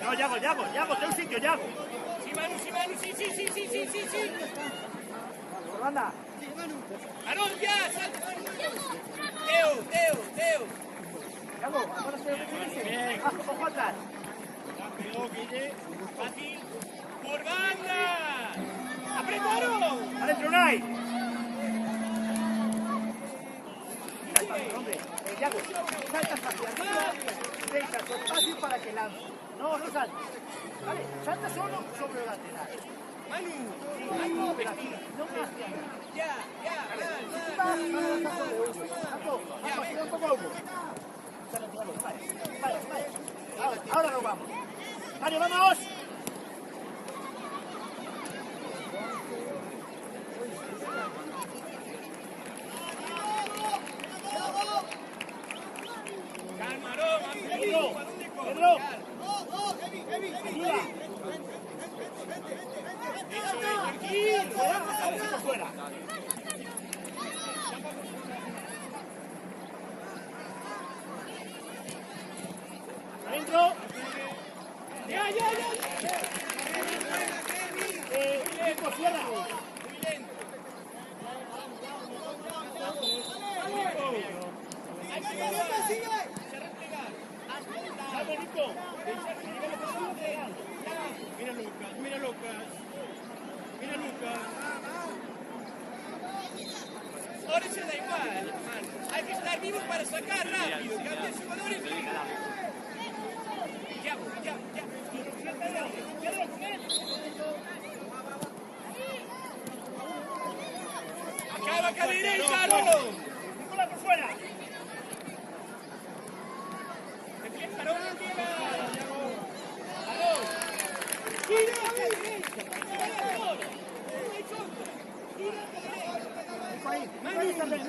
No, Yago, ten un sitio, Yago. Sí, Manu, sí. Por banda. Aarón, ya, salta. Teo. Yago, ahora se ve. Ojo atrás. Rápido, Guille. Fácil. Por banda. ¡Apretaron! Adentro, Unai. Hombre, Yago, salta hacia arriba. Deja su espacio para que lance. No saltes. Vale, salta solo sobre el lateral. Manu. Manu, pero aquí, no más. Ya. Vale, ahora nos vamos. Vale, vamos. Calma, Pedro. Ayuda. Fuera. Adentro. Ya. Equipo, cierra. Muy lento. Vamos, Nico. Mira Lucas. Ahora se da igual, man. Hay que estar vivos para sacar rápido. Cambia jugadores. Ya. Acaba derecha, Aarón. Nicolás por fuera. Aarón. Ahí también.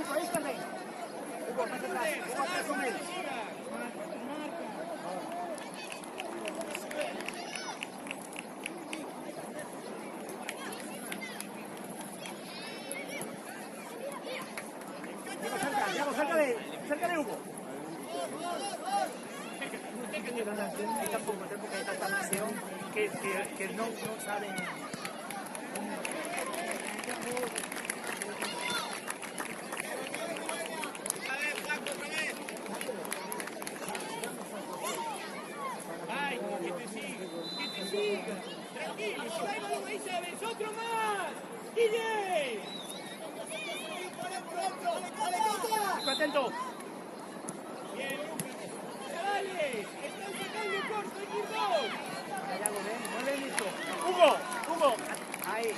Hugo, más atrás con él. Cerca de Hugo. Tampoco hay tanta presión que no saben. Que te siga. Tranquilo, si va el balón ahí, sabes. ¡Otro más! ¡Guille! Atento. Bien, Lucas. Chavales, están sacando corto, hay que ir dos. No le he visto. Hugo. Ahí.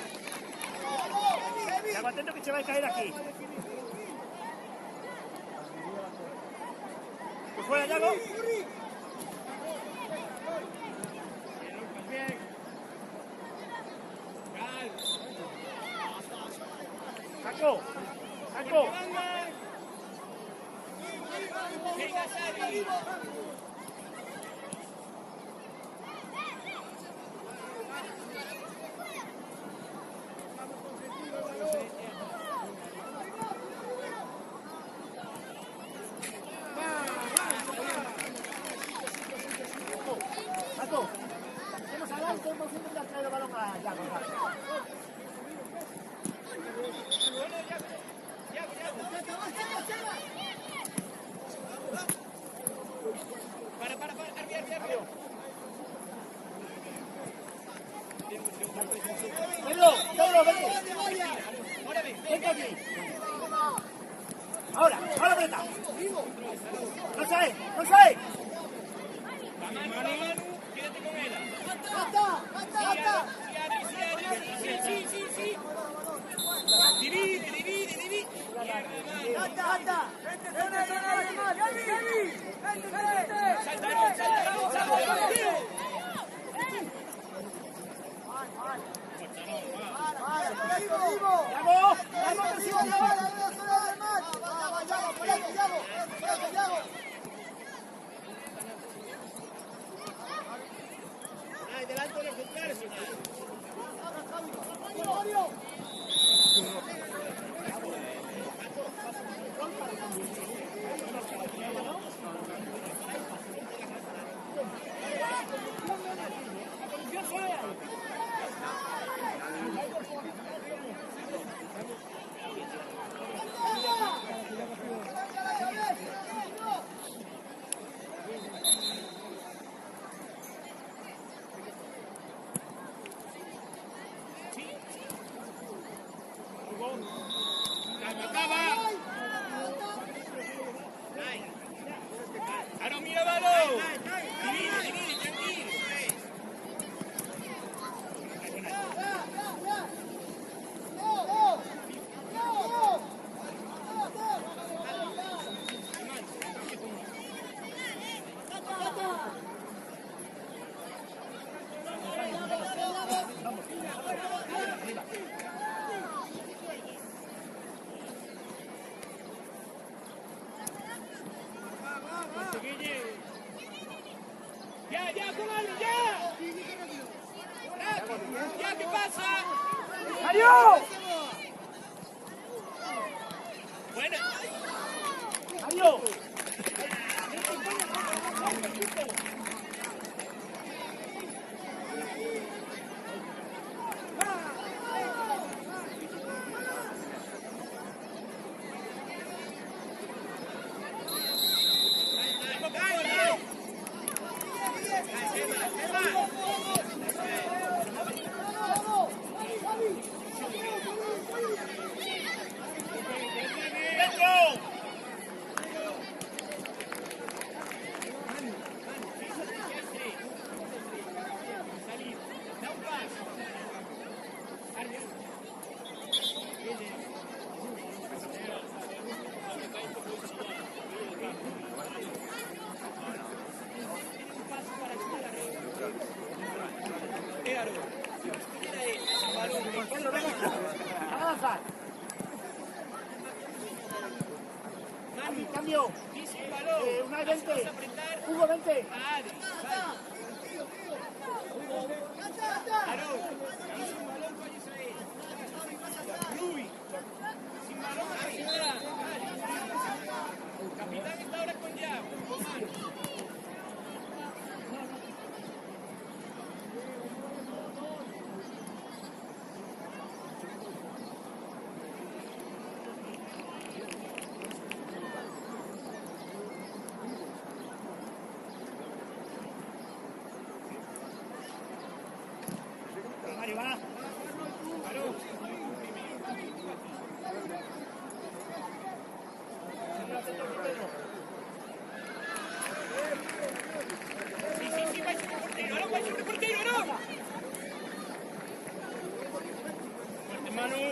Yago, atento que se va a caer aquí. Pues fuera, Yago. Bien. Saco. Venga, Sari. Saco. Hacemos adelante, hemos intentado traer el balón a Yago. Arriba. Pedro, vete. Ahora ven. Vente aquí. Ahora aprieta. No sale. Manu, quédate con él. ¡Ata! Sí. Divide. ¡Ata! Delante de los centrales, Mario. Acaba. Aro, mira, balón. Divide, tranquilo. Ya, comadre, ya. Ya, ¿qué pasa? ¡Adiós! Buena. ¡Adiós! Avanza. Cambio. Una 20. Hugo 20. Capitán está ahora con llave. Mario, va. Sí, vai sobre porteiro, Aro. Fuerte, Manu.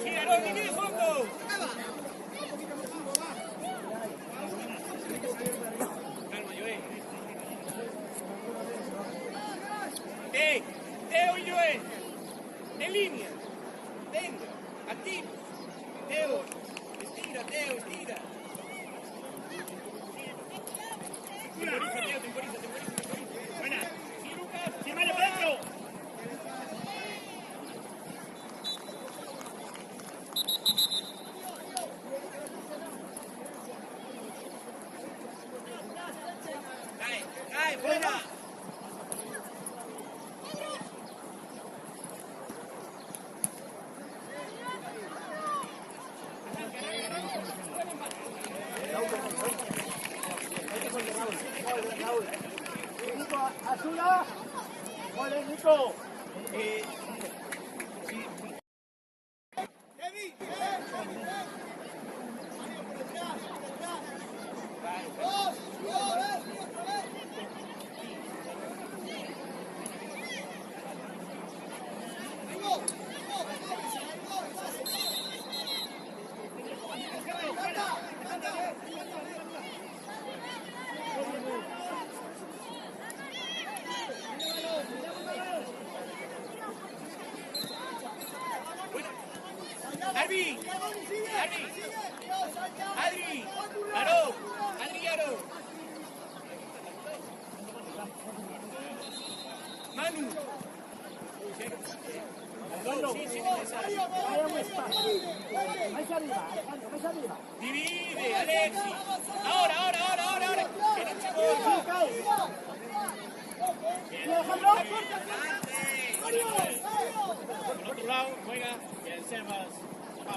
Sí, Aro, divide fondo. Calma, Joel. Teo y Joel. En línea. Venga, activo. Teo. Estira, Teo, estira. Temporiza. Buena. Sí, Lucas. Sí, Mario, para adentro. Cae, fuera. Nico, Azula. Vale, Nico. Adri, Aro, Manu. Más arriba. Divide, Alexis. Ahora. Que no se Por otro lado, juega el Sebas. Va.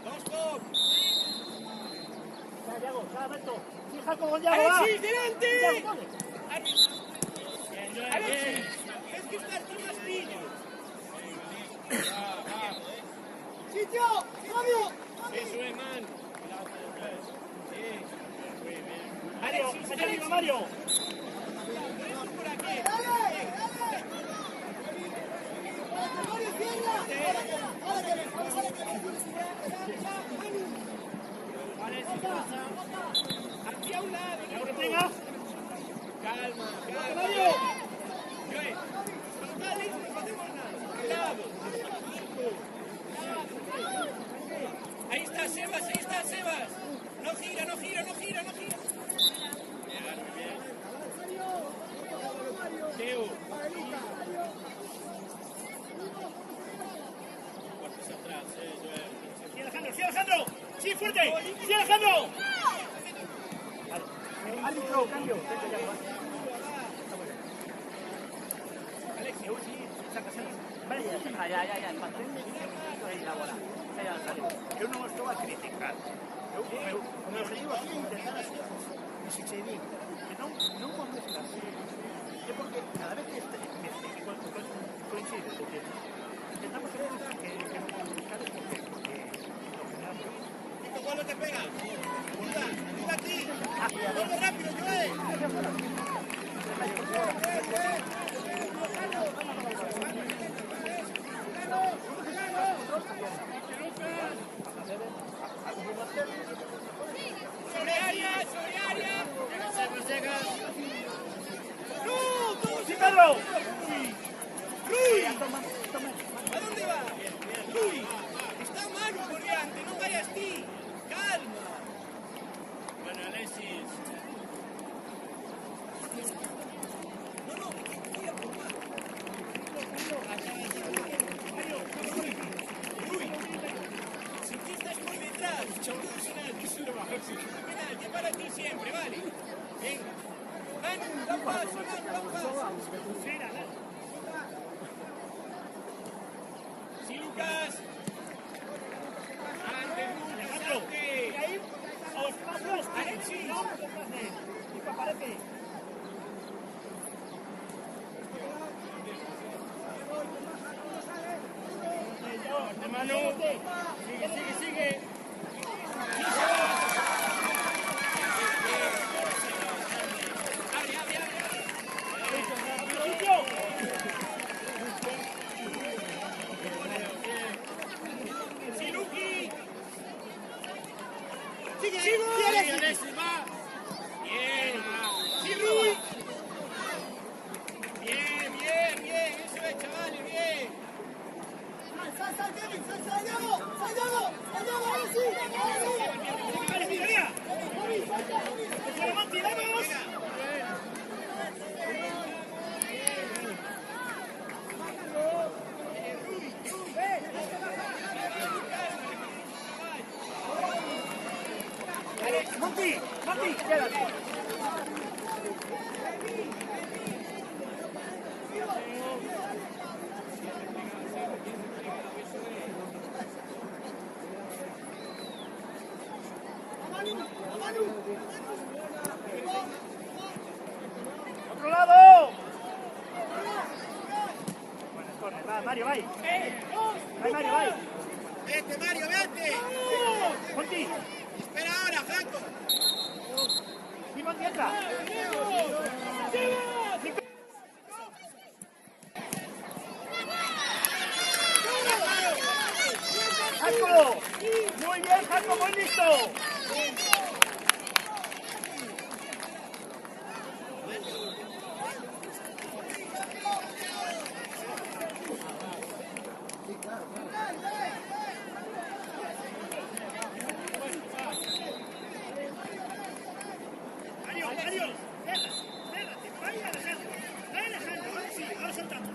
Dos top. Ya, Diego, ya, Alberto. Fija con Diego, va. Alexis, delante. Bien, Alexis, es que estás tú más niño. Fabio, Fabio. Eso es, man. Mario, allá arriba, Mario. Por aquí. Dale, dale. Mario, cierra. Ahora que ven. Hacia un lado. Lo que tenga. Calma, calma. Mario. Joel, dale, no hacemos nada. Claro. Ahí está Sebas, ahí está Sebas. No gira, no gira, no gira, no gira. Teo. Sí, Alejandro, sí, Alejandro. Sí, fuerte. Sí, Alejandro. Árbitro, cambio. Alexia, sí, saca. Vale, ya, mantén ahí la bola. Yo no estou a criticar. O meu objetivo aquí é intentar así. E se che digo que non vos mezclas, é porque cada vez que coincide, porque intentamos creer que non vamos a buscar es porque lo generamos. ¿Cuándo te pega? Mira aquí. Vamos rápido, Joel. Sobre área. ¡No! ¡Sí, Pedro! ¡Luis! ¿A dónde va? ¡Luis! Está Manu por delante, no vayas ti. Calma. Bueno, Alexis. No, voy a tomar. Luis, si tú estás por detrás, penalti para ti siempre, ¿vale? Venga. Manu, da paso. Sí, Lucas. Antes, Alejandro. Y ahí, os pasos, Alexis. No, y que aparece. De mano. Sigue. Siluki. Sigue. Alexis, va. Bien. Siluki. Bien. Eso es, chavales, bien. Sal, Kevin, Santiago, ahora sí. ¡Vale, Miguelía! ¡Monti, vamos! Monti, quédate. ¡Otro lado! Bueno, corre, va, Mario, va. Va, Mario, va. Vete, Mario, vete. Monti, Espera ahora, Franco. y Monti entra. ¡Jaco! ¡Muy bien, Jaco! ¡Muy listo! Mario, cérrate, vaya Alejandro. Ahora sí, ahora soltamos.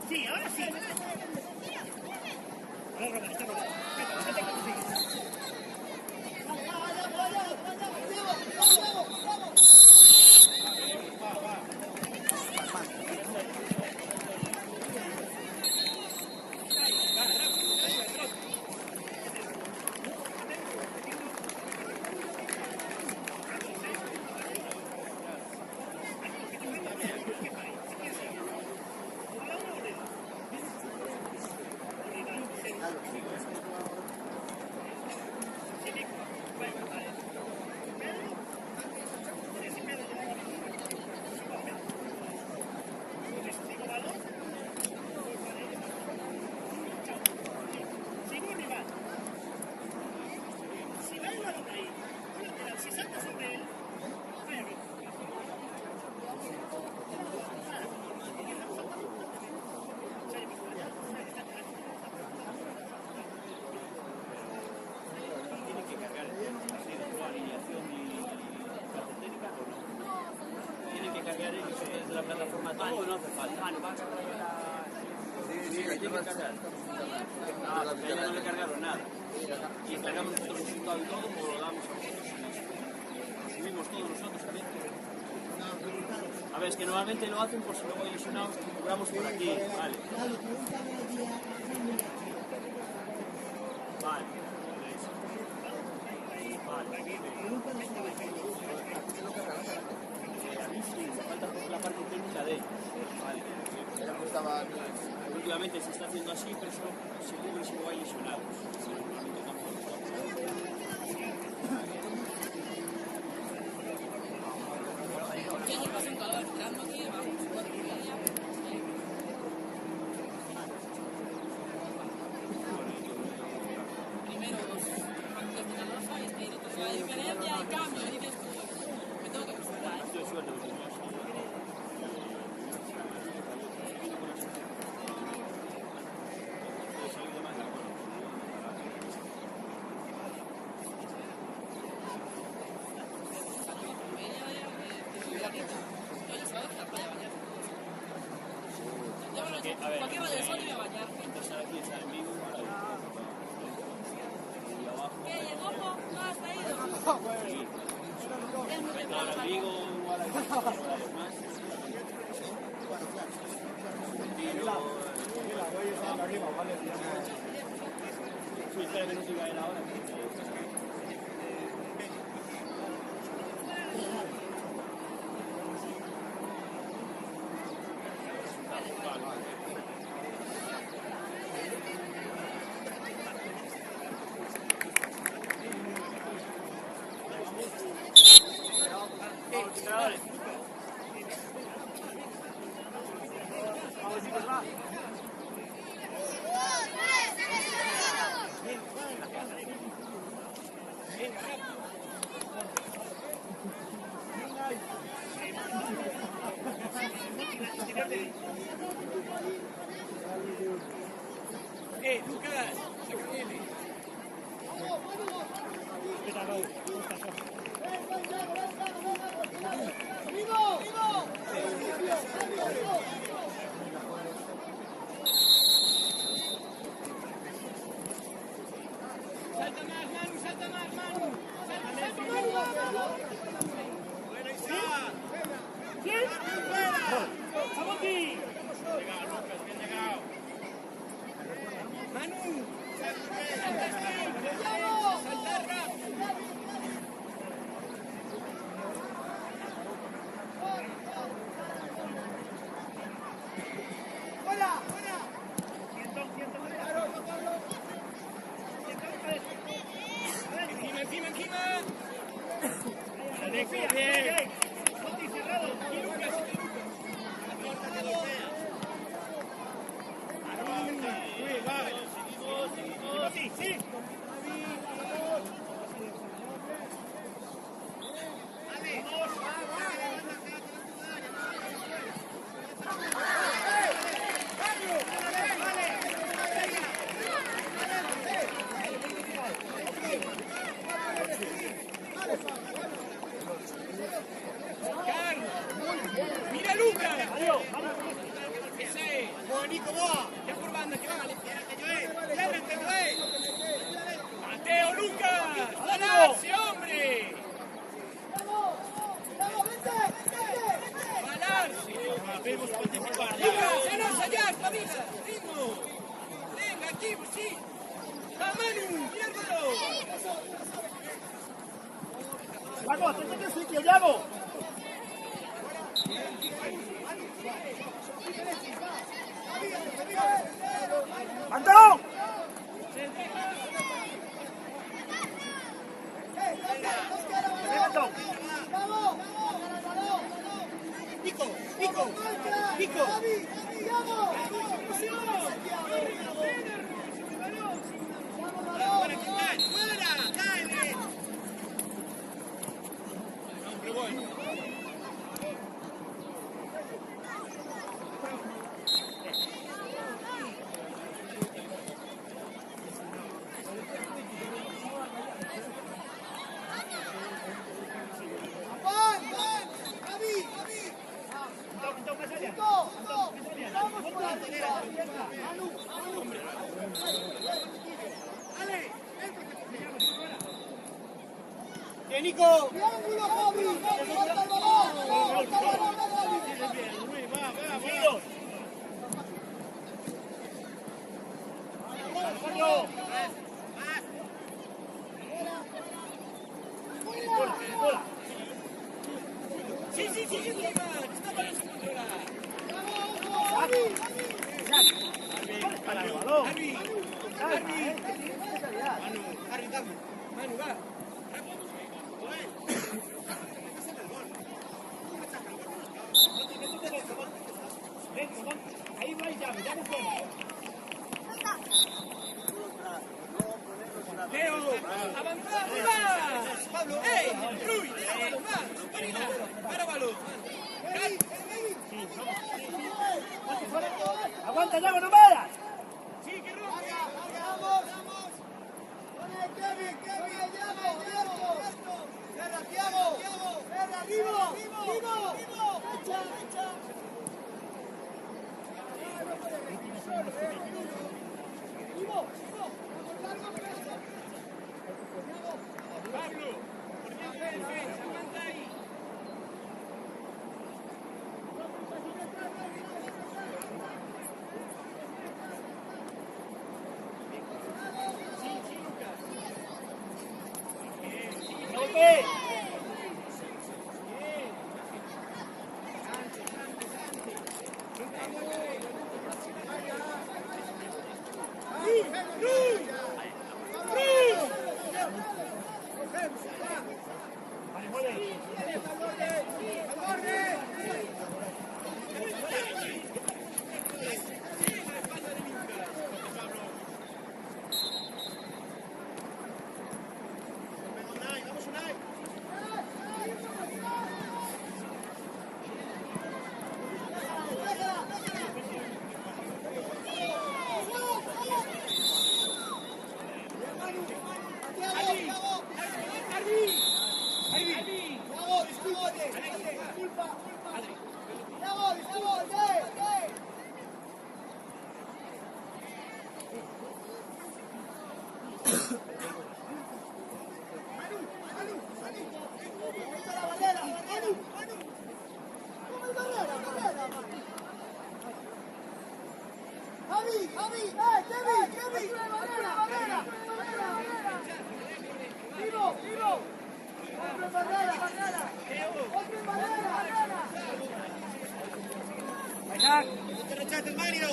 Sí, ahora sí. Ahora, Robert, está Robert. Vete, consigue. tiene que cargar. Ah, porque no le cargaron nada. Y cargamos nosotros el resultado y todo, como lo damos a vosotros. Subimos todos nosotros también. A ver, es que normalmente lo hacen por si luego hay lesionados, cobramos por aquí, vale. Vale. A mí sí, me falta por la parte técnica de ellos. Vale. Últimamente se está haciendo así, pero eso se cubre si no hay lesionados. Normalmente tampoco. A ver, cualquier de sol y a bañar. Empezar aquí, estar en vivo, y abajo. ¿Qué? ¿Y el ojo? ¿No has traído? Sí. Ahora en Vigo, igual hay más. Sí, espera que no se iba a ir ahora. Lucas, saca viene. Salta más, Manu, salta más, Manu. Salta, Manu. Bueno, Isa. ¿Quién? ¡Fuera! ¡Saboti! Llegado, Lucas, bien llegado. Manu. Saltar rápido. ¡Hola! Encima. Alex, bien. Monti cerrado. Y Lucas. Seguimos. Sí. Mira Lucas. Adiós. Ese. Nico, va. Ya por banda, que van a limpiar. Mateo Lucas. ¡Balanse, hombre! ¡Balanse! Vemos participar. Lucas, ¡anos allá, Pavisa! ¡Ritmo! ¡Venga, aquí, sí! ¡Va, Manu! ¡Miércoles! ¡Vamos, tenés que sitio, Yago! ¡Antón! Pico. ¡Bien, Nico! Triángulo, Javi. Corta el balón. Corta el balón, Javi. Seguidos. Alejandro. Bola. ¡Sí, sí, sí! ¡Está para su controla! Javi. Para el balón. ¡Harry! ¡Harry! ¡Harry, dame! ¡Manu, va! Ahí va ya, miramos cómo. ¡Leo! ¡Avanzad! ¡Va! ¡Pablo! ¡Ey! ¡Rui! ¡Pablo! ¡Va! ¡Marina! ¡Para balón! Aguanta, Yago, no vayas. ¡Sí, que rompe! Vamos. Con el Kevin. Abierto. Ferra, Thiago. Ferra, Vivo. Derecha. Vivo. Largo peso. ¡Pablo! ¡Por Dios, defensa! ¡Aguanta ahí! ¡Golpe! Vale, mueve. Javi, Kevin, Barrera. Vivo. Otro en Barrera. Otro en Barrera. Isaac. ¡No te rechaces, Mario!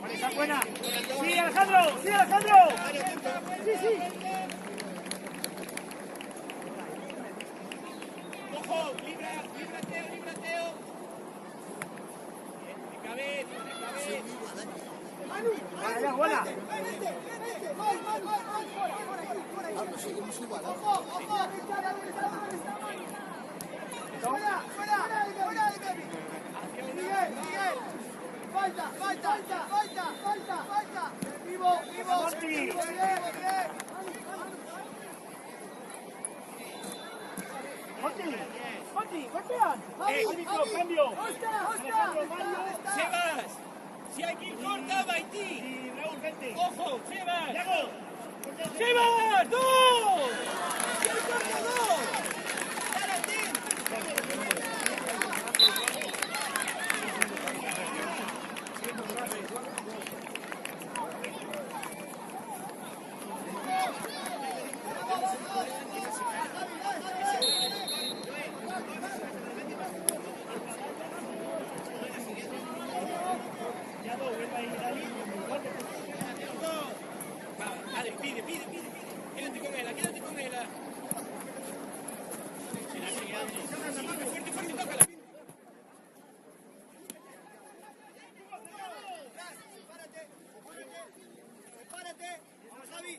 Vale, está buena. Sí, Alejandro. Sí. ¡Ojo! ¡Libra, Teo! ¡De cabeza! Vale, ya, buena. Vete. Por ahí. Seguimos igual. Ojo. Fuera de Kevin. Miguel. Falta. Vivo. Monty. Monty, golpea. Javi. Cambio. Ostras. ¡Sebas! ¡Si hay quien corta, va Haití! Y Raúl, vente. ¡Ojo! ¡Sebas! Yago. ¡Sebas! ¡Dos! ¡Si hay corta, dos! Adri, pide. Quédate con ella. Fuerte, tócala. Prepárate. Vamos, Javi.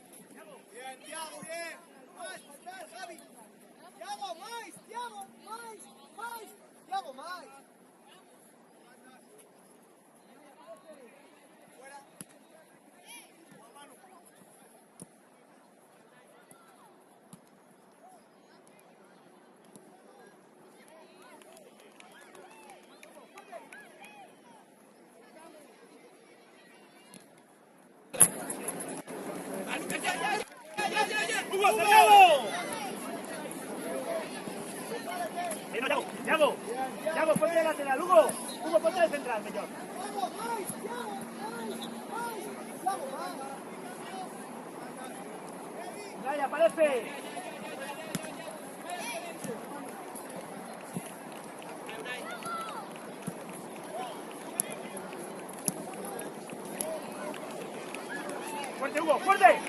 Bien, Thiago, bien. Más, Javi. Thiago, más. Hugo, cerrado. No, Yago, ponte de lateral, Hugo, ponte de central, mejor. Ahí aparece. Fuerte, Hugo, fuerte.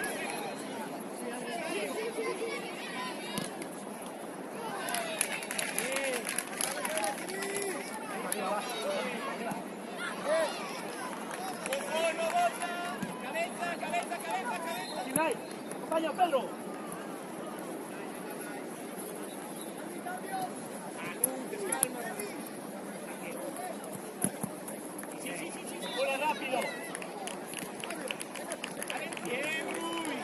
Acompaña, Pedro. Hola, rápido. Bien, Rui.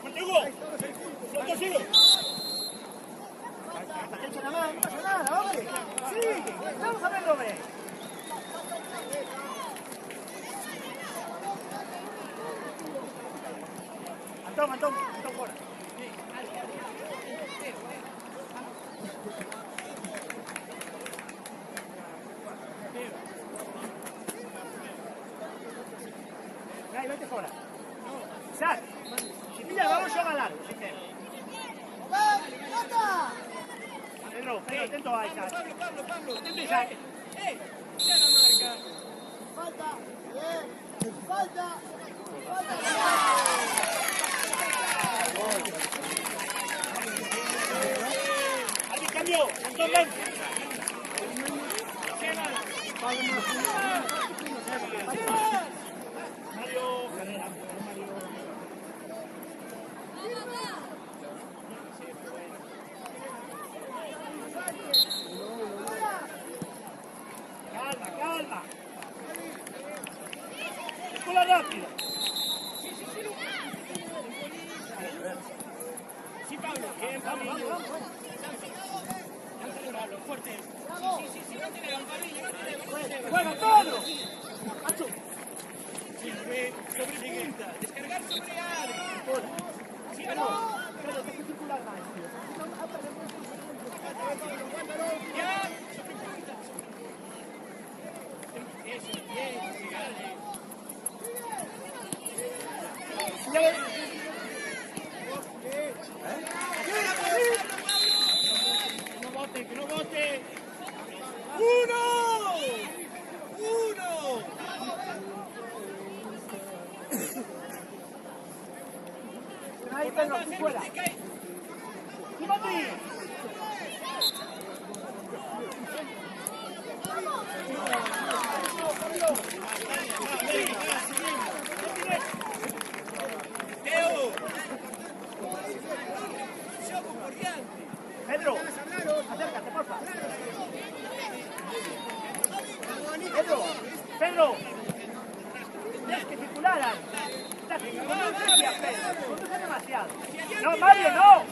Fuerte, Hugo. Fuerte, sigue. No pasa nada, hombre. Sí, vamos a verlo, hombre. Antón, fuera. Ahí, vete fuera. Isaac, si pilla el balón, son a largo, sincero. Pedro, atento a Isaac. Pablo. Atento a Isaac. Ya la marca. Falta. Alguien cambió. Antón, ven. Mario, Carrera. Calma. Escuela rápido. Sí, Pablo. Bien, Pablo. Pablo, fuerte. Sí, no tiene Pablo. Bueno, Pedro. Sobre Miguelita. Descargar sobre Adri. Pero que circular más, tío. Ya. Sobre punta. Eso, bien. Que no bote. ¡Uno! Ahí, Pedro, tú fuera. ¡Timothy! Teo. Pedro, acércate, porfa. Pedro, tienes que circularan. Conduce demasiado. No, Mario, no.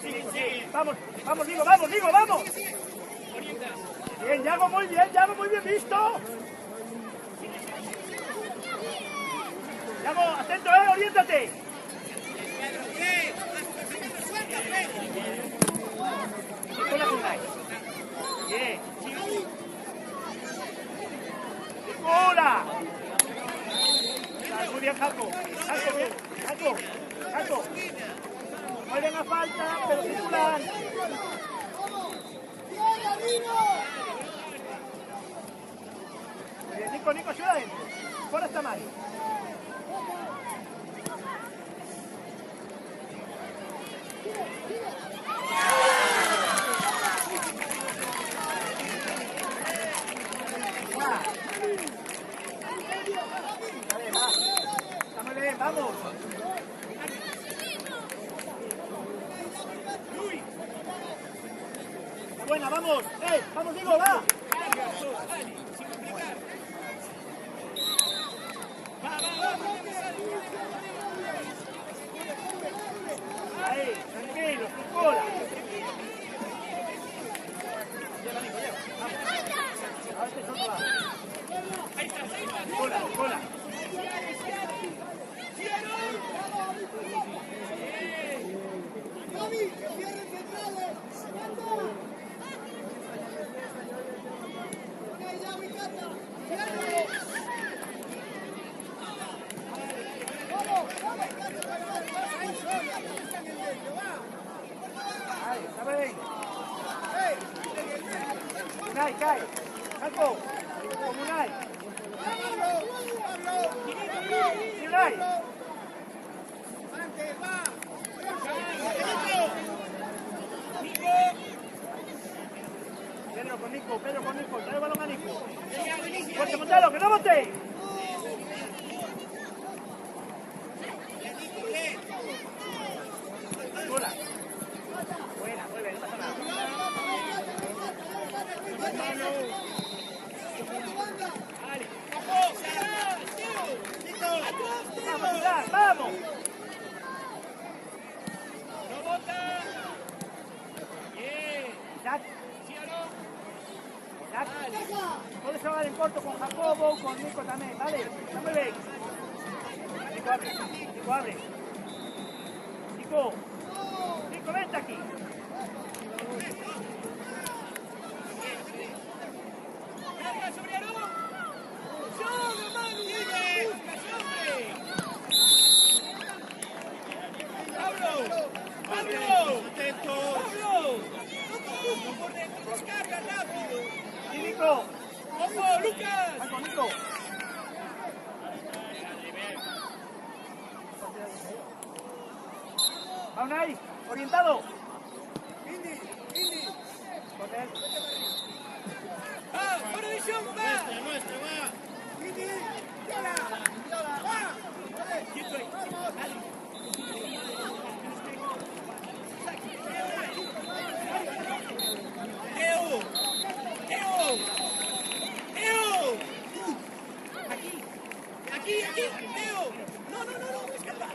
Sí. Vamos, Diego, vamos. Bien, Yago, muy bien visto. Yago, atento, oriéntate. Bien. ¡Hola! Muy bien, Jaco. No hay una falta, pero circular. Nico, ayuda adentro. Fuera está Mario. buena, vamos. Vamos, Diego, va. Ahí, tranquilo, con cola. A ver, otro lado. Cola, cola. Javi, que cierren centrales. ¡Canta! Ok, ya, mi canta. ¡Cierra! ¡Vamos! ¡Vamos! Ahí, está bien. Unai, cae. Salto. Como Unai. Unai. Pedro con Nico, trae el balón a Nico. Fuerte, montalo, que no bote. Hola. Buena, muy bien, no pasa nada. Vamos, Pilar, vamos. ¡No bota! ¡Bien! Isaac, ¿Sí o no? Isaac. Puedes jugar en corto con Jacobo, con Nico también, ¿vale? Está muy bien. Nico, abre. Nico, abre. Nico. Nico, vente aquí. ¡Carga sobre Aarón! ¡Solo, Manu! ¡Busca, hombre! ¡Pablo! ¡Pablo! ¡Atento! ¡Pablo! ¡No por dentro! ¡Descarga rápido! Sí, Nico. ¡Ojo, Lucas! Va con Nico. Va Unai, orientado. Con él. ¡Va! ¡Fuera de show! ¡Va! ¡Quieto ahí! ¡Eo! ¡Eo! ¡Eo! ¡Aquí! ¡Aquí! ¡Eo! ¡No, no, no! ¡No! ¡Escapa!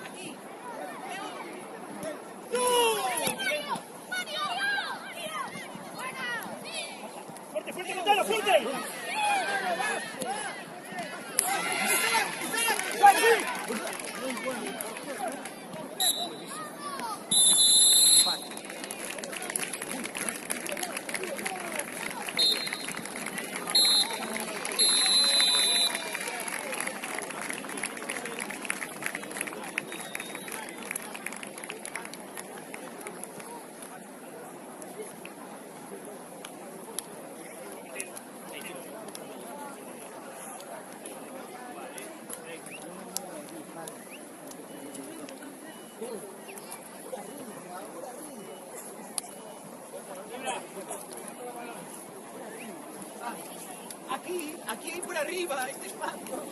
¡Aquí! ¡No! ¡Fuerte, fuerte, montalo, fuerte! Aquí por arriba, este espacio.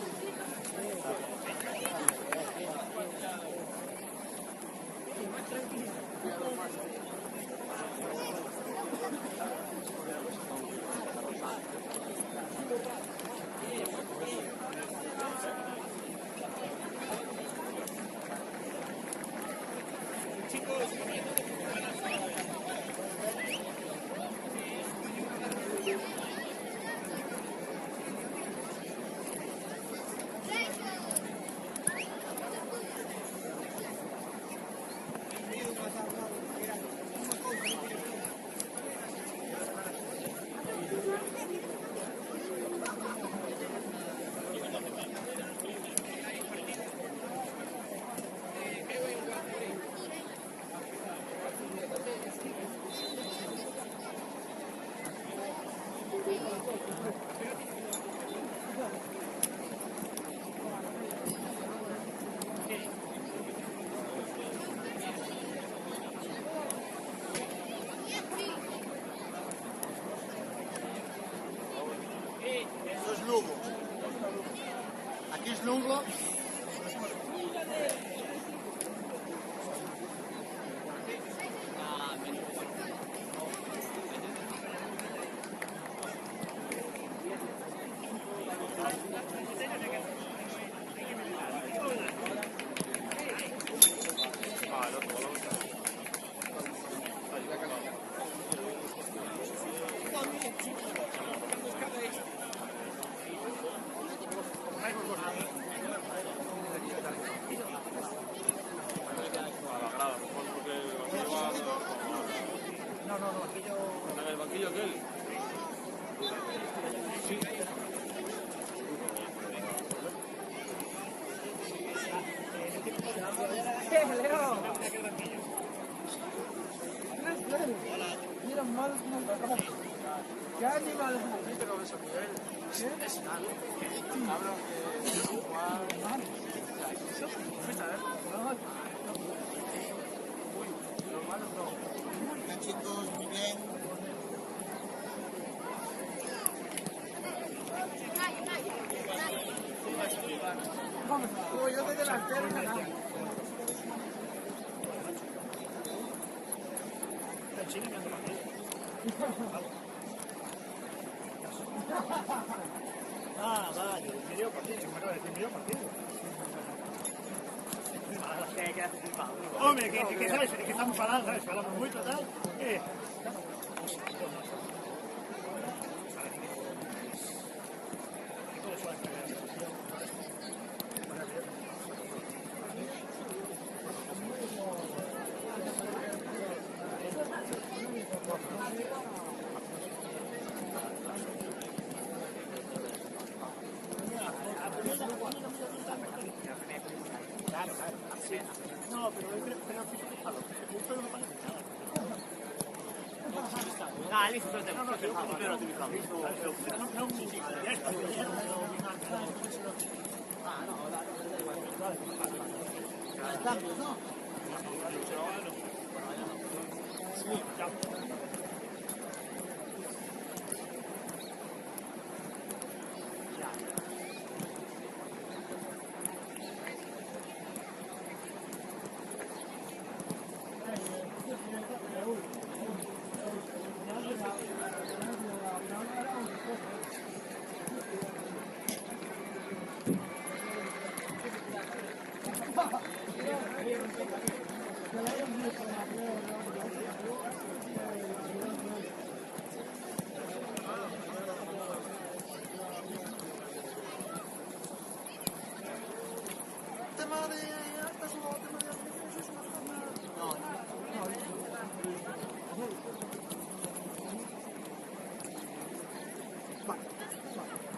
él. Mira, mal, ¿qué animales? Chicos, muy bien. Yo soy delantero, Ah, vale, el medio partido, me acaba de decir medio partido. Hombre, que sabes, que estamos falando, sabes, falamos moito e tal. Claro, claro. Sí. No, pero yo creo que no parece nada. Ah, listo, pero te gusta. Cambios, ¿no? Sí, ya.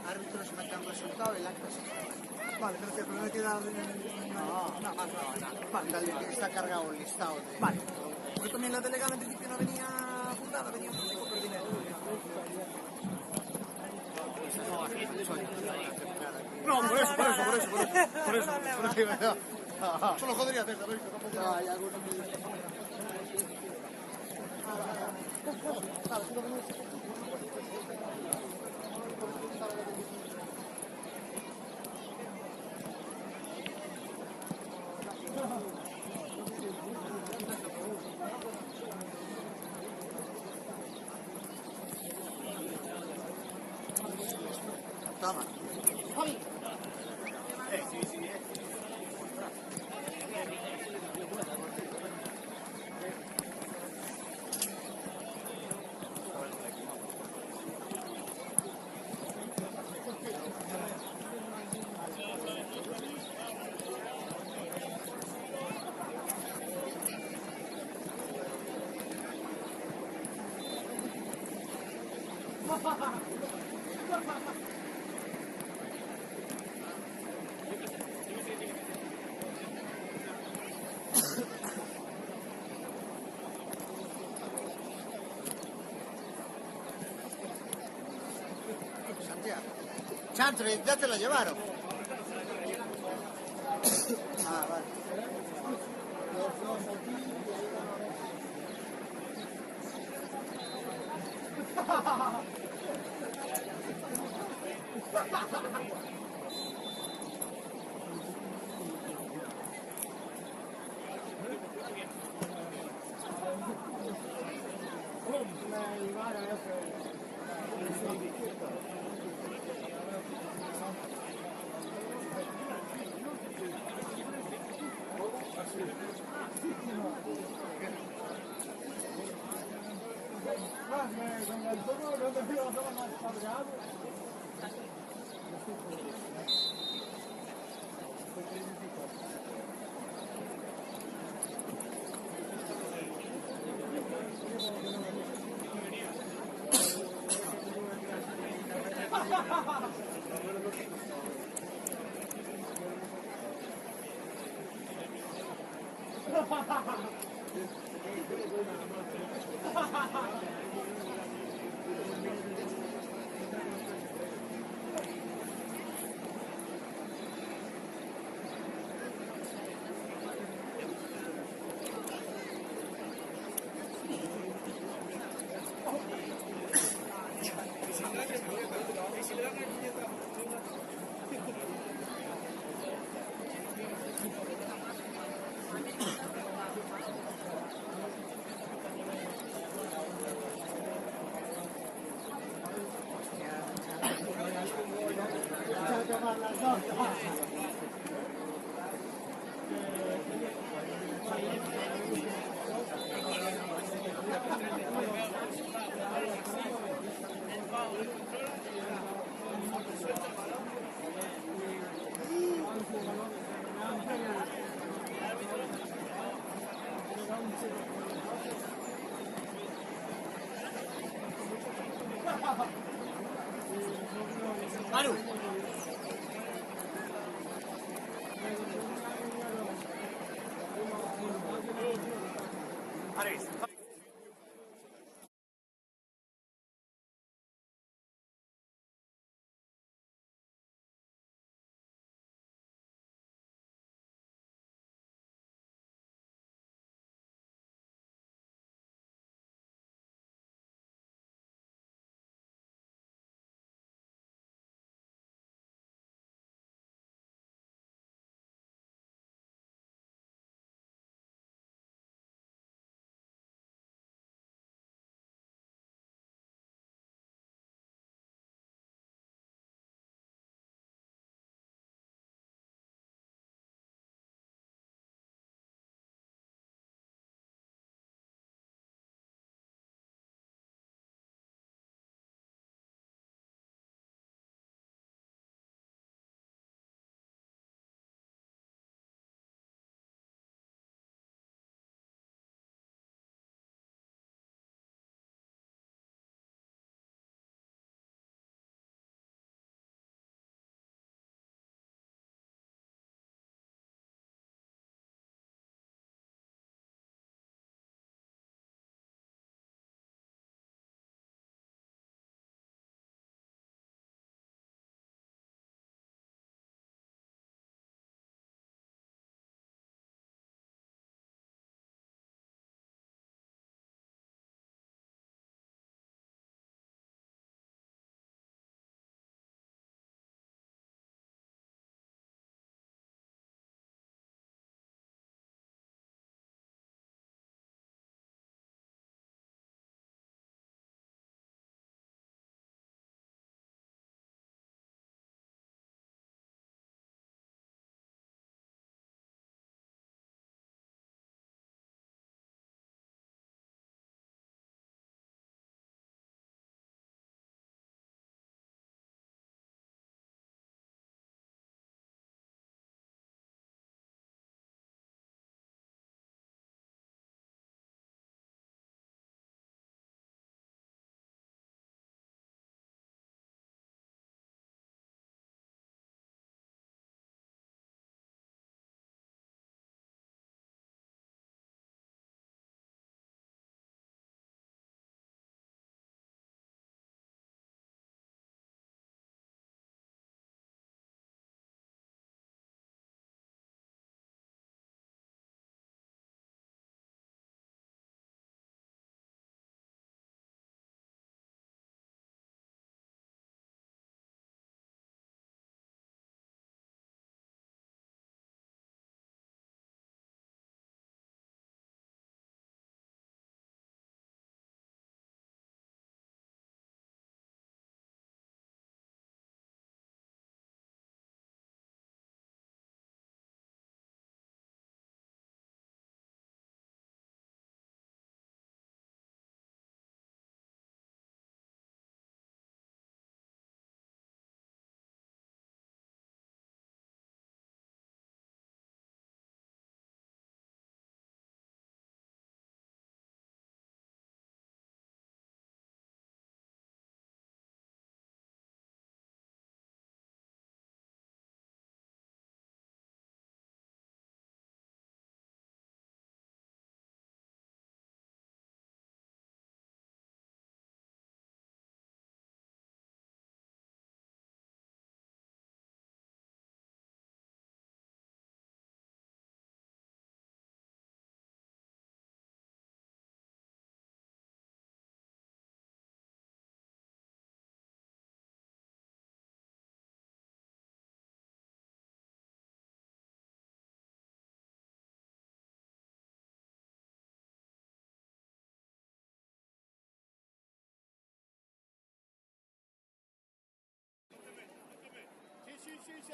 Árbitros marcan resultado y la clase. Vale, pero no hay que dar nada. Vale, dale, que está cargado el listado. Vale. Porque también la delegada en principio no venía fundada, venía un poco por dinero. No, por eso. Solo jodería César, ¿no? Hay algunos que... Toma. Santiago. Chantre, ya te la llevaron. Ah, vale. Manu. Ares.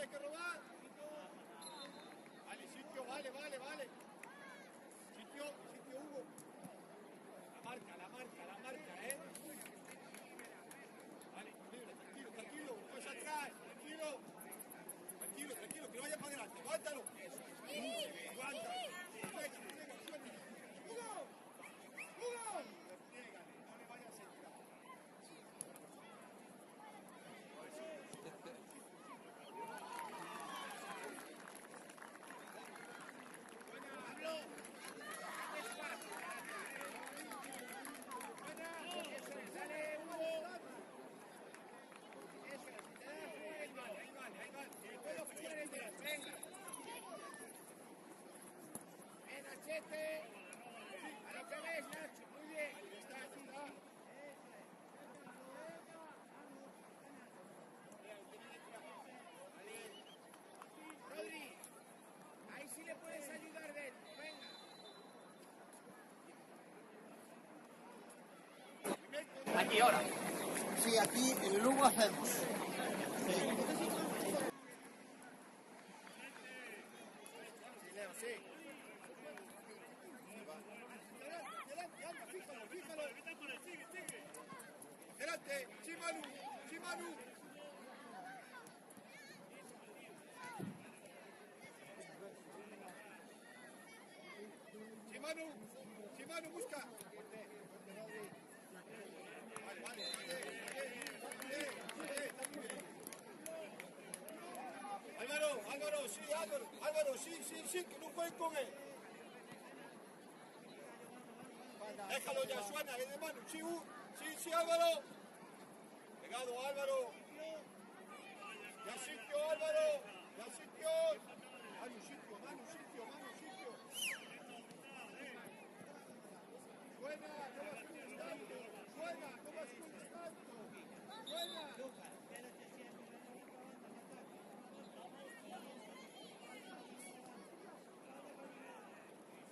hay que robar. Vale, sitio, vale. Sitio, Hugo. La marca, Vale, libre, tranquilo, no es atrás, tranquilo, que no vaya para adelante, aguántalo. Aguanta. ¡Hugo! Pégale, no le vayas a entrar. Machete, a lo que ves, Nacho, muy bien, está así, va. Rodri, ahí sí le puedes ayudar dentro, venga. Aquí, ahora. Sí, aquí en Lugo hacemos. Leo, sí. Delante, anda, fíjalo. Delante, Chimanu. Chimanu, busca. Vale. Álvaro, sí, que no jueguen con él. Déjalo ya, suena, es de mano. Sí, Álvaro. Pegado, Álvaro. Ya sitio, Álvaro. Manu, sitio. Suena, no bascules tanto. Suena.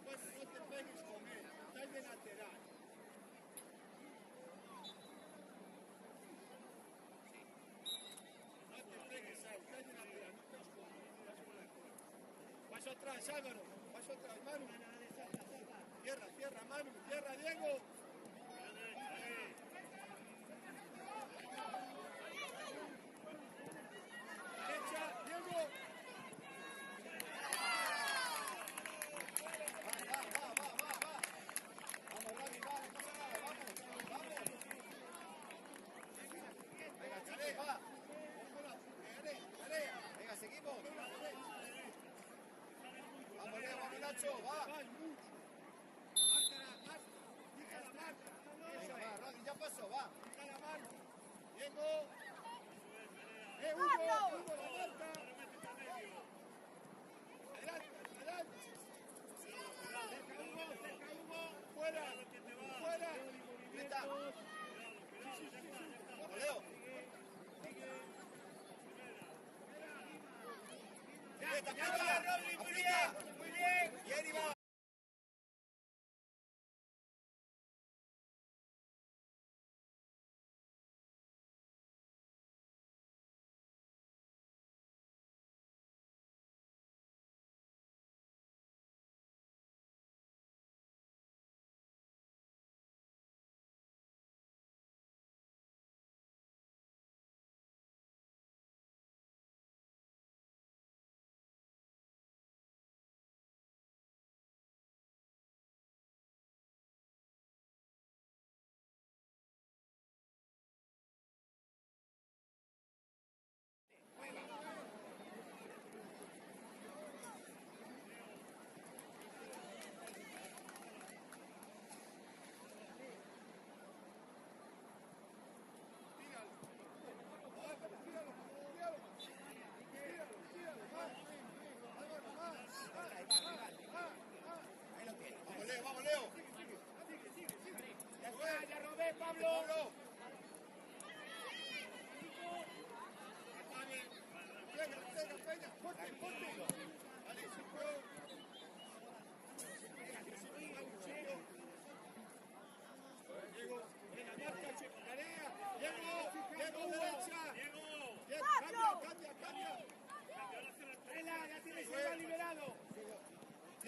Pues no te pegues con él, estás de lateral. No te pegues a él, estás de lateral, no te escondes. Paso atrás, Álvaro, Manu. Cierra, Manu, Diego. Derecha, Diego. Venga, seguimos. Vamos, Leo, vamos, Nacho, va. Marca. Venga, va, Rodri, ya pasó, va. Diego. Hugo, la marca. Adelante. Cerca Hugo. Fuera. Grita. Vamos, Leo. Ya, Rodri, muy bien. Bien, Iván.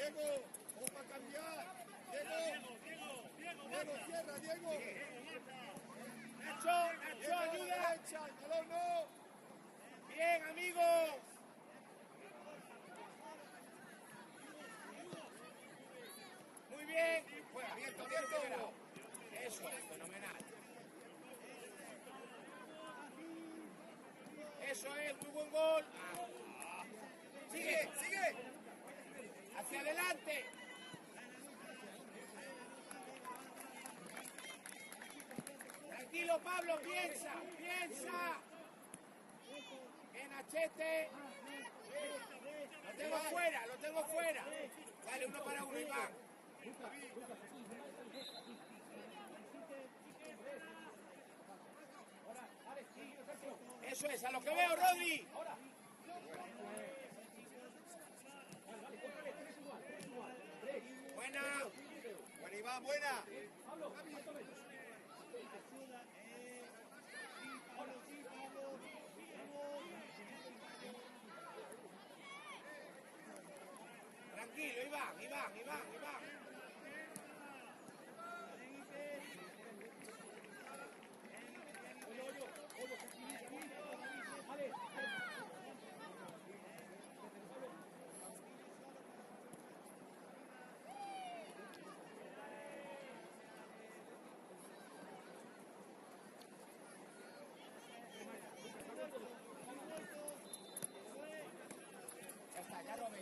Diego. Vamos para cambiar. Diego, cierra, Diego. Nacho, ayuda. El balón no. Bien, amigos. Muy bien. Juega, abierto. Eso es, fenomenal. Eso es, muy buen gol. Sigue. Hacia adelante. Tranquilo, Pablo, piensa. En Achete. Lo tengo fuera. Dale, 1 para 1, Iván. Eso es, a lo que veo, Rodri. Buena, Iván, buena. tranquilo, Iván.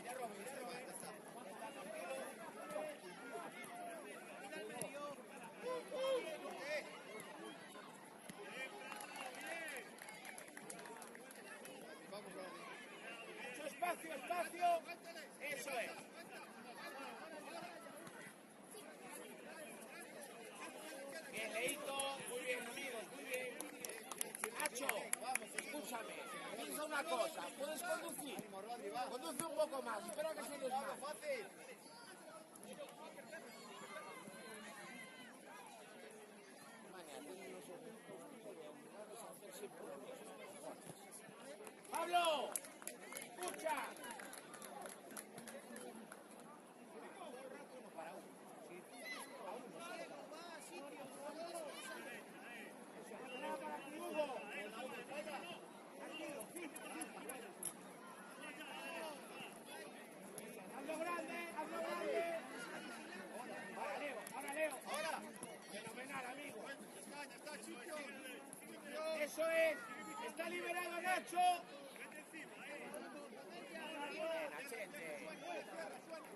Ya robé. Espacio. Eso es. Bien, Leito. Muy bien, amigos. Muy bien. Nacho, vamos, escúchame. Piensa una cosa. Puedes conducir. Conduce un poco más. Espera que se desmaye. Fácil. Pablo, escucha. Hazlo grande. Ahora Leo. Fenomenal, amigo. Ya está, chico. Eso es. Está liberado Nacho. Bien, Achete.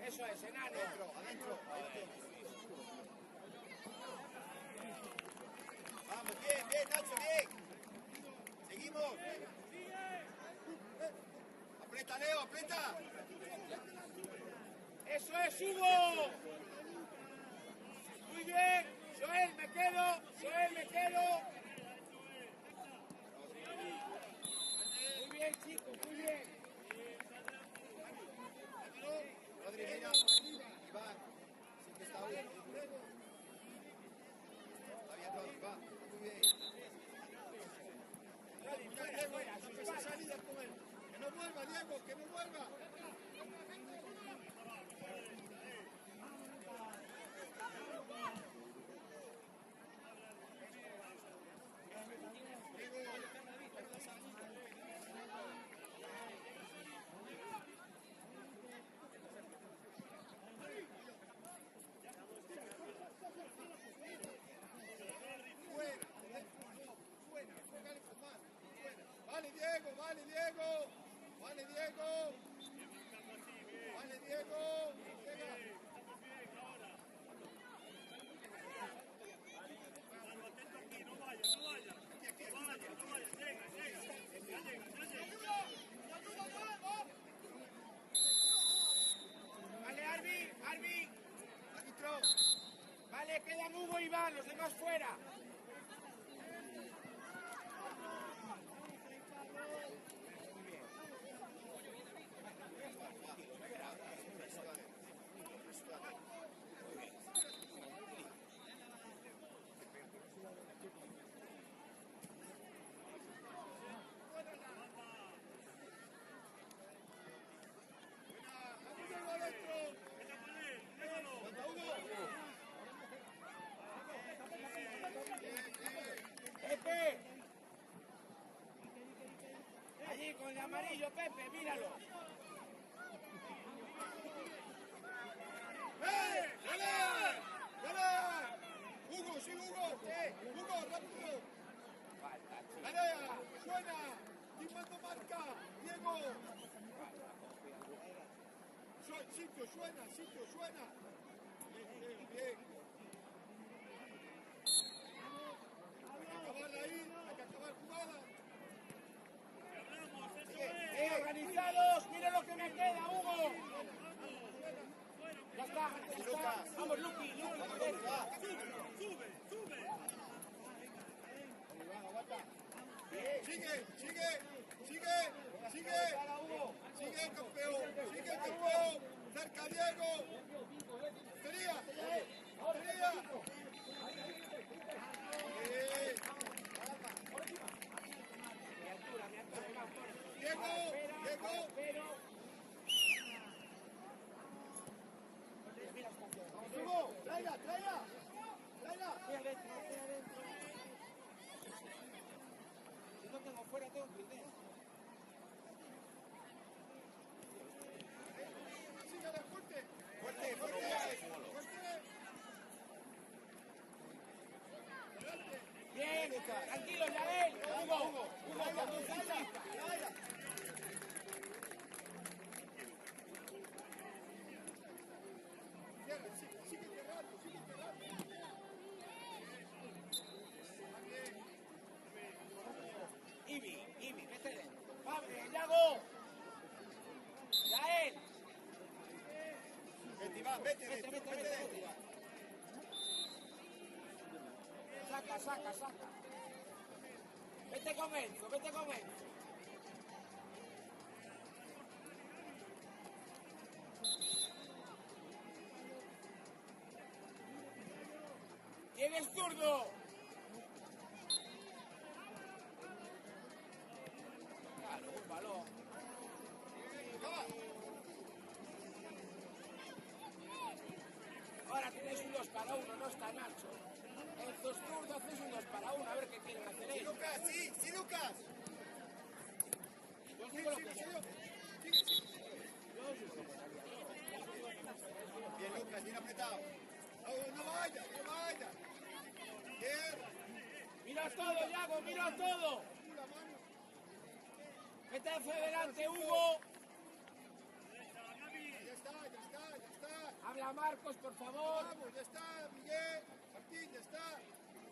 Eso es, enano. Adentro. Vamos, bien, Nacho, bien. Seguimos. Aprieta, Leo, aprieta. Eso es, Hugo. Muy bien. Joel, me quedo. Muy bien, chicos, muy bien. Rodri, mira. Iván. Sí que está bien. Está bien, Rodri, va. Muy bien. Esa salida con él. Que no vuelva, Diego, que no vuelva. Vale, Diego. Vale, Diego. Vale, Arbi. Vale, quedan Hugo y Iván, los demás fuera. amarillo, Pepe, míralo. ¡Dale! ¡Dale! ¡Hugo, sí, Hugo! ¡Hugo, rápido! ¡Dale! ¡Suena! ¿Quién manda marca? ¡Diego! Sitio, suena. Bien. Hay que acabar de ahí, hay que acabar jugada. Organizados, mira lo que me queda, Hugo. Ya está. Vamos, Luqui. Sube. Sigue, campeón. Cerca, Diego. Sería. Diego. Hugo, tráela. Si no tengo fuera, tengo primero. Sígale, fuerte. Bien, tranquilo, Yael. Hugo, Sigue cerrando. Ibi, vete dentro. Fabre, Yago. Yael. Vete. Saca. Vete con Enzo. ¿Quién es zurdo? Claro, un balón. Ahora tenéis un 2 para 1, no está Nacho. Enzo es zurdo, hacéis un 2 para 1, a ver qué quieren hacer ellos. Sí, Lucas. Yo os digo lo que sea. Bien, Lucas, bien apretado. No vaya. Bien. Mira todo, Yago, mira todo. Vete hacia adelante, Hugo. Ya está. Habla Marcos, por favor. Vamos, ya está, Miguel. Martín, ya está.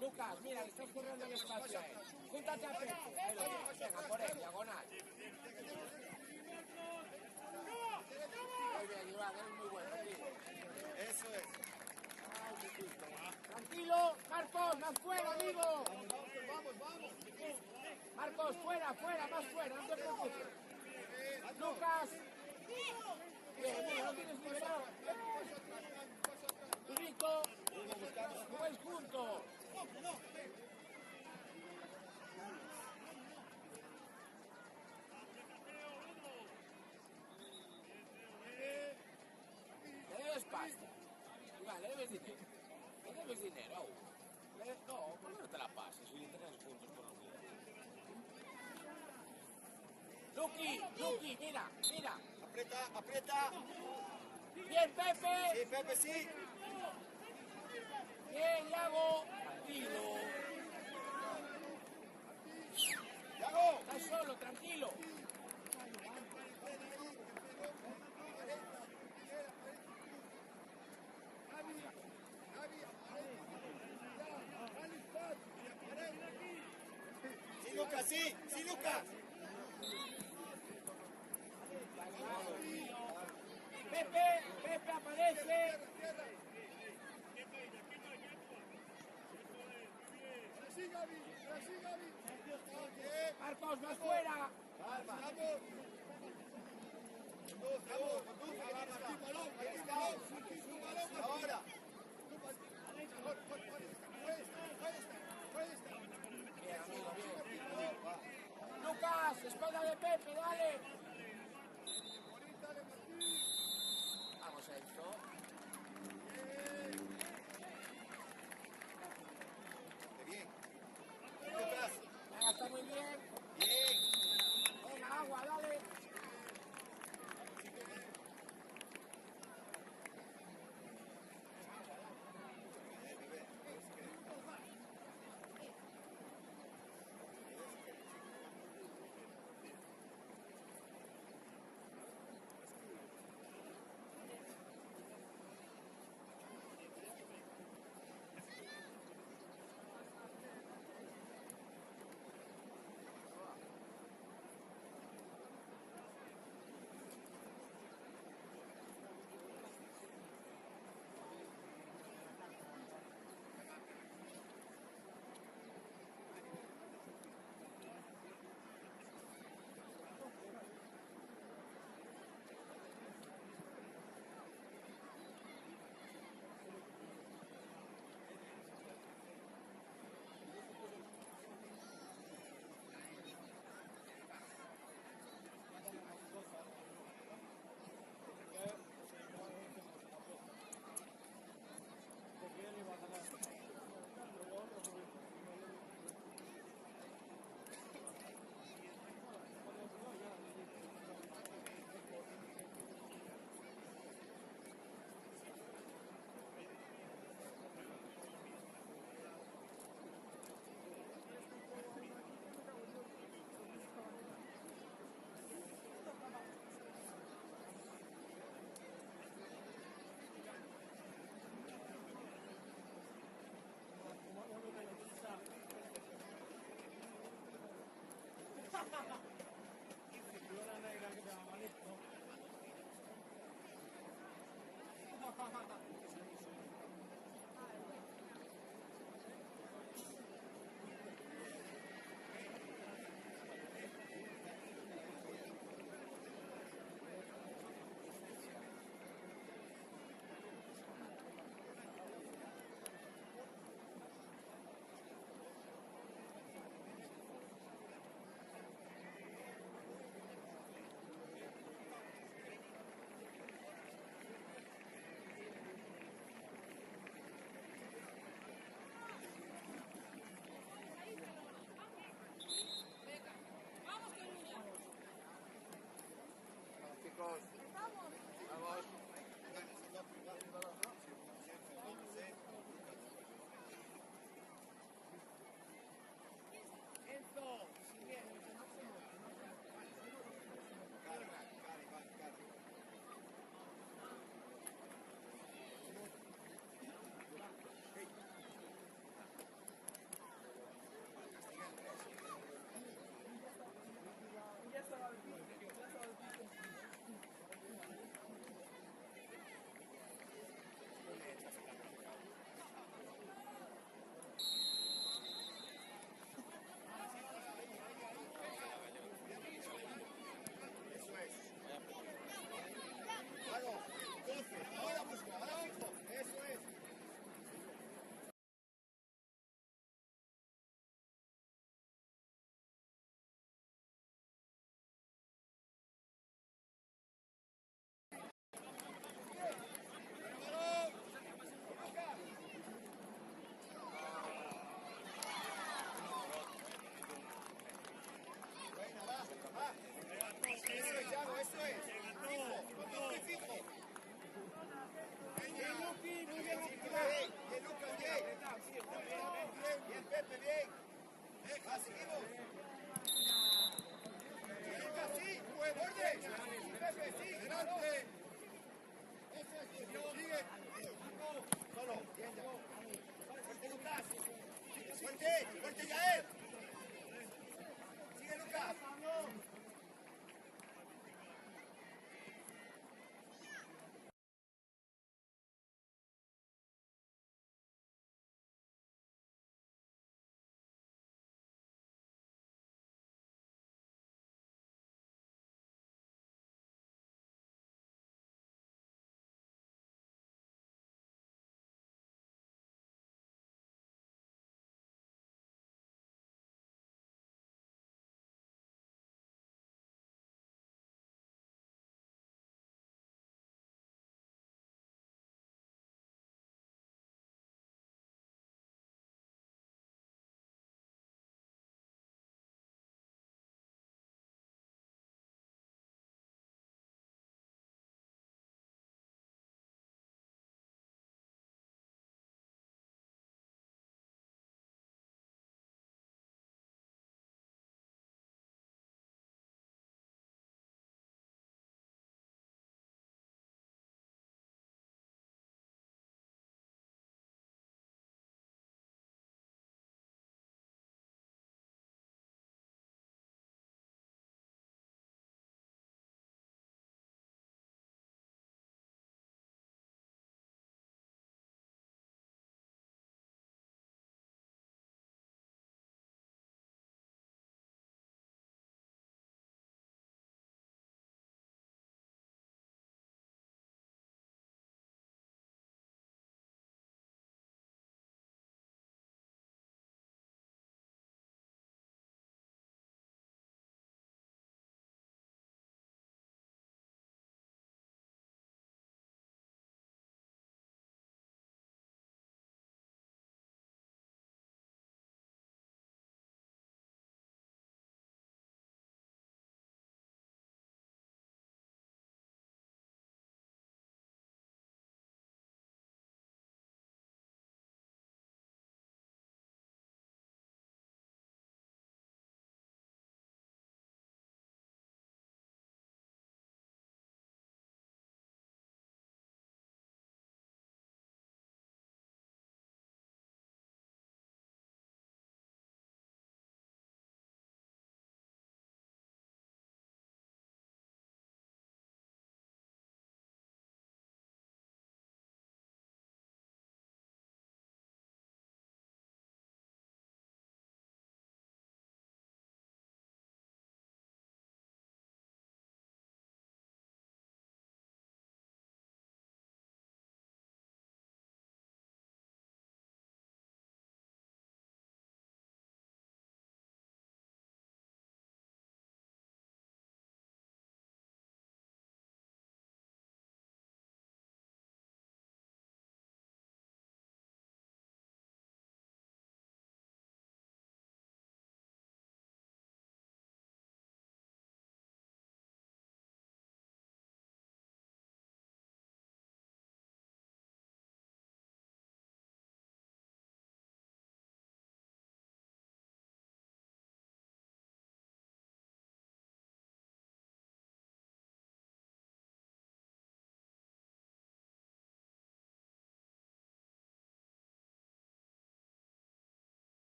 Lucas, mira, le estás corriendo el espacio a él. Júntate a Pepe. Ahí lo tienes, venga, por él, diagonal. Muy bien, Iván, eres muy bueno, tío. Eso es. Tranquilo, Marcos, más fuera, amigo. Vamos. Marcos, fuera, más fuera, no te preocupes. Lucas. Bien, mira, no tienes liberado. Rico, jugáis juntos. Le debes pasta. Iván, le debes dinero. Le debes dinero aún. No, ¿por qué no te la pasas si le tenés puntos por los días? Luqui, mira. Aprieta. Bien, Pepe. Sí, Pepe, sí. Bien, Yago. Tranquilo. Yago. Estás solo, tranquilo. Sí, Lucas. Pepe aparece. Así, Gaby. Marcos, más fuera. Vamos. Ahora. Bien, amigo, bien. Lucas, espalda de Pepe, dale. Vamos a esto. Bien. Lucas. Venga, está muy bien. Bien. Venga, agua, dale.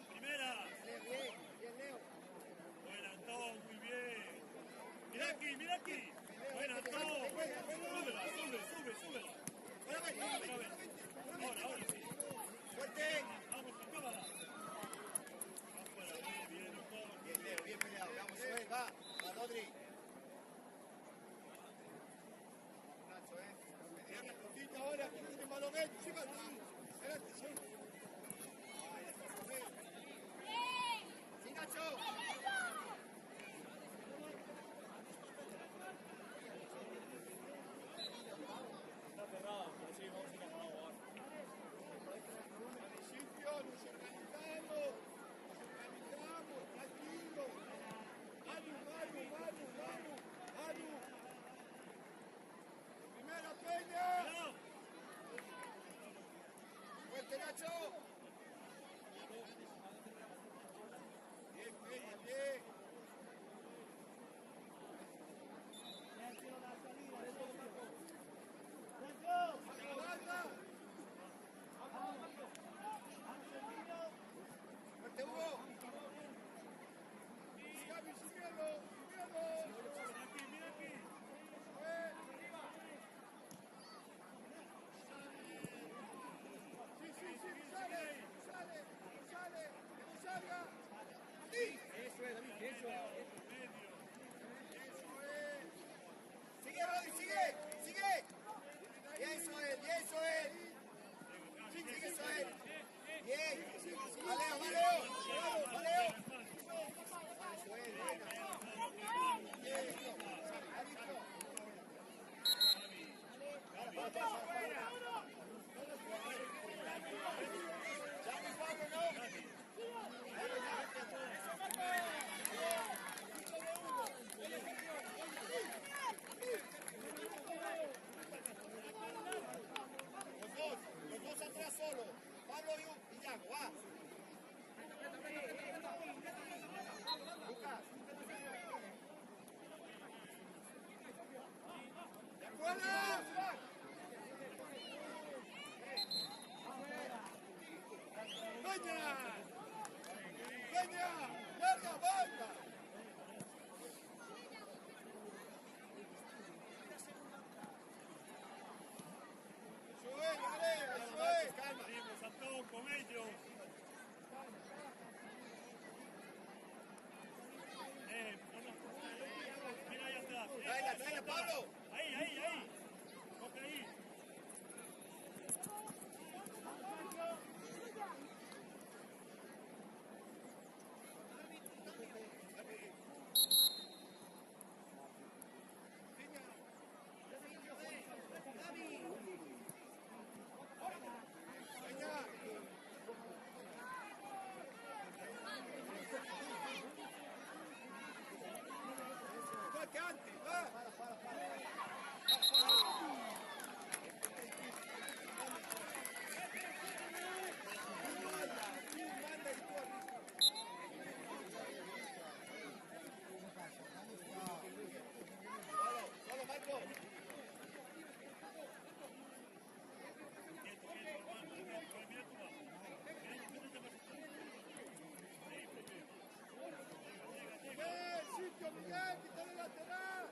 Primera. Bien, Leo. Buena, Antón, muy bien. Mira aquí, mira aquí. Buena, Antón. Súbela, súbela. Ahora sí. Fuerte. Vamos, acábala. Afuera, bien, Antón. Bien, Leo, bien peleado. Vamos, Joel, va. Va, Rodri. Nacho, Mediana cortita ahora, que tiene balón él. Sí, va. Adelante, sí. Sí, Nacho. Está cerrado, pero sí, vamos a ir a jugar. Sitio, nos organizamos, tranquilo. Manu. Primera Peña. Fuerte, Nacho. Bien, Peña, bien. Fuerte, Hugo. Gaby, sin miedo. Mira aquí. Sí, sale. Que no salga. Sí. Eso es, David, eso es. Sigue, Rodri, sigue. Eso es. Sigue, eso es. Bien. Valeo. Eso es, buena. Bien. Adicto. Ya, Pablo, no. Los dos atrás solo. Pablo y Iago, va. Lucas. ¡De acuerdo! ¡Peña! ¡Larga banda! Eso es, calma. Seguimos, Antón, con ellos. Mira ahí atrás. Tráela, Pablo. Ahí. Coge ahí. Igual que antes, va. Solo, Marco. Miguel, quítale el lateral.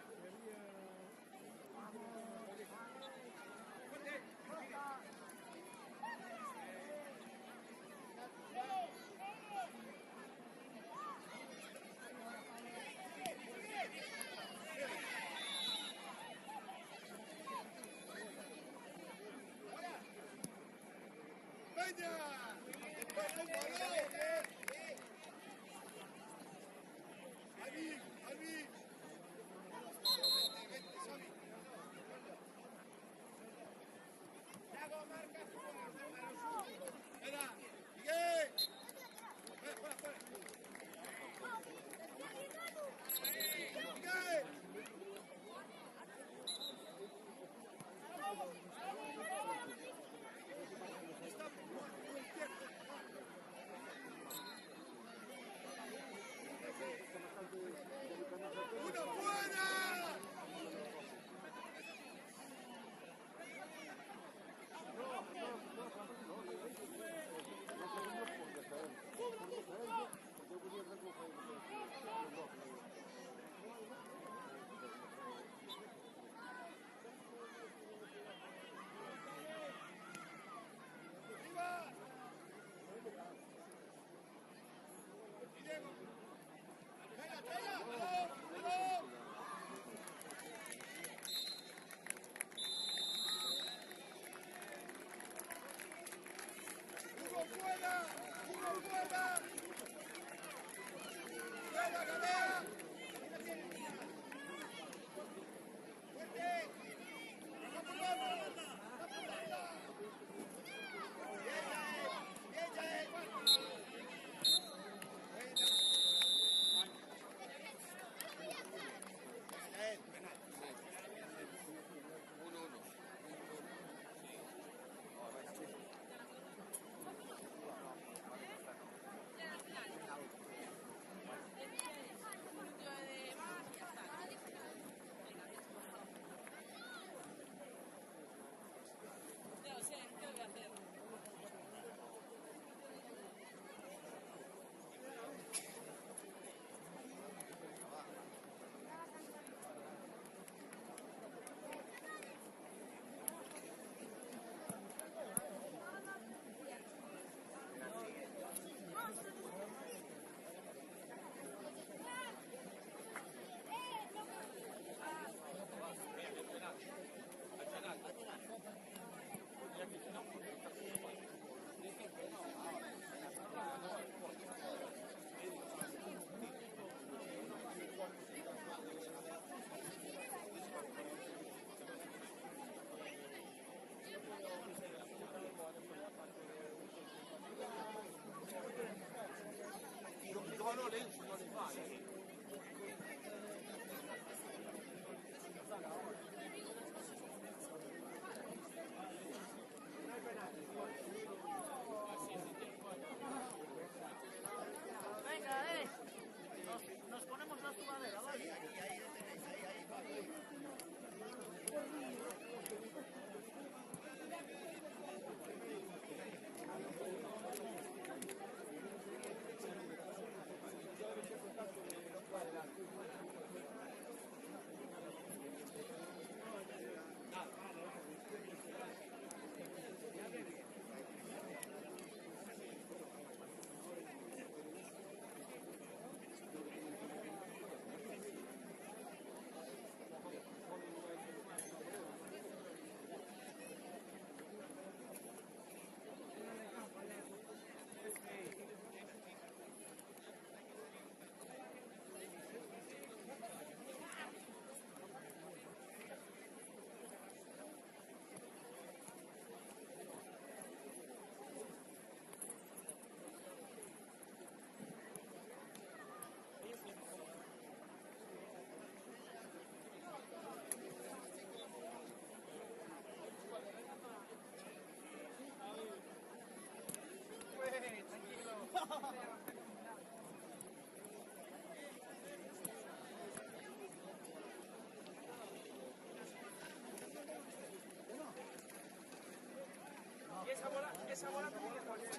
¡Peña! ¡Después del balón! ¡Ali! Vente, Sami. ¡Espera! ¡Miguel! ¡Fuera! ¡Miguel! Está muy izquierdo. cuerda! ¡Cuerda, Galea! ¡Fuerte! ¡Vamos, vamos! ¡Bien, Jael! ¡Bien, Jael! Venga, nos ponemos la sudadera, ¿vale? Esa bola tiene que poner.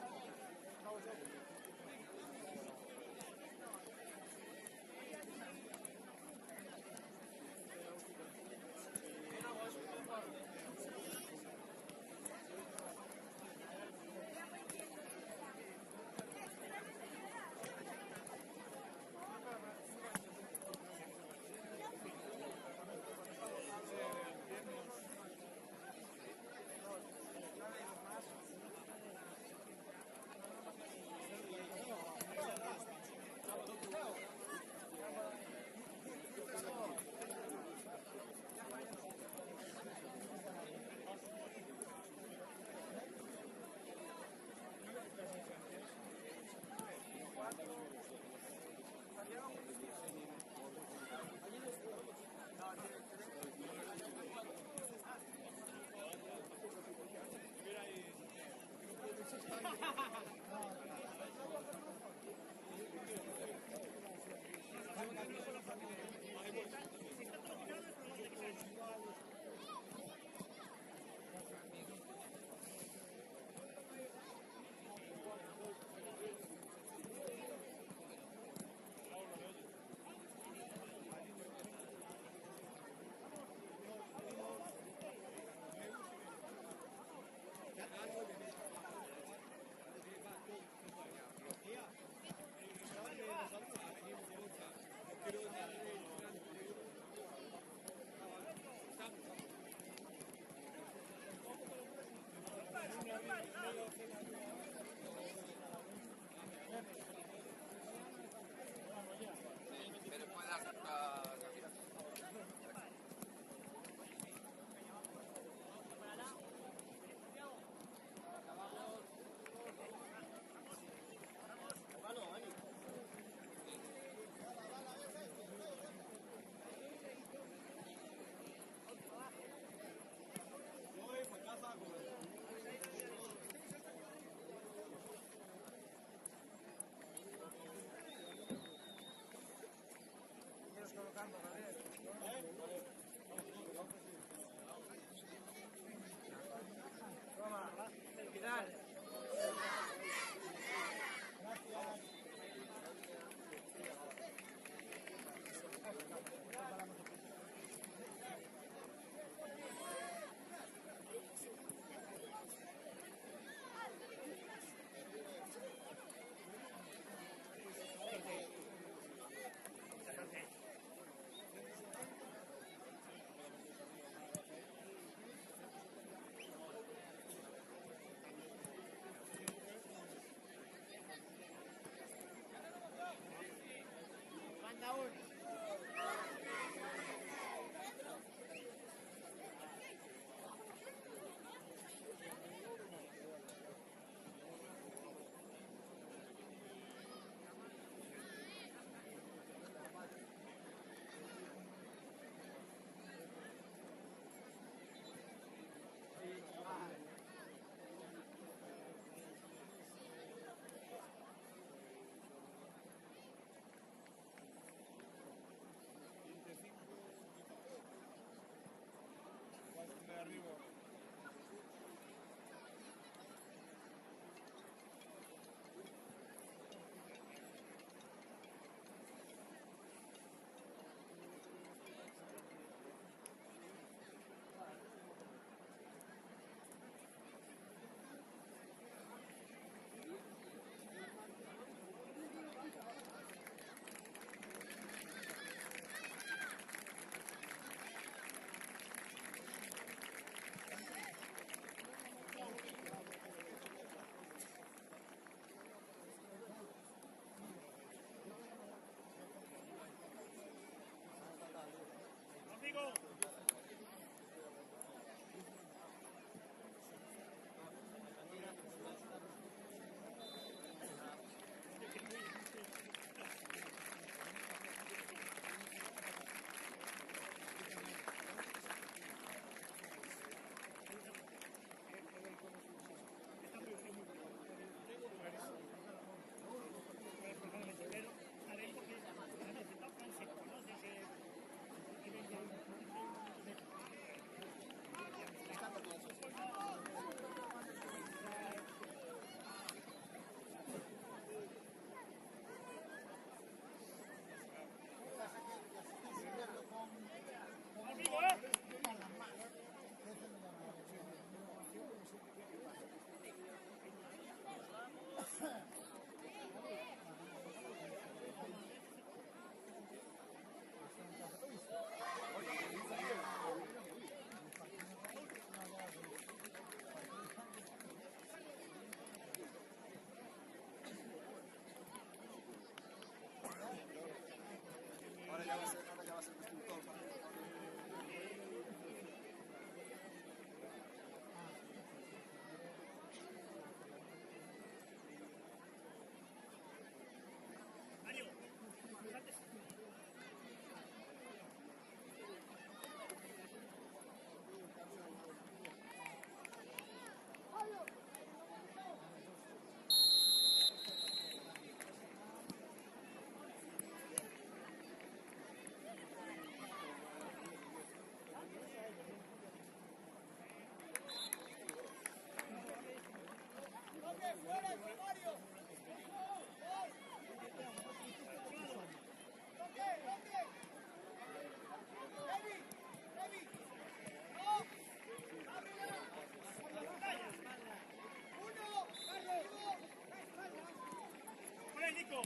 Por ahí, Nico.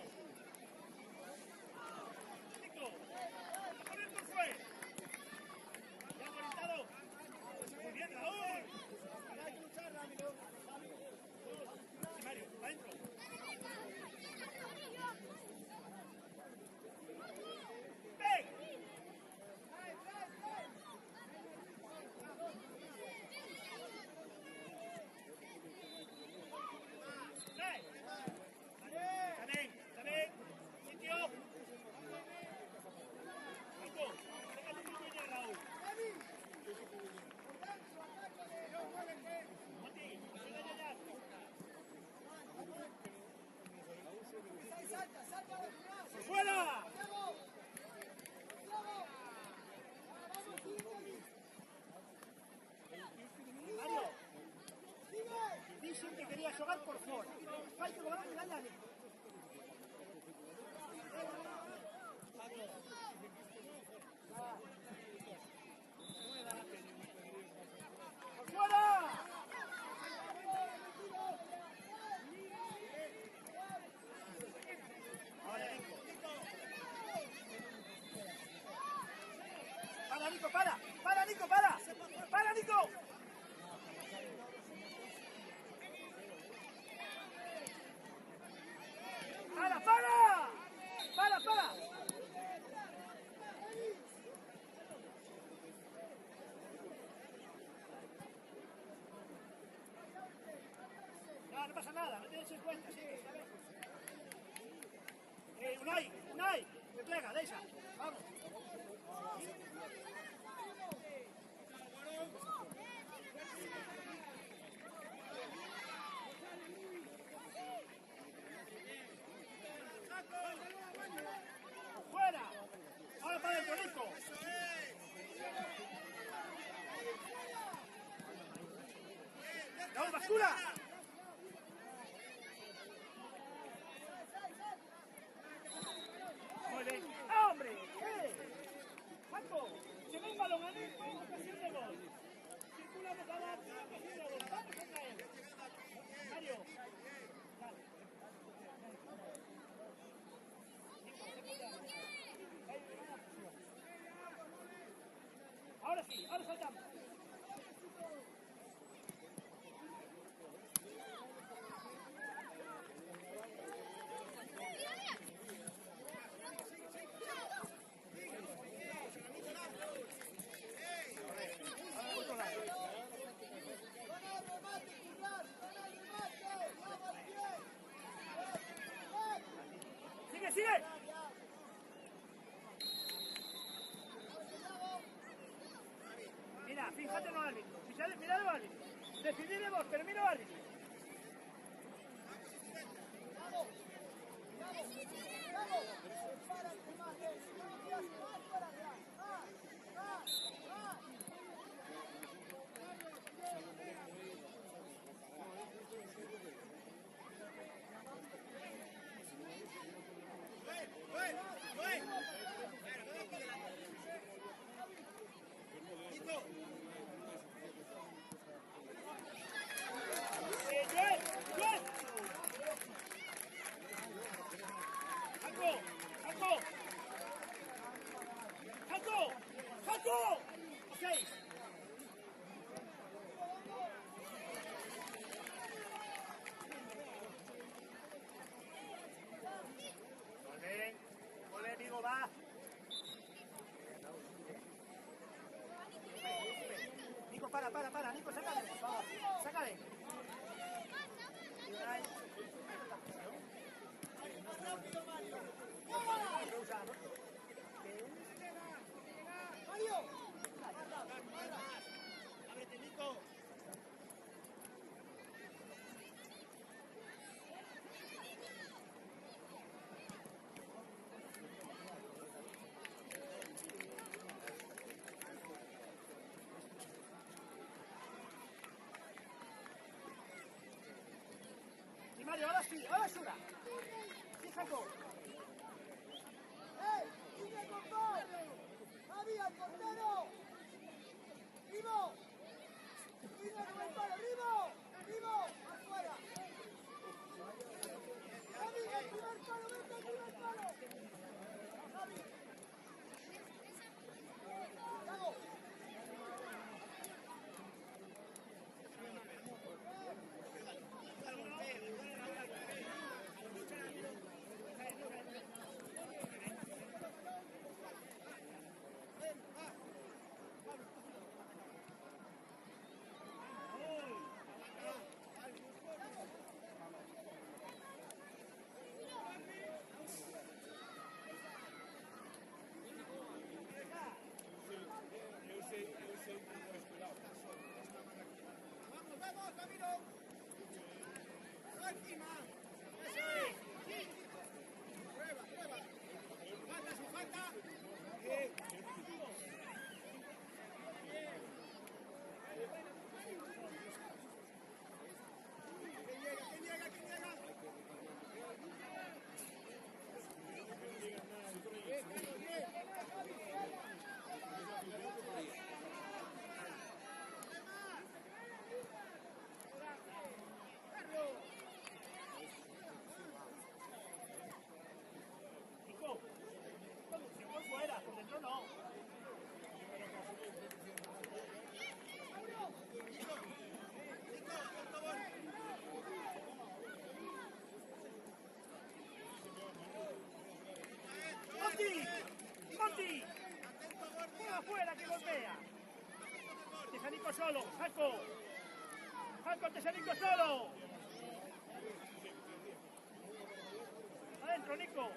Nico. Por el fuera. Ya conectado. Muy bien, Raúl. Hay que luchar rápido. Sí, Mario, adentro. ¡Ven! ¡Ven! ¡También! ¡Sitio! Nico, sácate un poco ya, Raúl. Mati, venga ya. ¡Fuera! Mario, dicen que quería jugar por fuera. Fai que volar y dale a Nico. ¡Por fuera! Ahora, Nico. ¡Para, Nico, para! ¡Para, Nico, para! ¡Para, Nico! ¡Para, para! ¡Para, para! No, no pasa nada, no tienes en cuenta, sí, ¿sabes? Unai, replega, deixa, vamos. ¡Fuera! ¡Ahora para adentro, Nico! ¡Raúl, bascula! Muy bien. ¡Ah, hombre! Paco, se ve un balón a Nico, ocasión de gol. Circulamos a la ocasión de gol. Vamos a caer. Mario. Dale. Ahora sí, ahora saltamos. ¡Sigue, sigue! Mira, fíjate en los árbitros. Mira los árbitros. Decidid vos, pero mira los árbitros. Mario, ahora sí, ahora Shura. Sí, Jaco. ¡Sigue con gol! ¡Javi, al portero! ¡Vivo! ¡Vivo con el palo! ¡Vivo! ¡Vivo! ¡Afuera! ¡Javi, el primer palo! ¡Vete al primer palo! ¡Javi! ¡Cago! ¡Vamos, vamos, Camilo! ¡Encima! ¡Eso es! ¡Prueba, prueba! ¡Falta, su falta! ¿Quién llega? ¿Quién llega? ¿Quién llega? Nico, conducción por fuera, por dentro no. ¡Monty! ¡Monty! ¡Por afuera que golpea! Deja a Nico solo, Jaco. Jaco, deja a Nico solo. Adentro, Nico.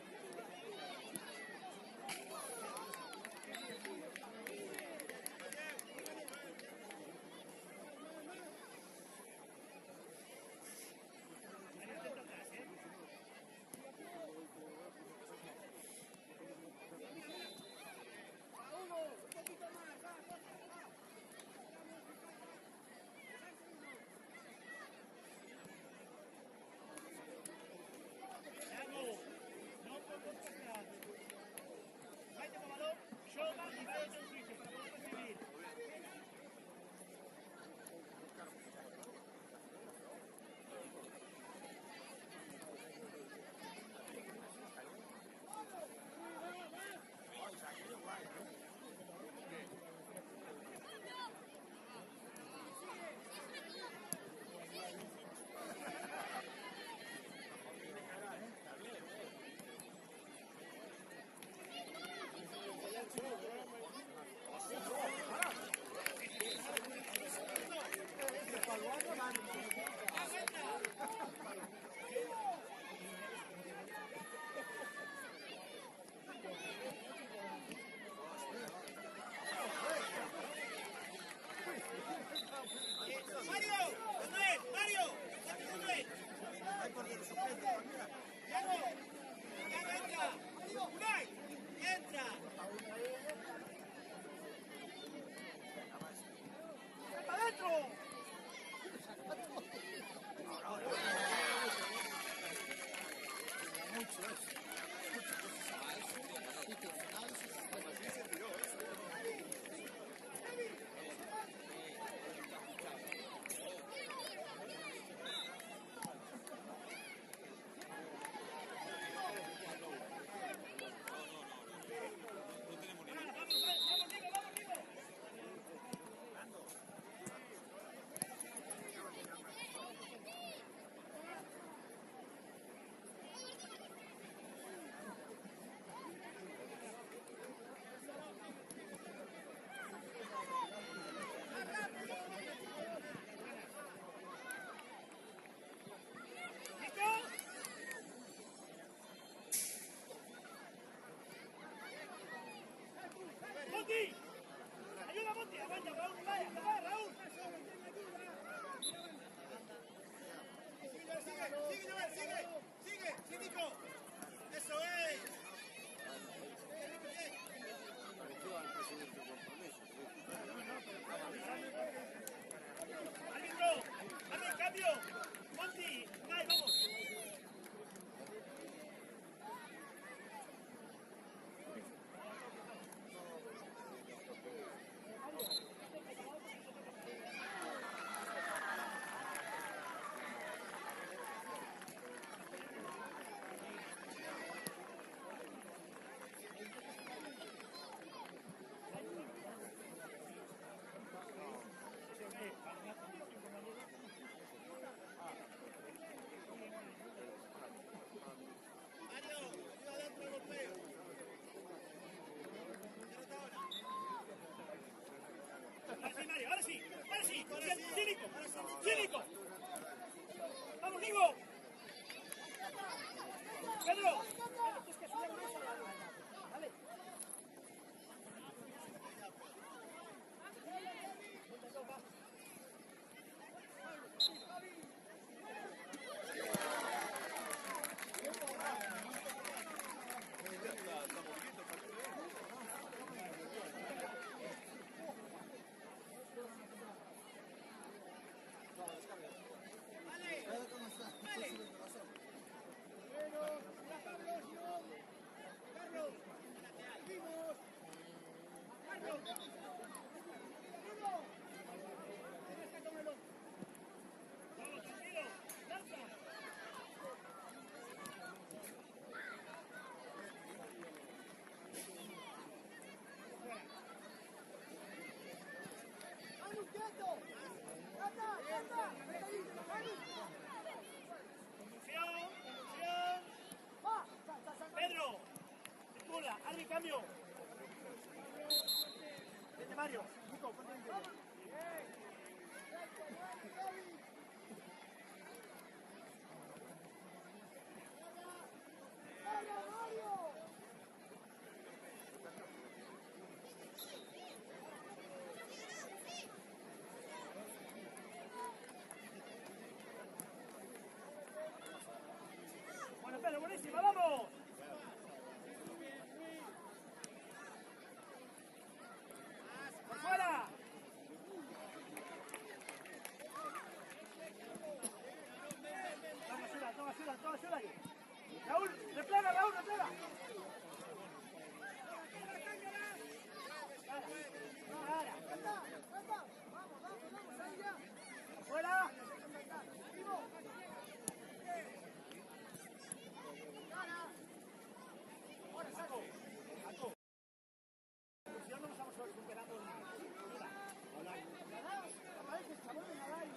Pedro, tienes que subir más a la ¿vale? ¡Manu, quieto! ¡Anda, anda! ¡Manu! Conducción. ¡Va! Pedro, circula, Adri, cambio. Vete, Mario. Nico, ponte en pie. ¡Vamos, Mario! Bueno, Pedro, buenísima, vamos. ¡Por fuera! Toma, ayuda ahí. Raúl, replega, Raúl, replega. Ahora. ¡Anda, anda! ¡Vamos, ahí ya! Fuera. ¡Vivo! Ahora, saco. Ya no nos vamos a recuperar por nada. Aparece el chabón de Nadal.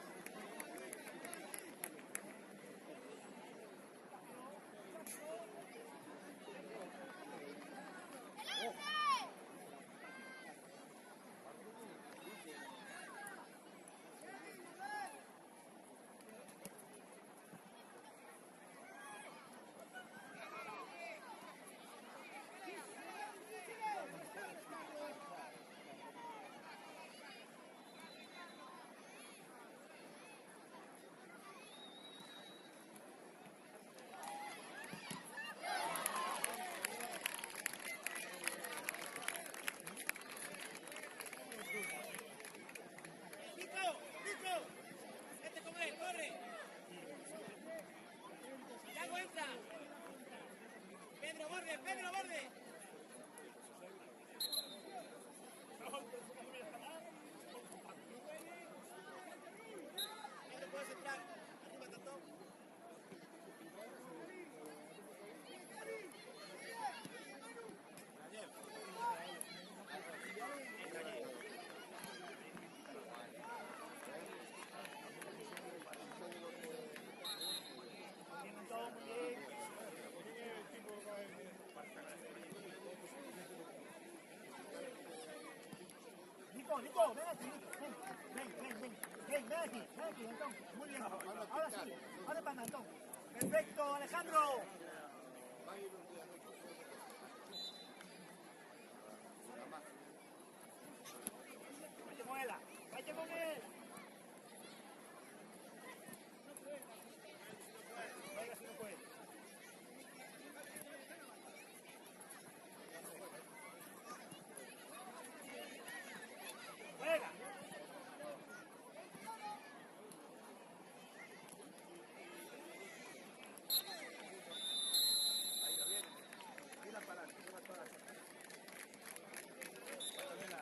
Pedro, borde. No puedes entrar. Arriba, Tantón. Nico, ven aquí. Ven aquí, Antón. Muy bien. Ahora sí. Ahora para Antón. Perfecto, Alejandro. Vaya con él. Vaya con él. Venga, si no puede. Juega. Ahí va bien. Mira para adelante, mira para adelante. Pásamela.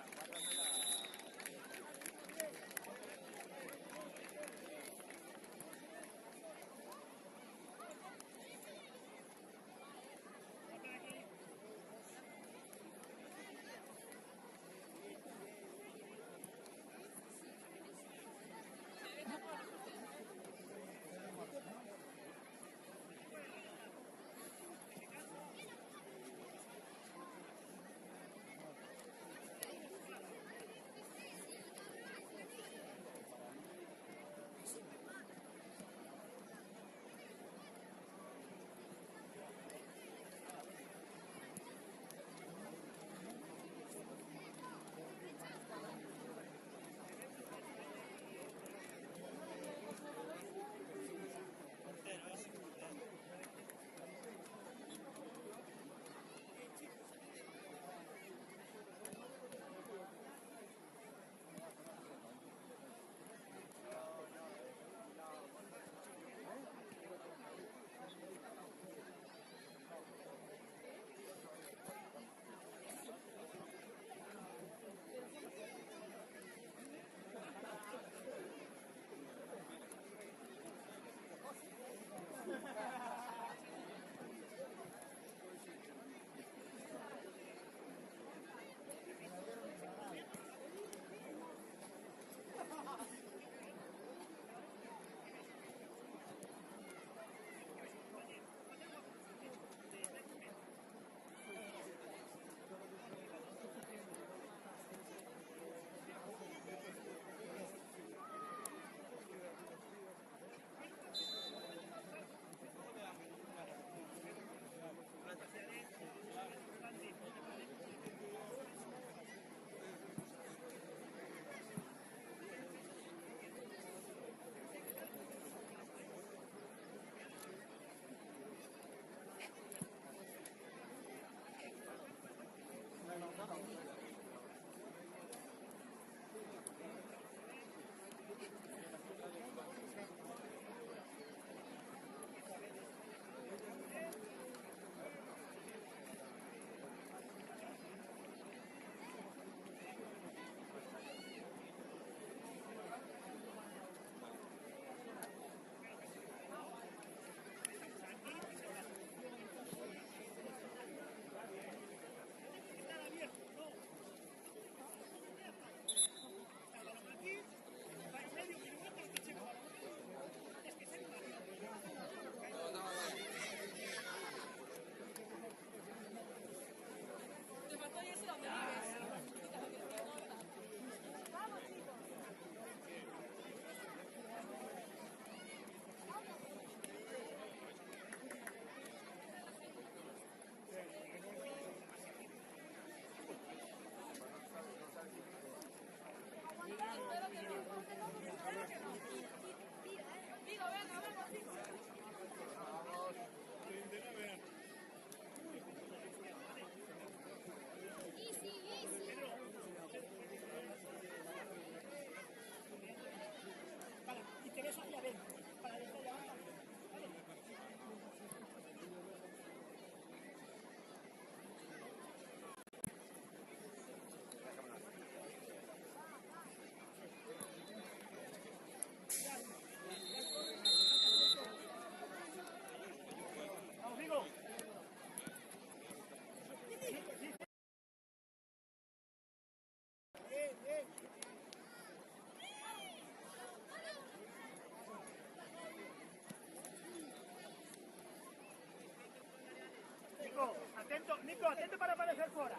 Atento, Nico, atento para aparecer fuera.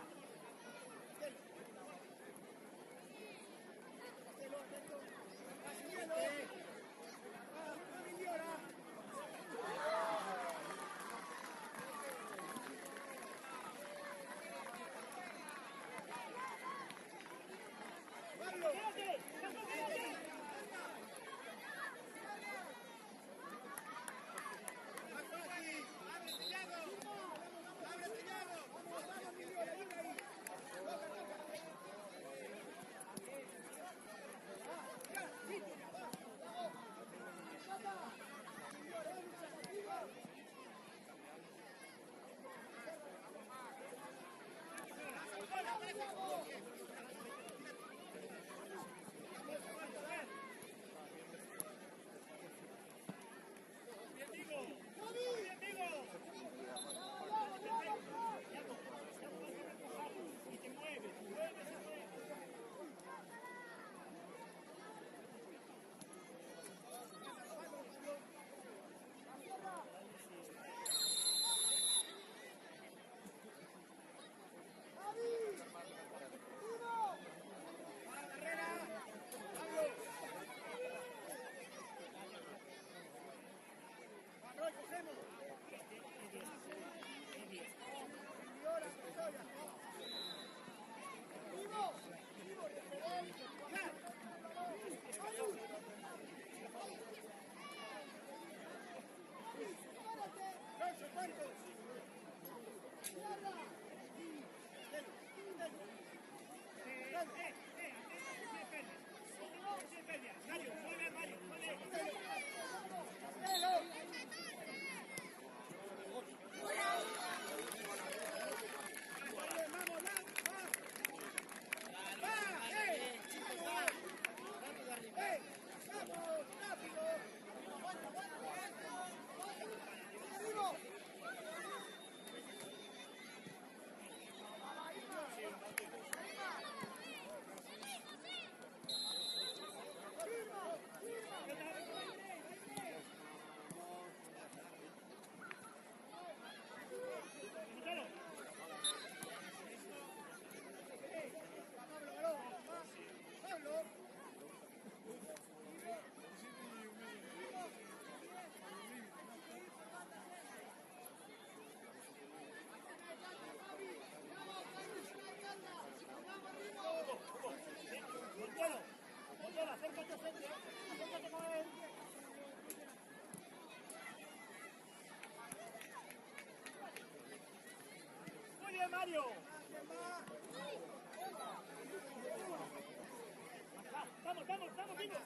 Quédate, quédate. Muy bien, Mario. Vamos, vamos, vamos, Nico.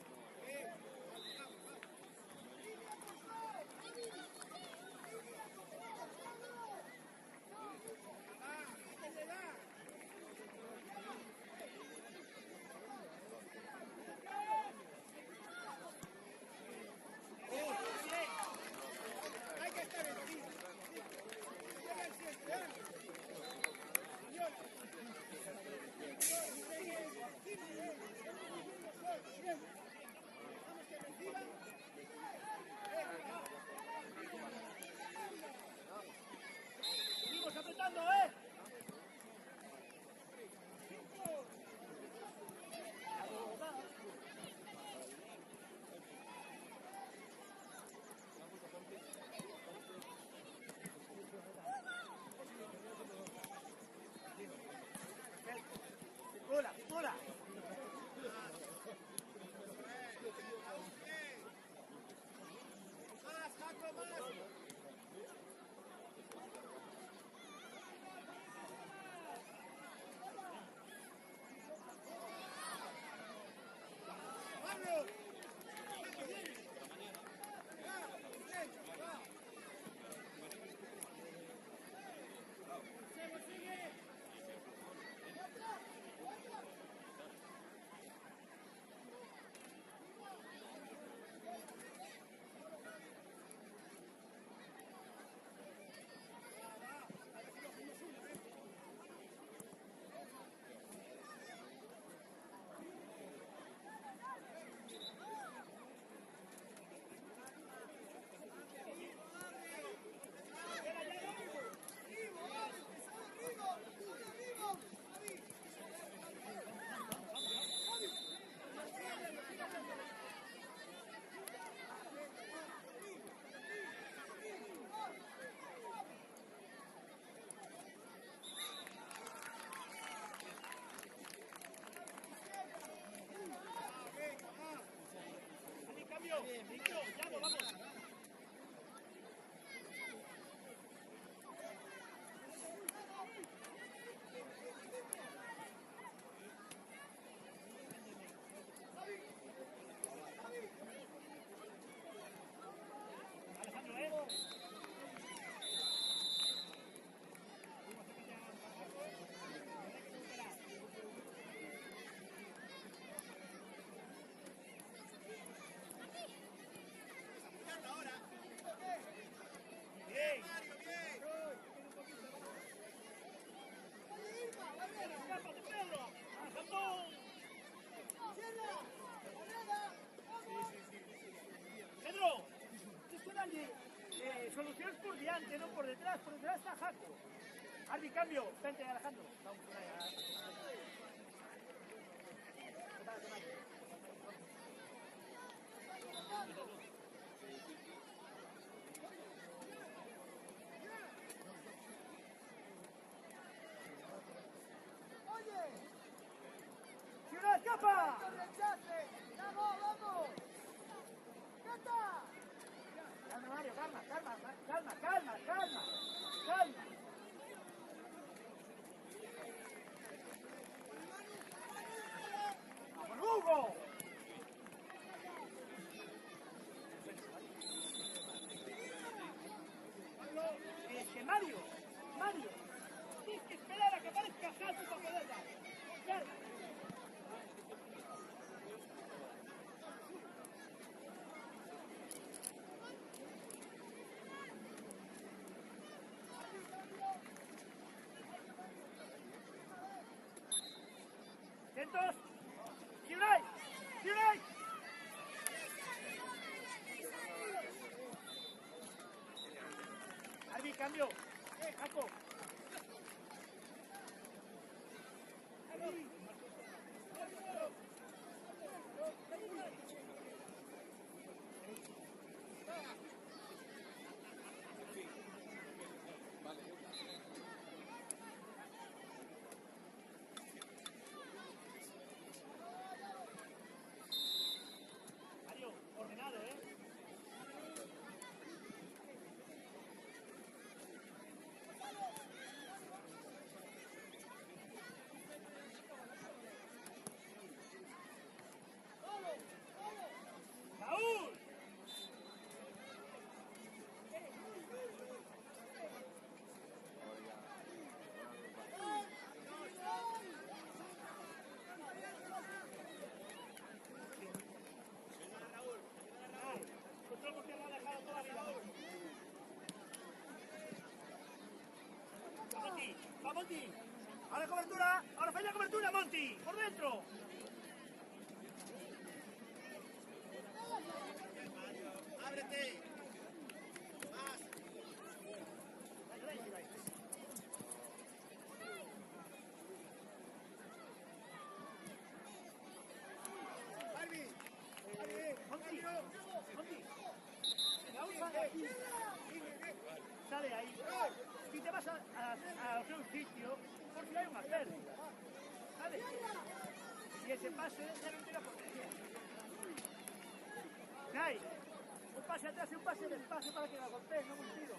Víctor, ya nos vamos. Alejandro, Bien. Escápate, Pedro. Alejandro. Pedro, esto era de soluciones por delante, no por detrás. Por detrás está Jaco. Arbi, cambio. Vente, Alejandro. Vamos por ahí. Oye, ¡Ciudad, escapa! no rechace. Vamos, vamos. ¡Cata! Calma, Mario, calma, calma, calma, calma, calma, calma. ¡Vamos, Hugo! Mario, tienes que esperar a que aparezca Jaco para poder dar. Claro. ¡Atentos! ¡Ciudad! ¡Ciudad! Arbi, cambio. Jaco. Mario, ordenado, ¿eh? ¡Saúl! Control porque lo ha dejado toda la vida. Va Monti, va Monti. Ahora cobertura, ahora falla cobertura, Monti. Por dentro. ¡Ábrete! Monti, Monti. Raúl, sale ahí. Sale ahí. Si te vas a otro sitio, por si hay una pérdida. ¿Sale? Y ese pase ya no tira portería. Hay un pase atrás y un pase despacio para que la golpeen, no un tiro.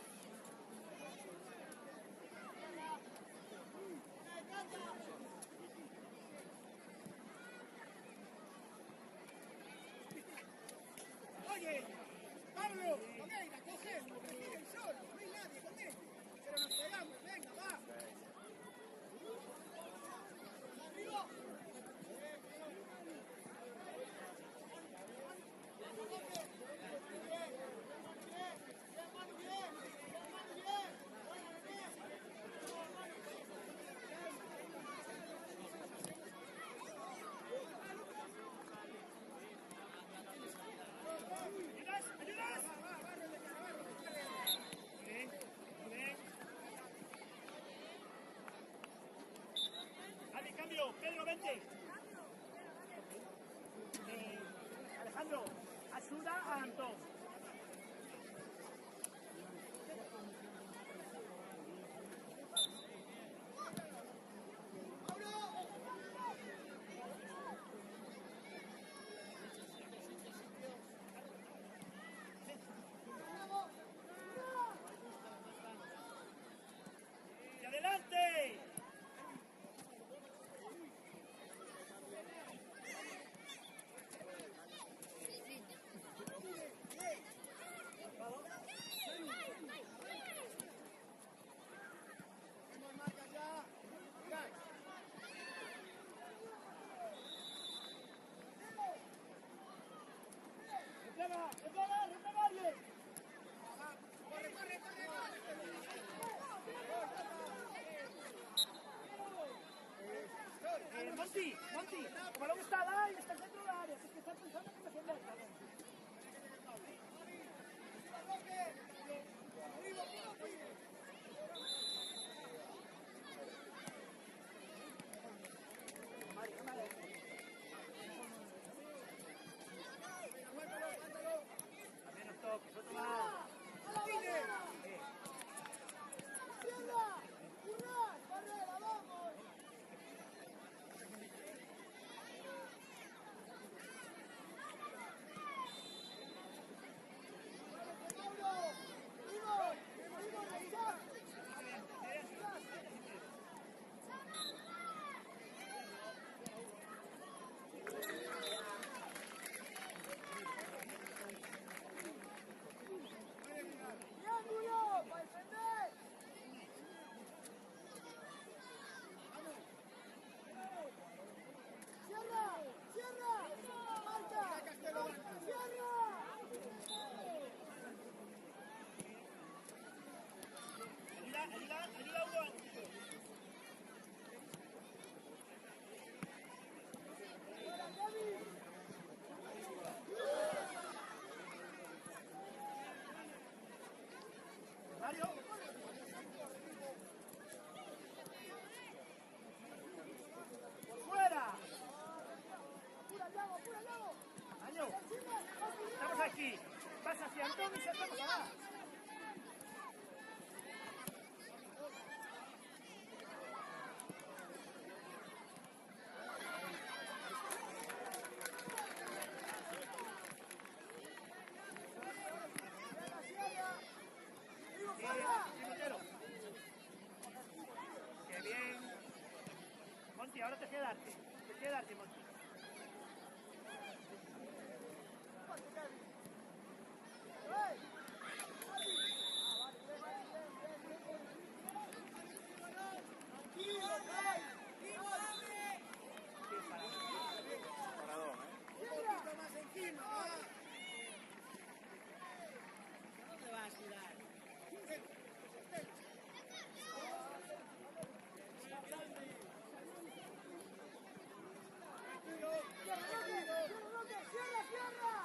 Oye, Pablo, Omeira, cogemos, que siguen solos, no hay nadie con ellos. Pero nos pegamos, venga, va. ¡Arriba! ¿Ayudas? ¿Ayudas? Bien, bien. Dale, cambio. Pedro, vente. Alejandro, ayuda a Antón. quedarte, Monti. Paradón, más encima, va. ¿Dónde vas a girar? ¡Cierra!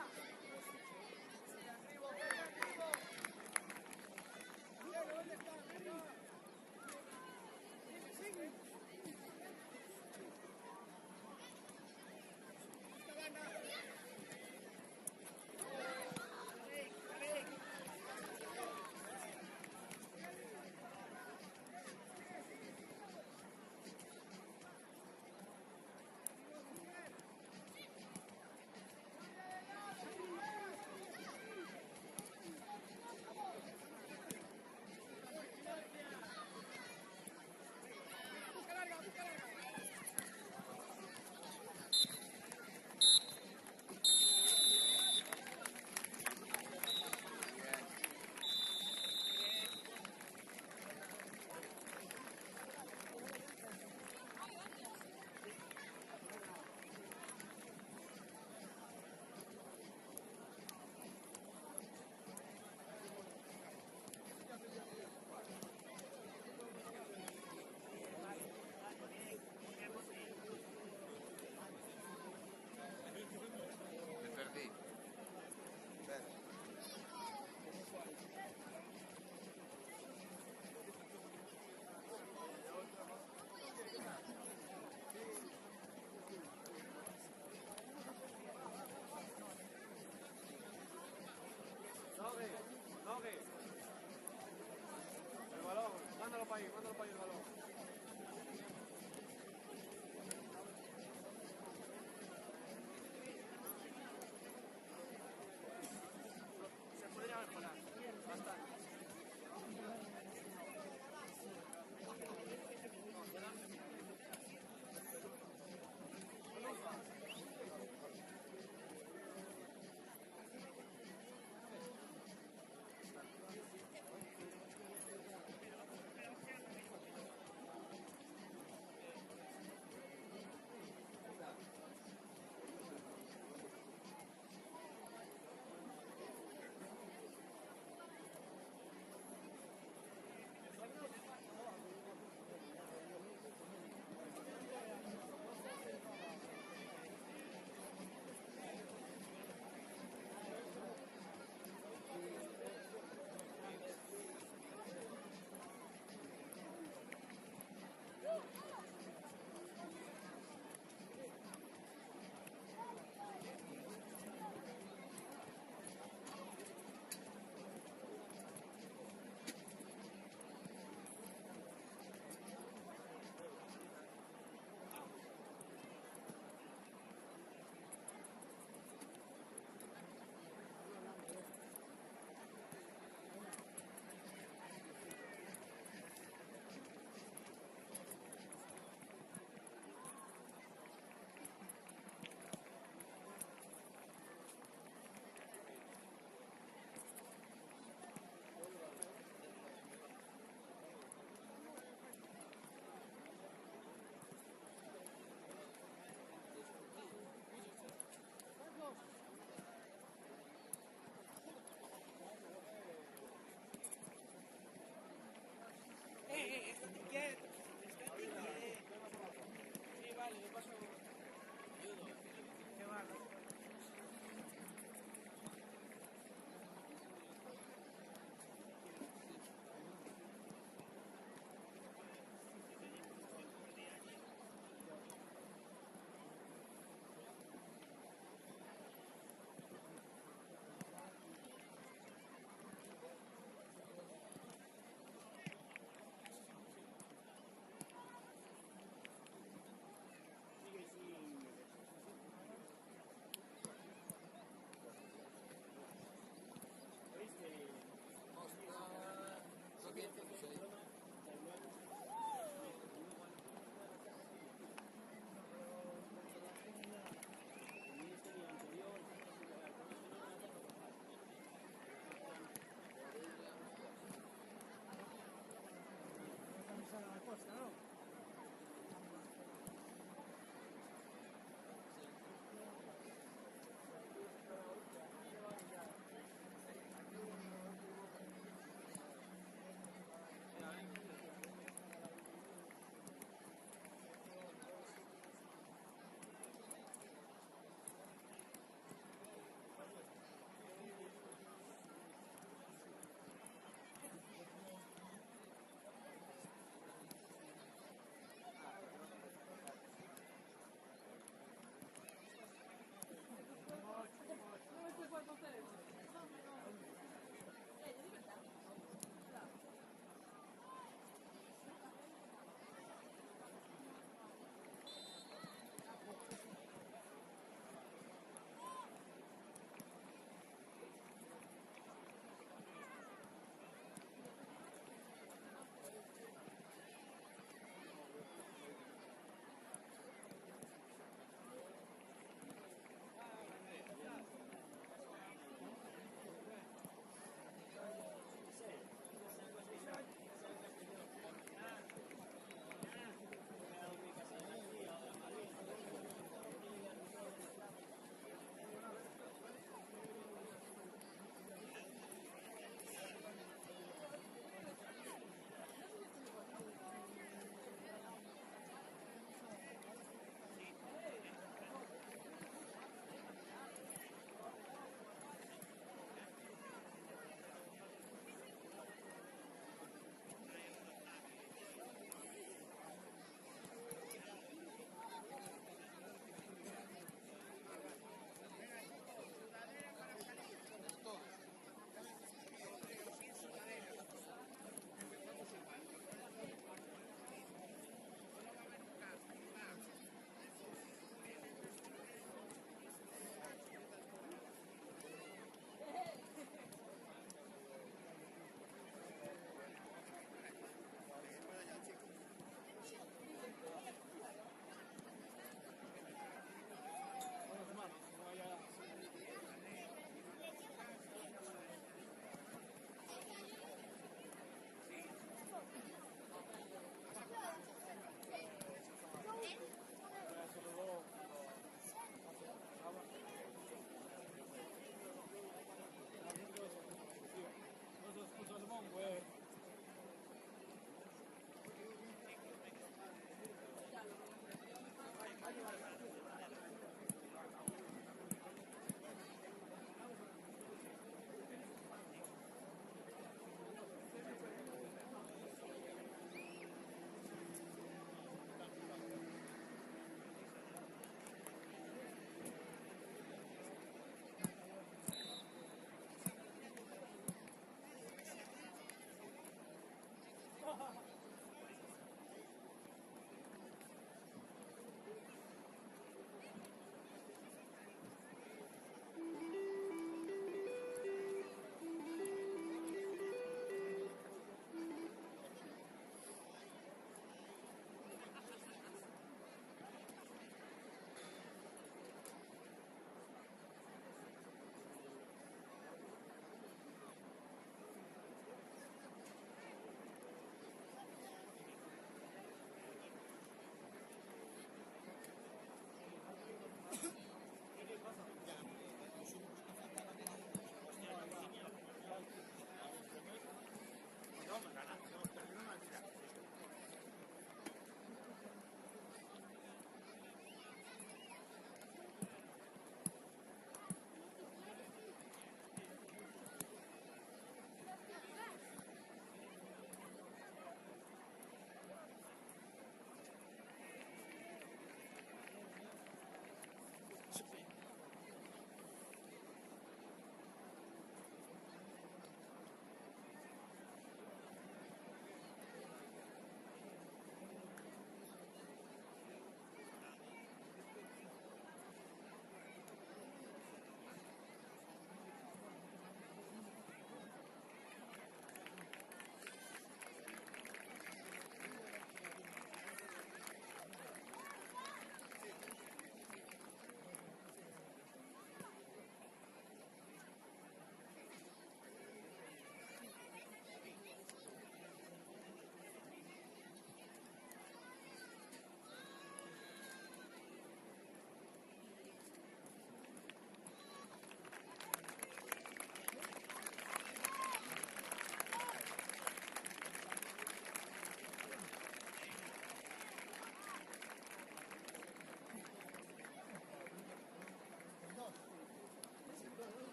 Me perdí. Nogue. El balón, mándalo para ahí el balón. Se podría mejorar bastante.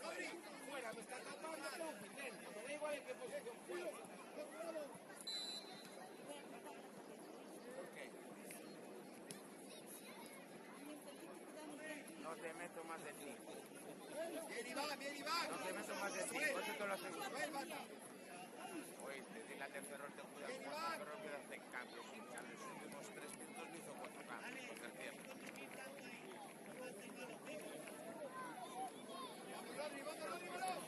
Fuera, me está tapando tú, intento. Me da igual en qué posición fuera. No te meto más de 5. Bien, Iván, bien, Iván. No te meto más de 5. Eso te lo aseguro. Oye, desde la tercera te cuidas 4 pero quedas en cambio. A los últimos 3 minutos me hizo 4 cambios. Tercero. Rodri, vamos, Rodri, vamos.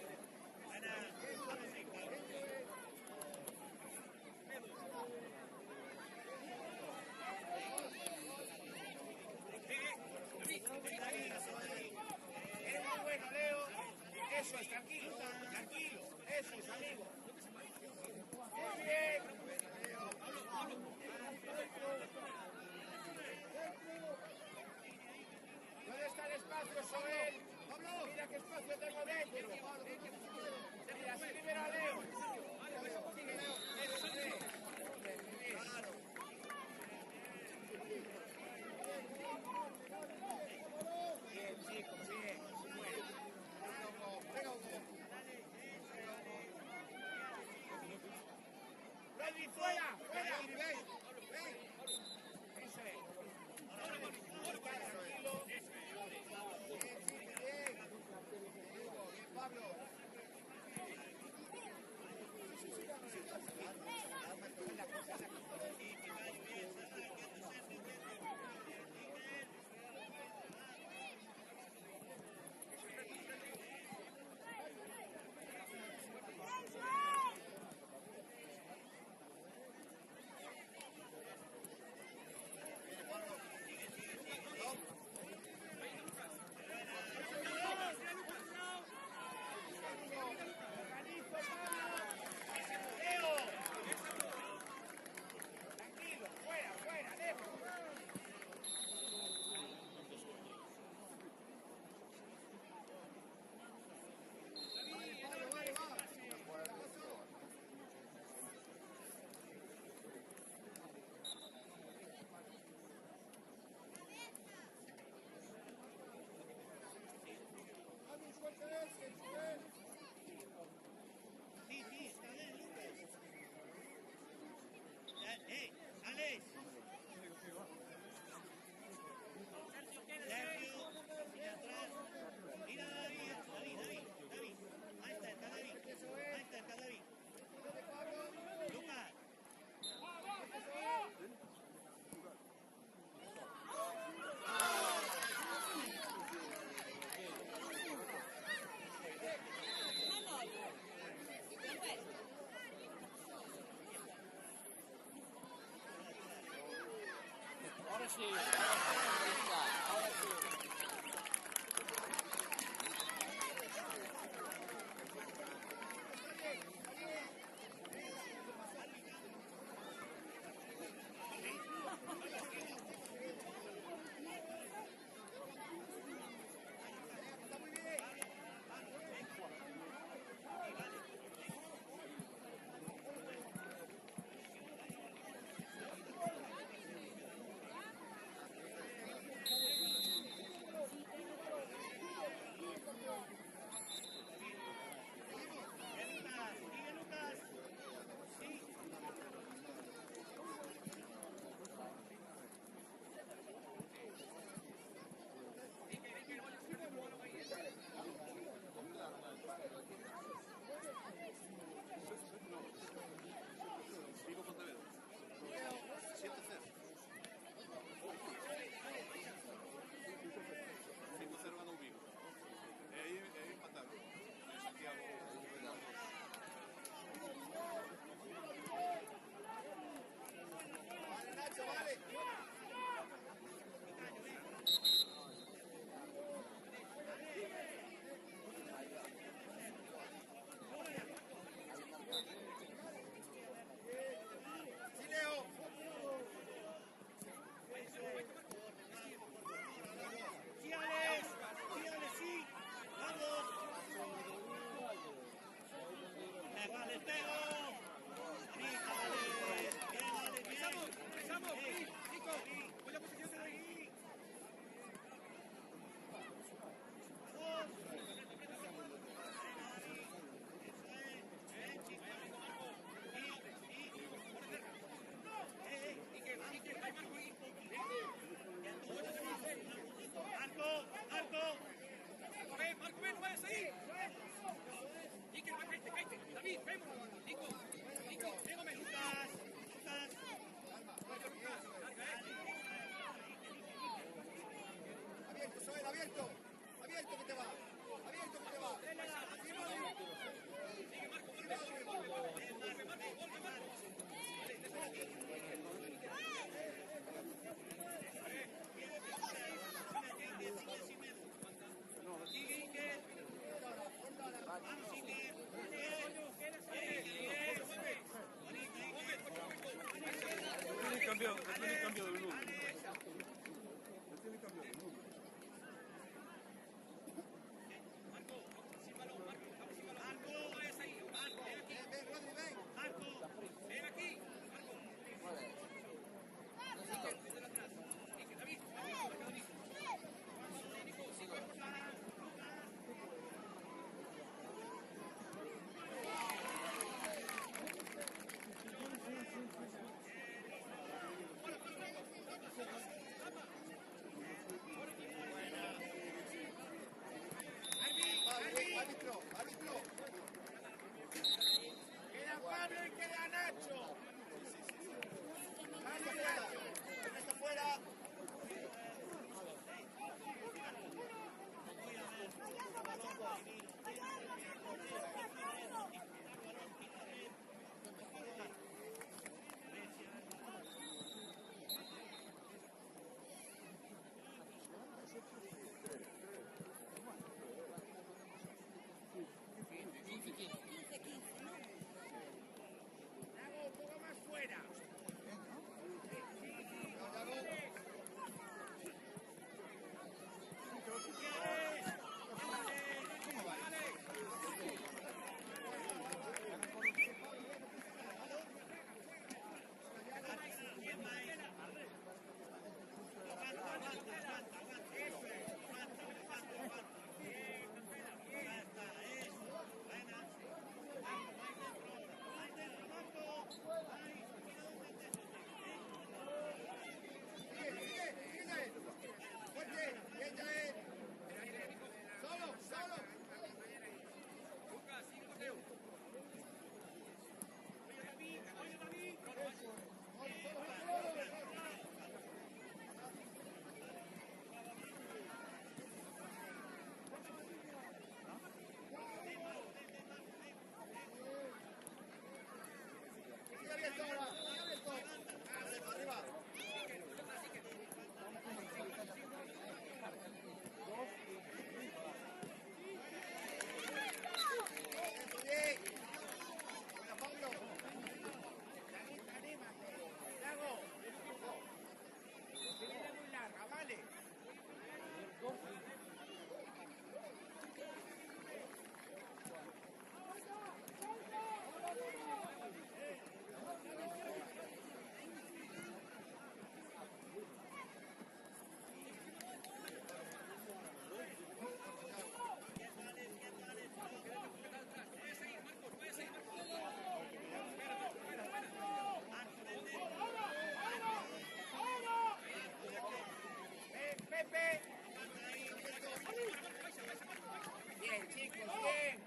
Eres muy bueno, Leo. Eso es, tranquilo, tranquilo. Eso es, amigo. Muy bien. ¿Dónde está el espacio, Soel? Mira qué espacio tengo dentro. Mira, así libera a Leo. Eso es. Bien, chicos, bien. Rodri, fuera, fuera. Eso es. Tranquilo. Pablo. Leo. Tranquilo, fuera, fuera, lejos. Alex. Sergio, mira atrás. Mira David. Ahí está David. Lucas. Ahora sí. cambio del número. Árbitro, árbitro. Queda Pablo y queda Nacho. Nacho fuera. Está fuera. Nago, un poco más fuera. Bien, chicos, bien.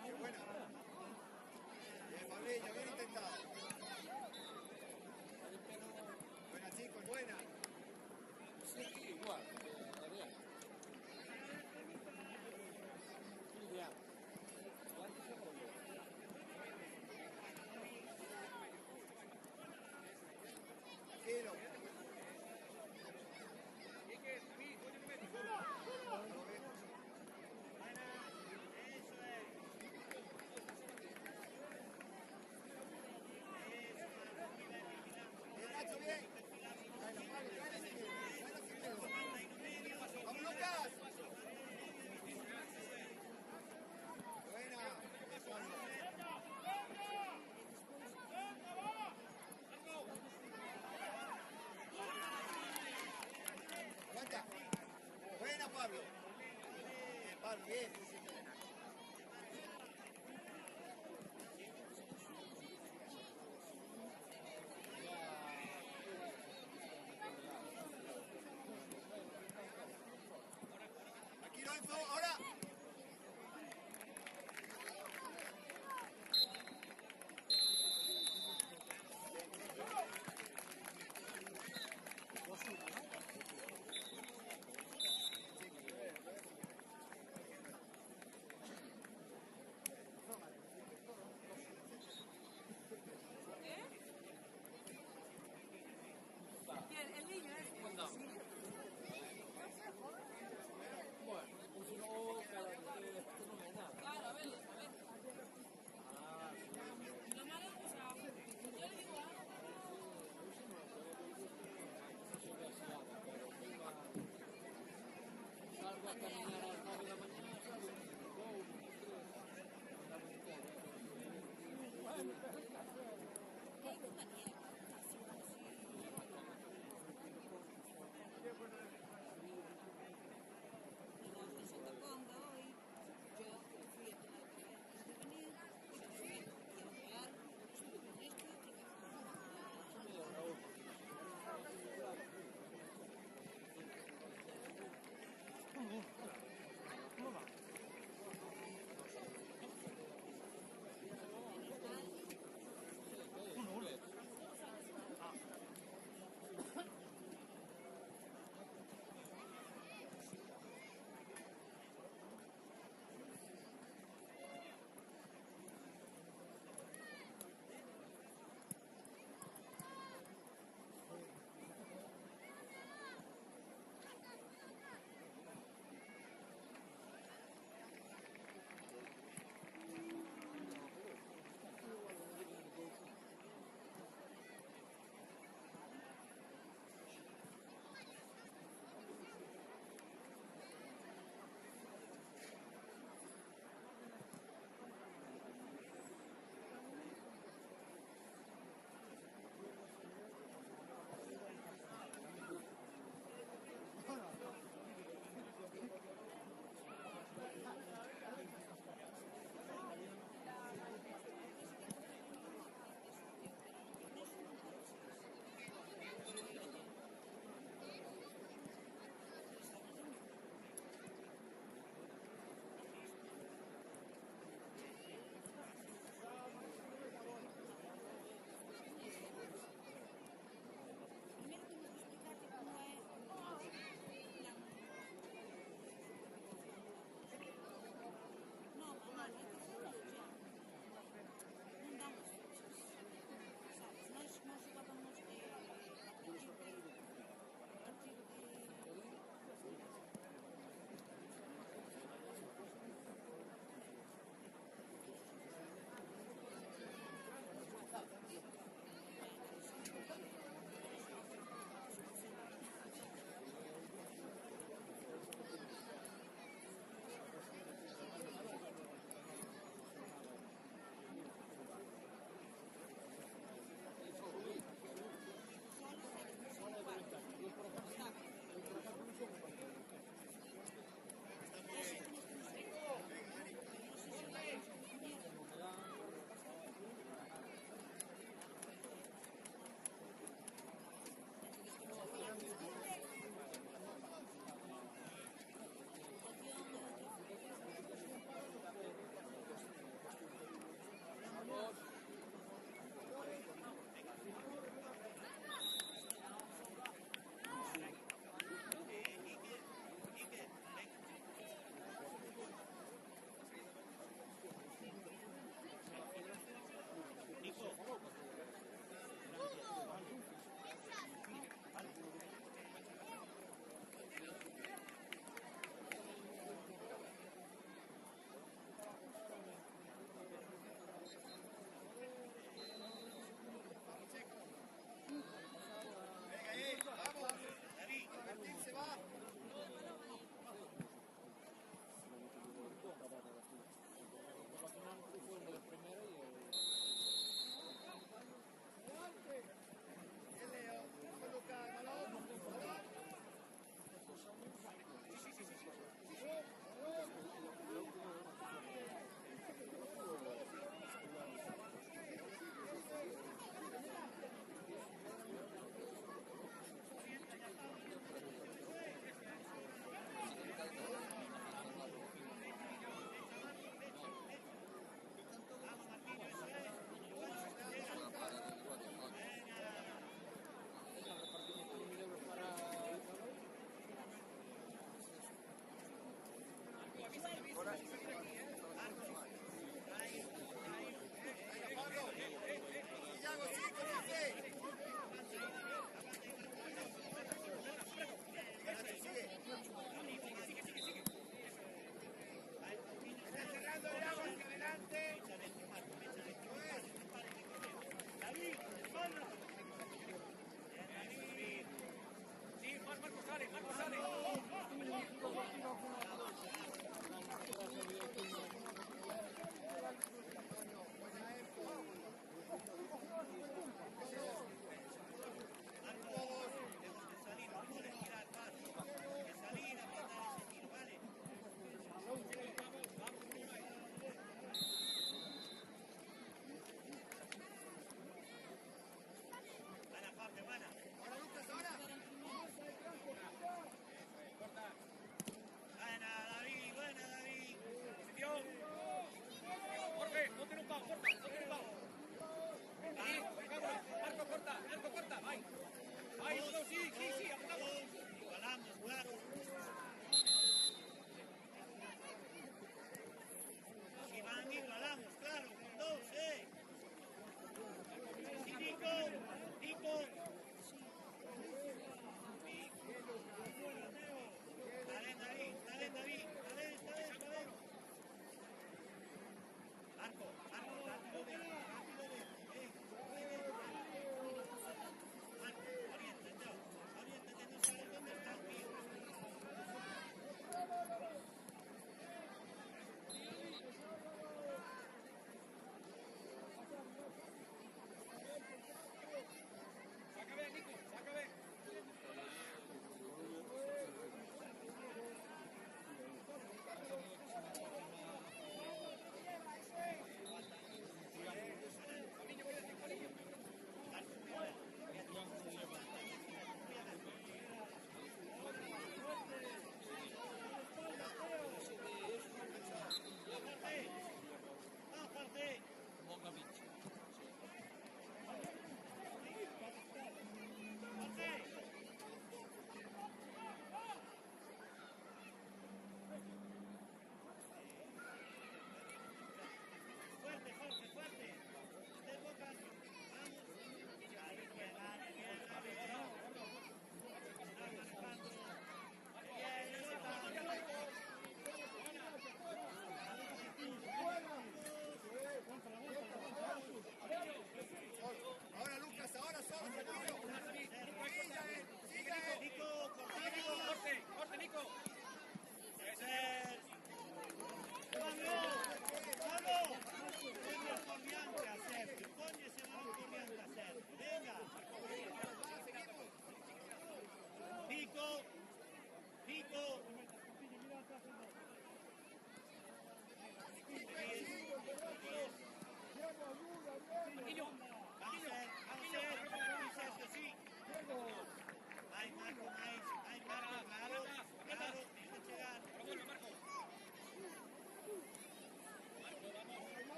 Qué buena. Bien, Pablillo, bien intentado. Buena, chicos, buena. Sí, igual. Tranquilo. Bien, Nacho, bien. ¡Vamos, Lucas! Buena. Aguanta. Buena, Pablo. Bien, Pablo, bien. Aquí Lorenzo, ahora.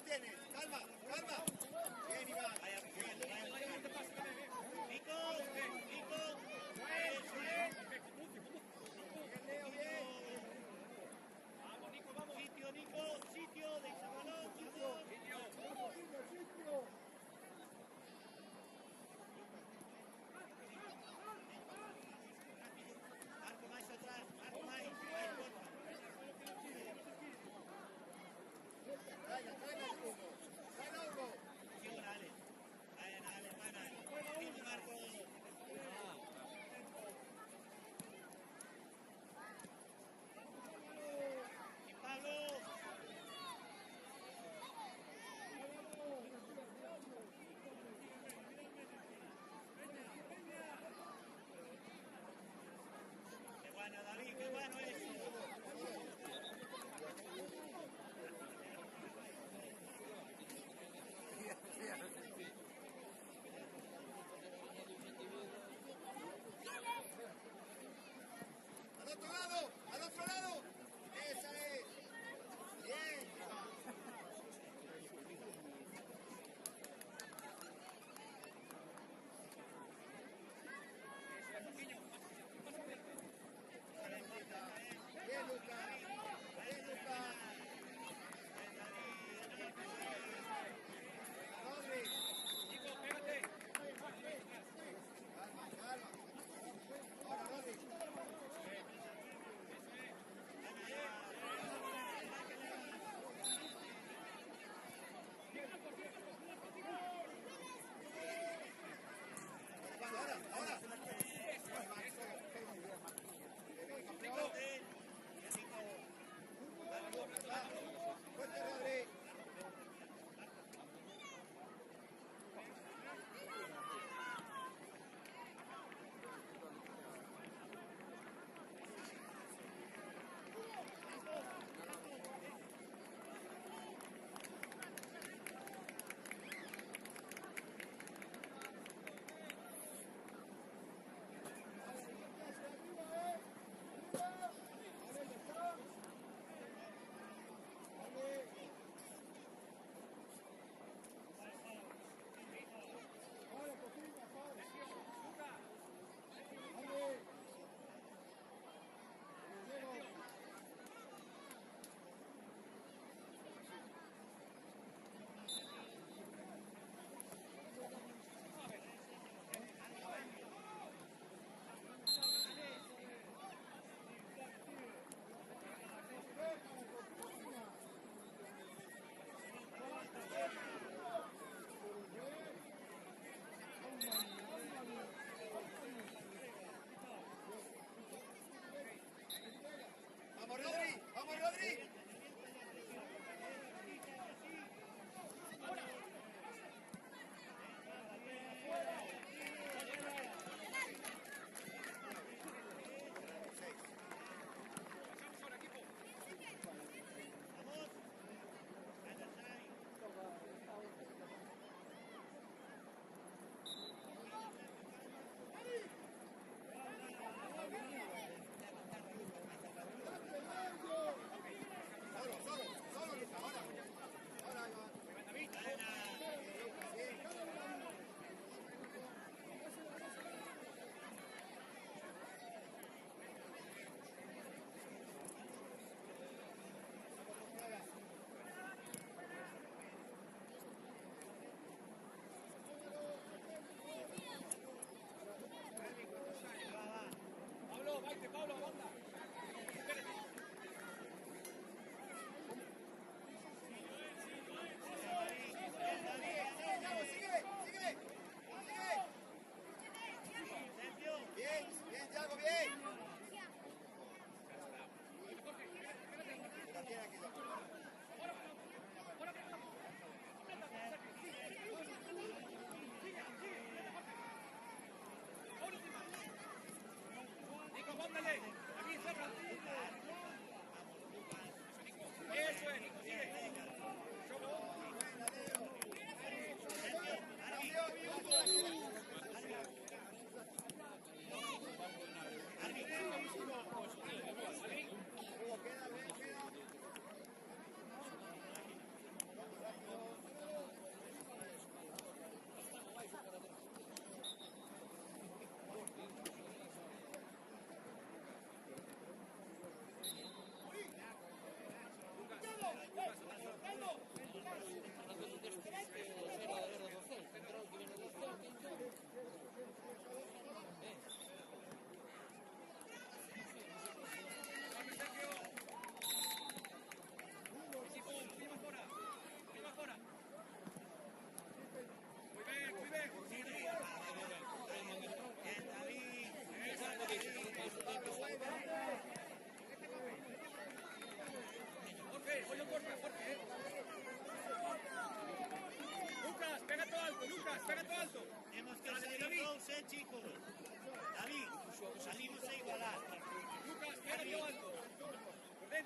tienes. Calma, calma. Bien, Iván. Nico, Nico. Eso es. Leo, bien. Sitio, Nico, sitio, de ese balón, Nico. Marco más atrás, Marco más. Traiga, traiga el Hugo. Traiga Hugo.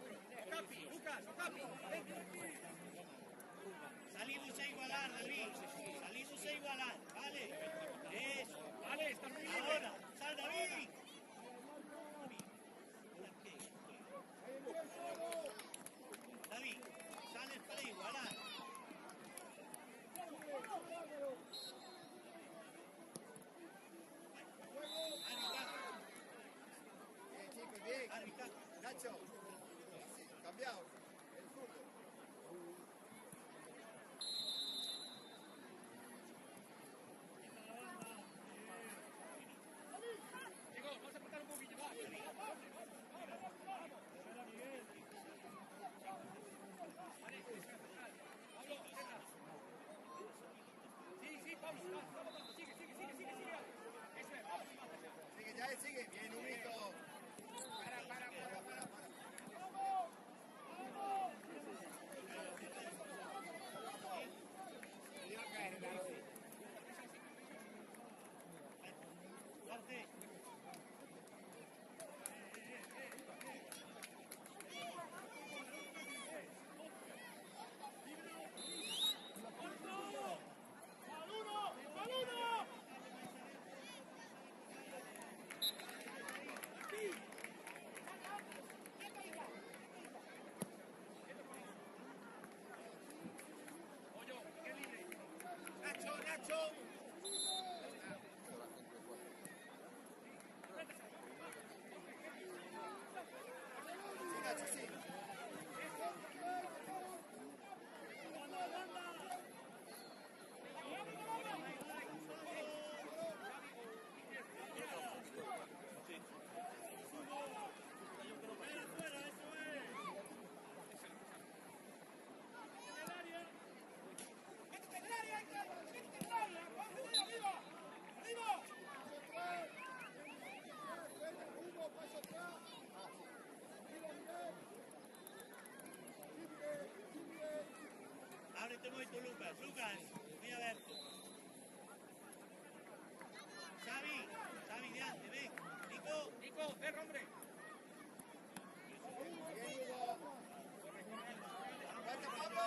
dentro. Ocapi, Lucas, Ocapi. Salimos a igualar, David. Salimos a igualar, ¿vale? Eso. Vale, está muy bien. Ahora, sal, David. David, sales para igualar. Bien, chicos, bien. Nacho, cambiaos. El fútbol. Chicos, vamos a apretar un poquillo más. Sí, vamos, sigue. Eso es, vamos. Sigue, ya sigue. Bien, Humito. Para. Arce. Nacho. Sí, Nacho, sí. Ábrete moito, Lucas, voy a verte. Xavi, diante, ven. Nico, cerra, hombre. Bien, Hugo. Vete, Pablo.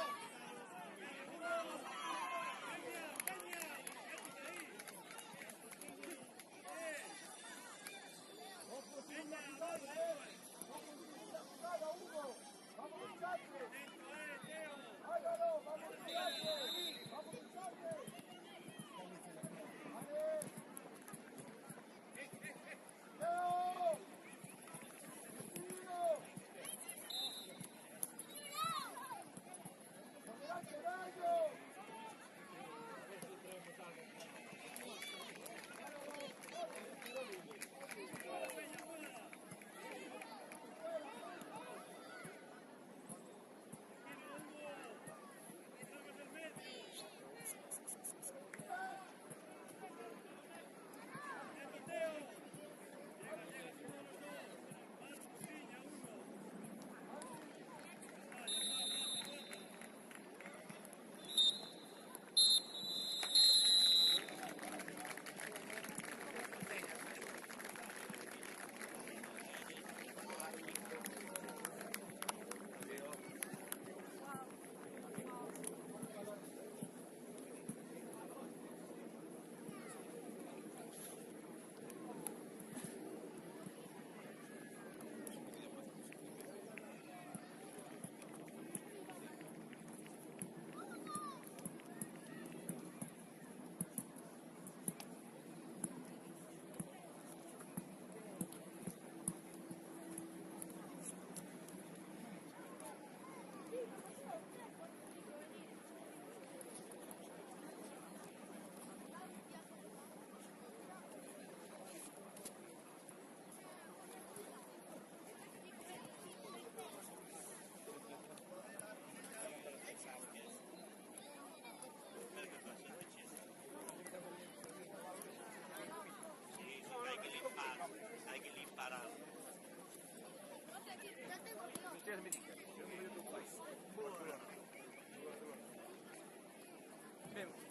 Hay que limpar algo.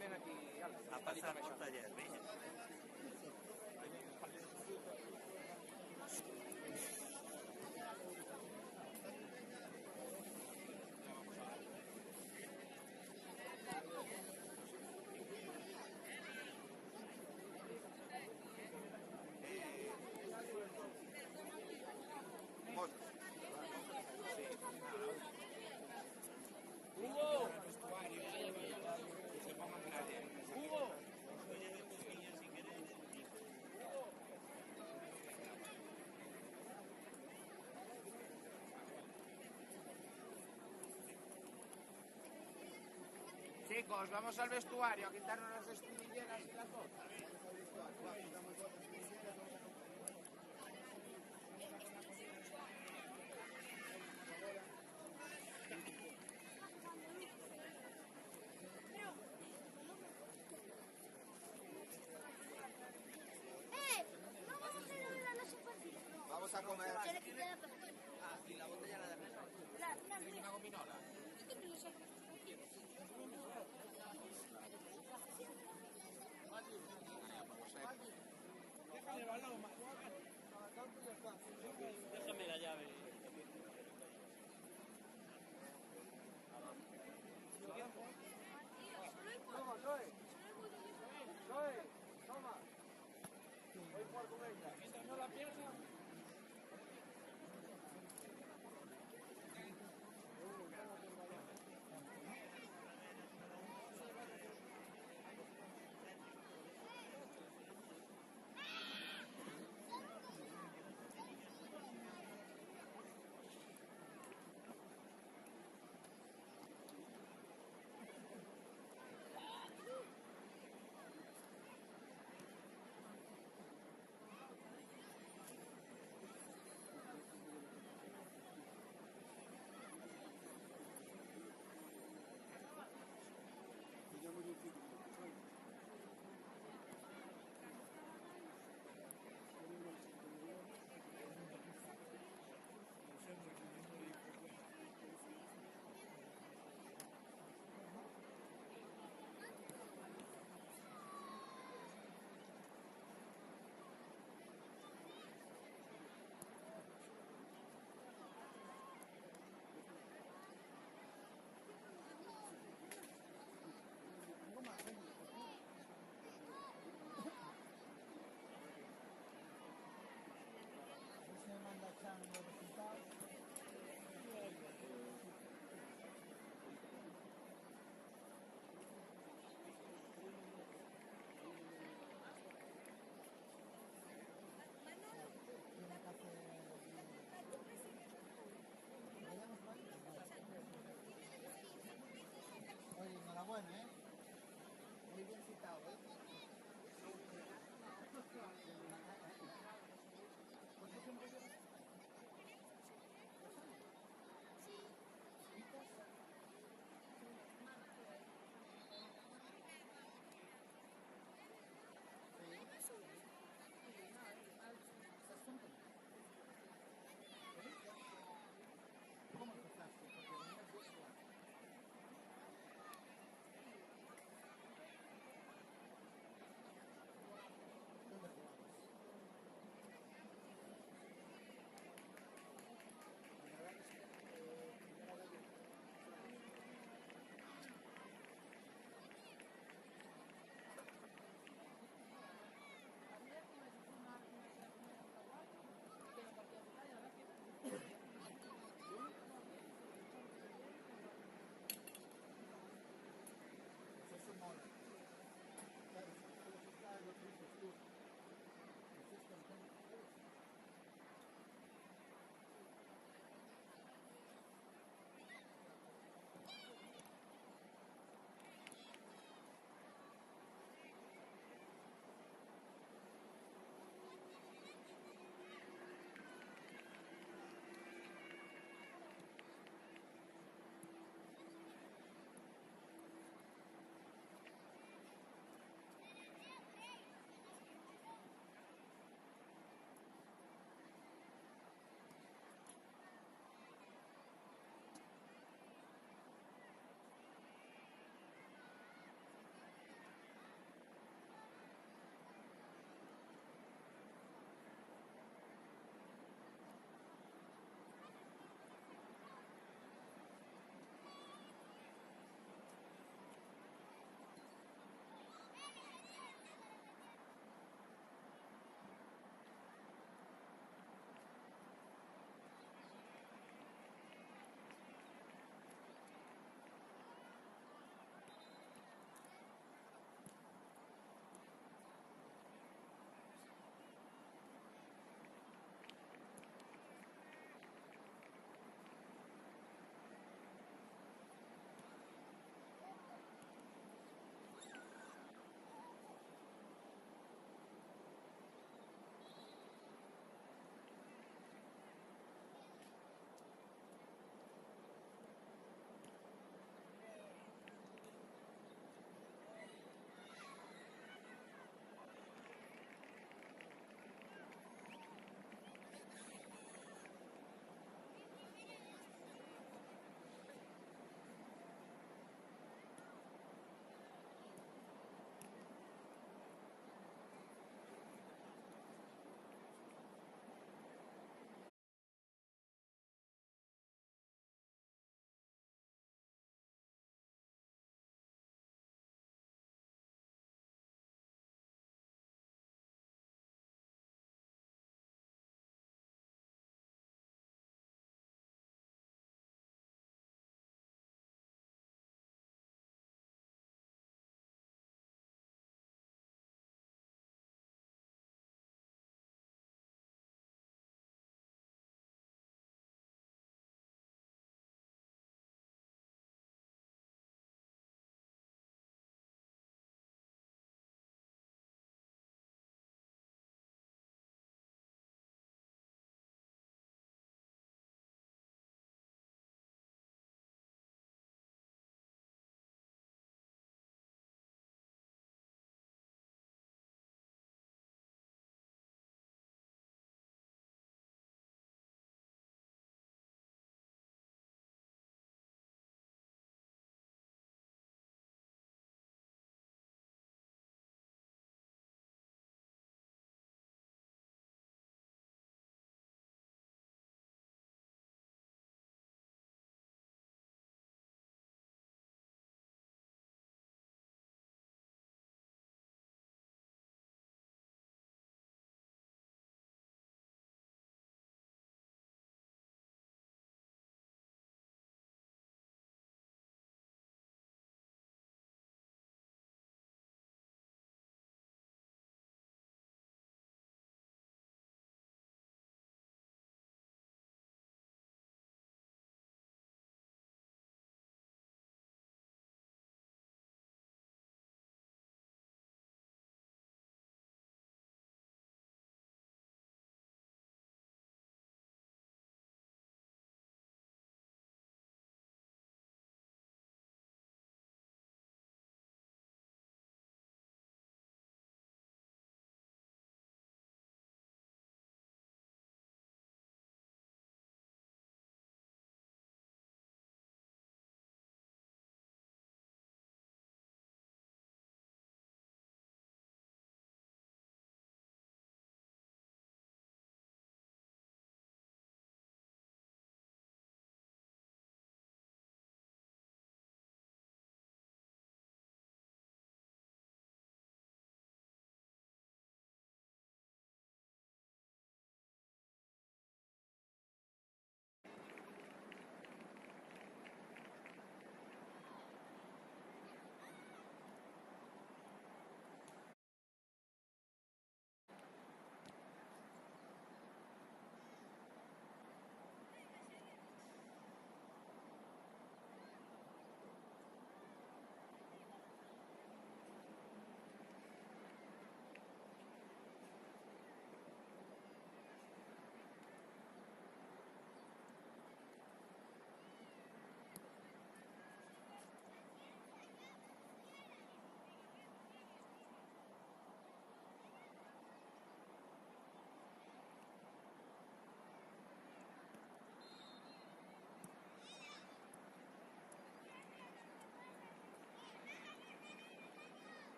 Ven aquí, A pasar por taller, veña. chicos, vamos al vestuario a quitarnos las espinilleras y las botas. No vamos a ir a ver a los infantiles. Vamos a comer. Ah, Y la botella la dejamos. Una gominola. Déjale el balón, más. Déjame la llave. Toma, Zoe. Zoe, toma. Voy por comer. Mientras no la pierda.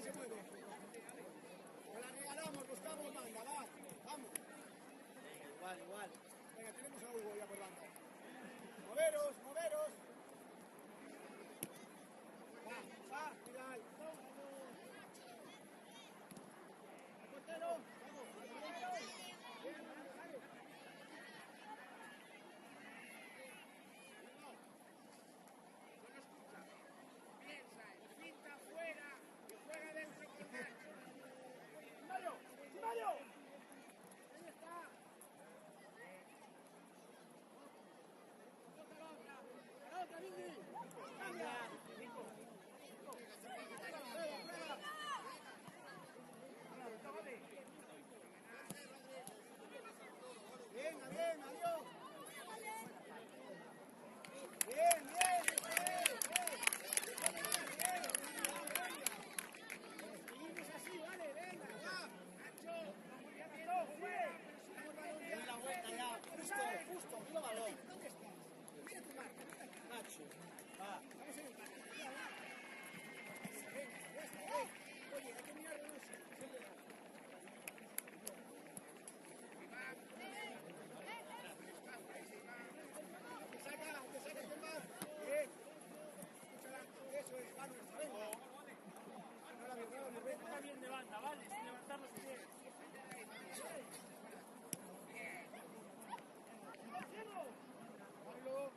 ¿Quién se mueve? Que la regalamos, buscamos banda, va. Vamos. Igual, igual. Venga, tenemos a Hugo ya por banda. Moveros, moveros. Va, mira ahí. Al portero. Vamos, al portero. Bien, dale. No lo escucha. Piensa, pinta afuera y juega dentro con Nacho. ¡Mario! ¡Mario! Ahí está. La otra, Vinny. Cambia. Bien, bien, adiós. Bien, bien, seguimos así, vale, venga, ya. Nacho, Doy la vuelta ya, justo, puro balón. ¿dónde estás? Mira tu marca. Nacho, va. Vamos en el parque. Venga, ya está, Oye, hay que mirarlo, no sé. Siempre va. Te saca el más. Bien. Escúchala. Eso es, va nuestra, venga. No la verdad, no venga. Está bien de banda, ¿vale? Sin levantar los pies. Pablo.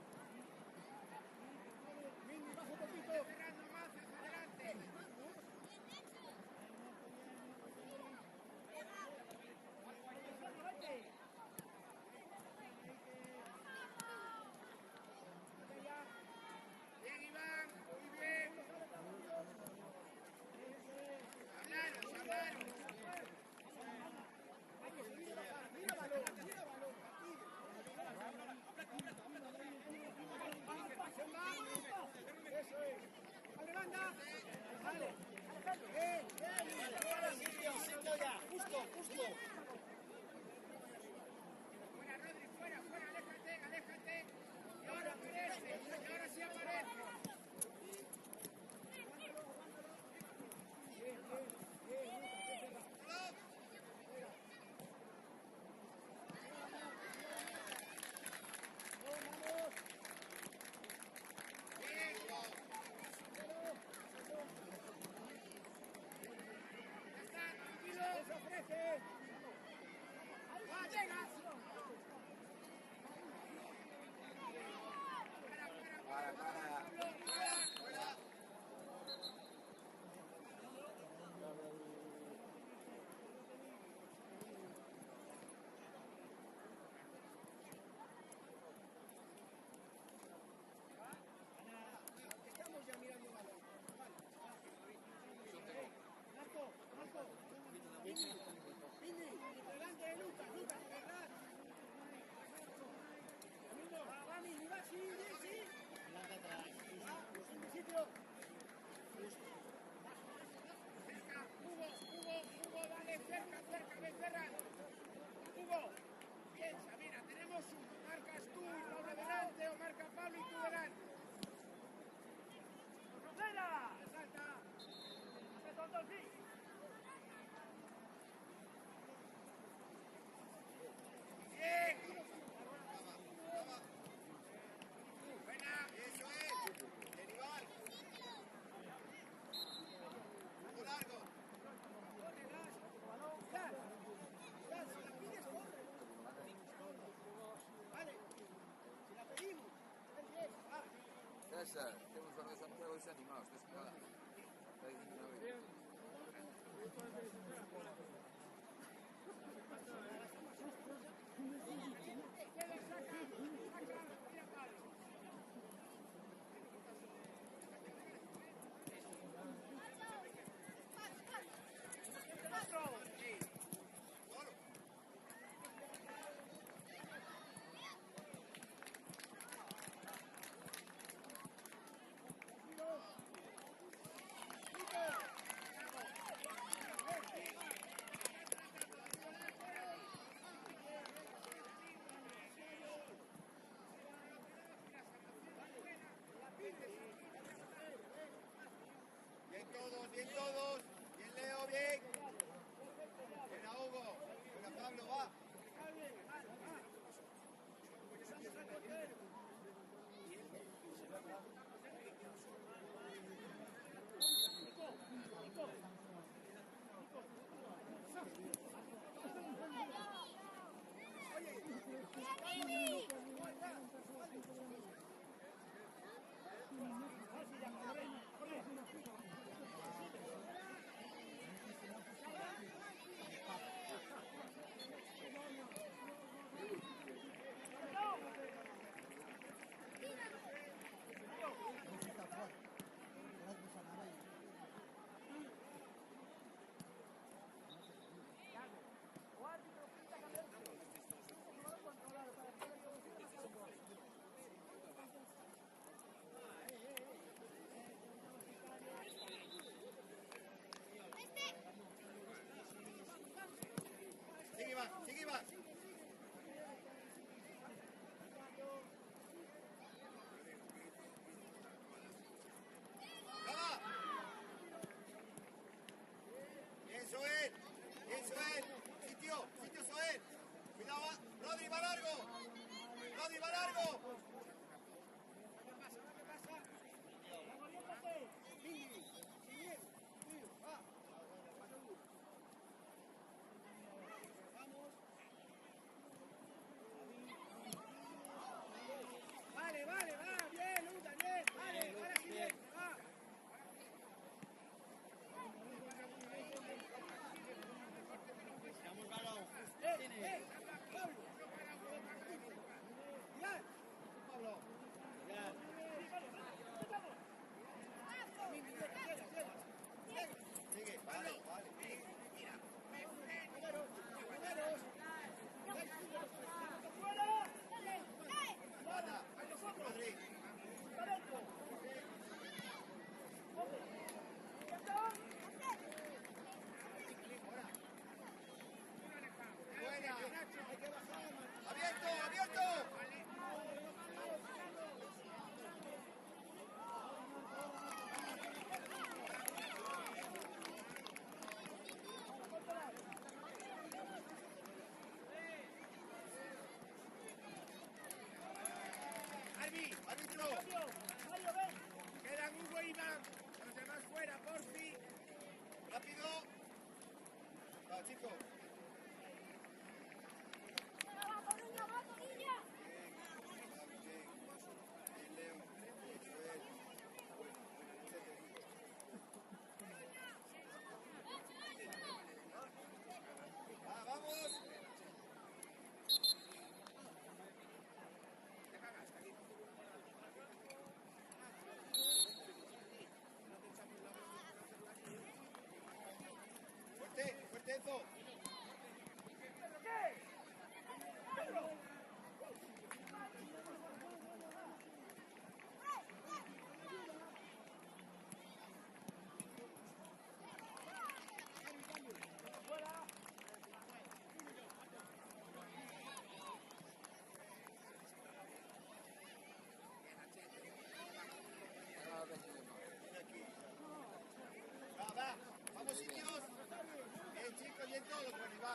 Mindy, baja un poquito. Cerrando más hacia adelante. Bien, Iván, muy bien. Hablaros, hablaros. Mira balón, Eso es. Abre banda. Vale. Bien, bien. Sitio ya, justo. Fuera, Rodri, fuera, aléjate. Y ahora aparece, y ahora sí aparece. Ya está, tranquilo. Se ofrece. Va, llega. Para. Estamos ya mirando el balón. Vale. Marco. Vinny, delante de Lucas, ¿verdad? Va, Vinny, va, sí. En mi sitio. Cerca, Hugo, dale, cerca, ven, cerra. Hugo, piensa, mira, tenemos uno, marcas tú, Pablo delante, o marca Pablo y tú delante. ¡Frontera! Salta. ¡Hace tonto, sí! Bien. Buena. Eso es. Derivar. Juego largo. Ya, si la pides, corre. Vale. Si la pedimos. César, temos a Santiago desanimados, tes que falar. Está dicindo una vez. Enzo. ¡Vamos! ¡Fuerte! ¡Fuerte, Enzo! Va, vamos sitios. Bien, chicos, bien todos, pues va.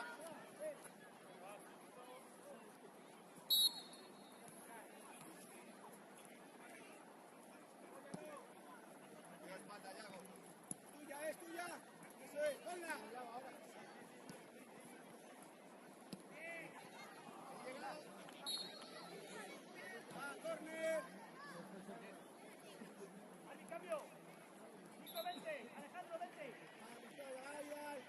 Dios mata, Yago. Tuya, es tuya. Eso es, ponla. Llegado. Va, córner. Ali, cambio. Nico, vente. Alejandro, vente. Ay, ay.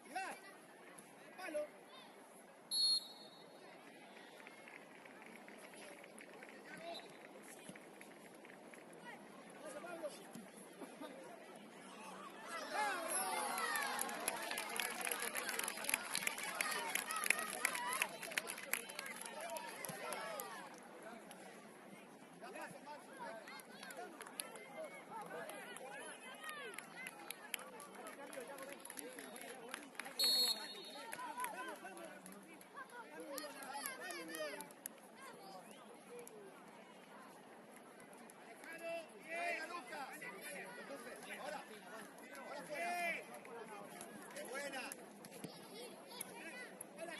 Tirar. Palo. Vamos, Pablo. Venga, Luca. Entonces, ahora fuera. ¡Qué buena! Venga,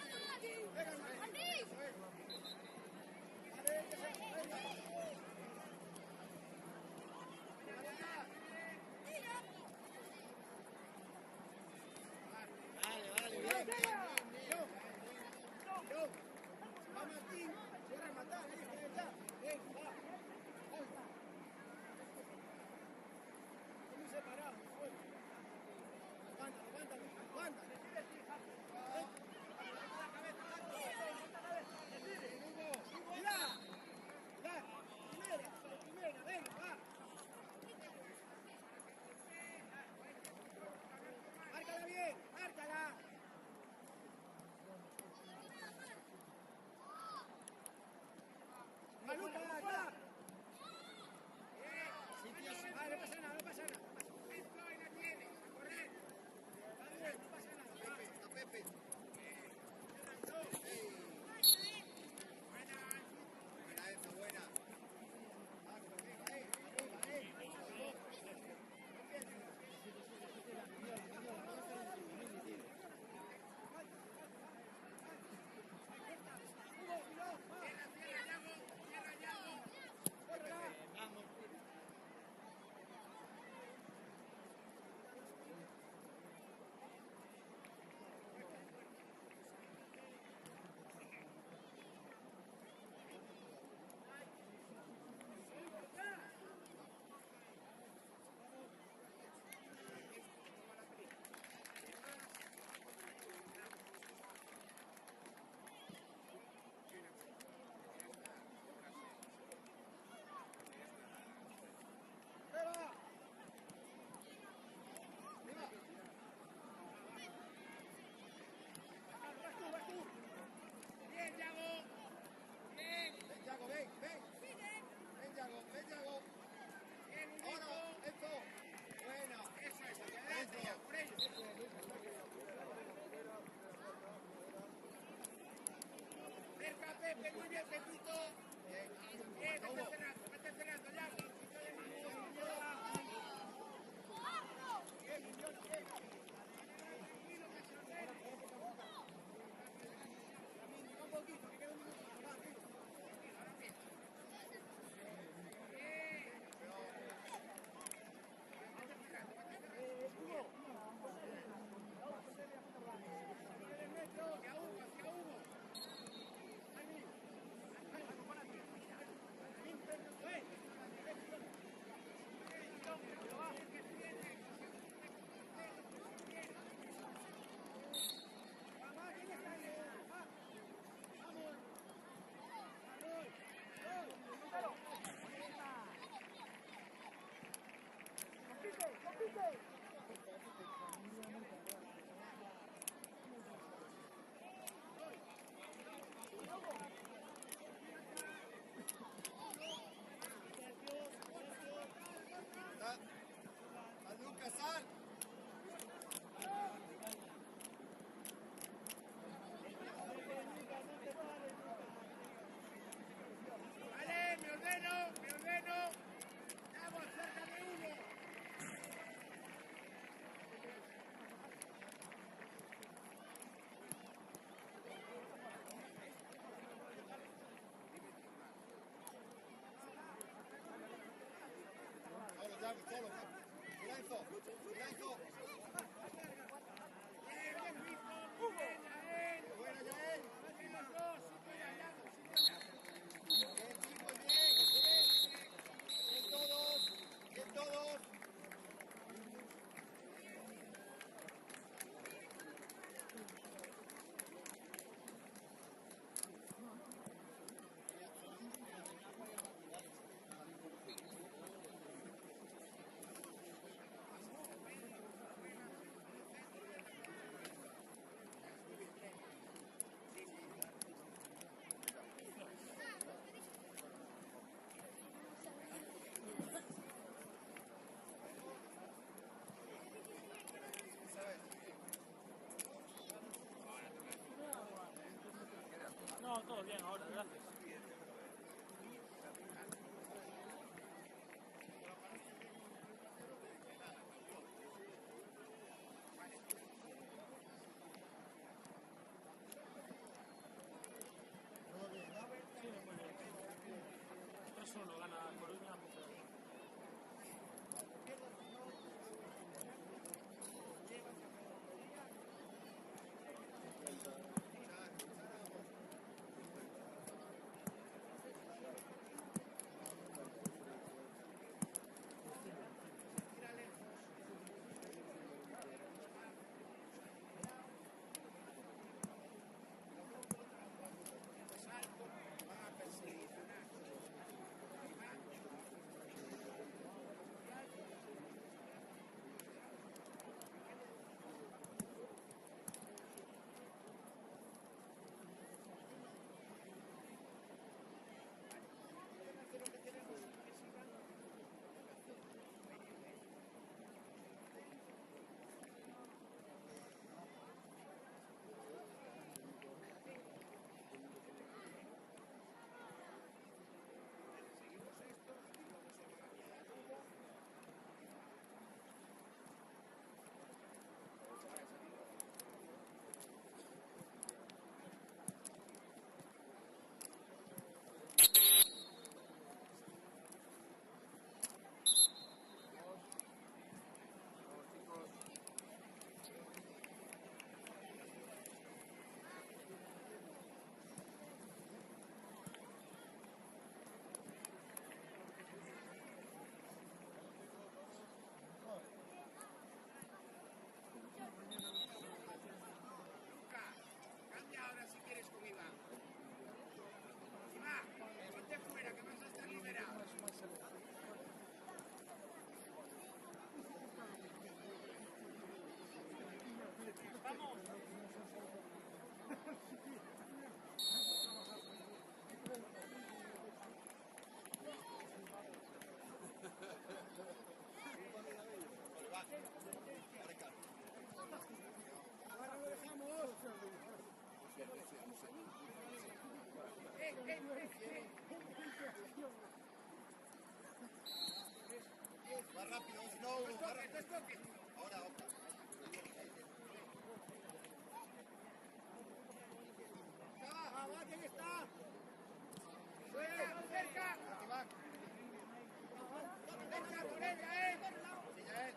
Vale, bien. Yo. Va Martín, se va a rematar, ahí está, ya. Bien, va. Muy separado, fuerte. Aguanta. Primera, venga, va. Márcala bien, márcala. Maluca, va. No pasa nada. Está bien, no pasa nada. No, todo bien ahora, gracias. Sí, muy bien. 3-1 gana Coruña. Cambia ahora si quieres con Iván. Iván, ponte fuera que vas a estar liberado. ¡Vamos! Ahora lo dejamos. Más rápido, no, más rápido. Ahora, otra. Va, ¿quién está? Cerca. Cerca con ella, Sí, ya es.